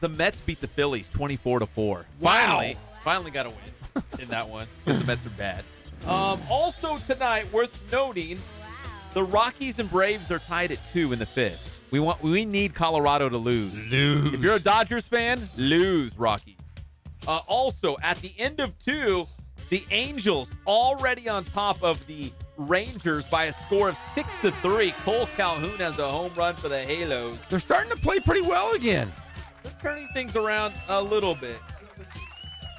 The Mets beat the Phillies 24-4. Wow. Finally got a win in that one because the Mets are bad. Also tonight, worth noting, the Rockies and Braves are tied at 2 in the 5th. We need Colorado to lose. If you're a Dodgers fan, lose, Rockies. Also, at the end of 2, the Angels already on top of the Rangers by a score of 6-3. Cole Calhoun has a home run for the Halos. They're starting to play pretty well again. They're turning things around a little bit.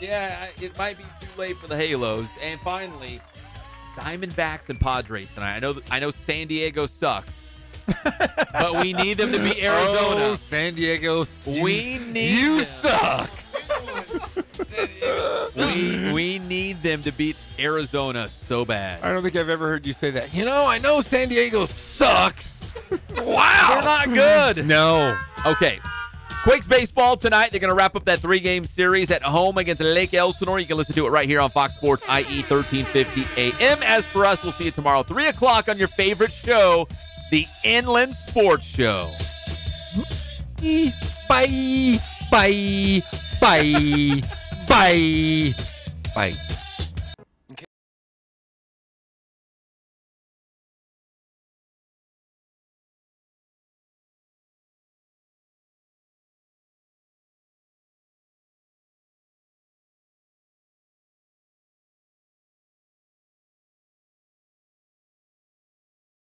Yeah, it might be too late for the Halos. And finally, Diamondbacks and Padres tonight. I know San Diego sucks, but we need them to beat Arizona. Oh, San Diego. You suck. We need them to beat Arizona so bad. I don't think I've ever heard you say that. I know San Diego sucks. Wow. They're not good. No. Okay. Quakes baseball tonight. They're going to wrap up that 3-game series at home against Lake Elsinore. You can listen to it right here on Fox Sports IE 1350 AM. As for us, we'll see you tomorrow, 3 o'clock on your favorite show, the Inland Sports Show. Bye. Bye. Bye. Bye. Bye.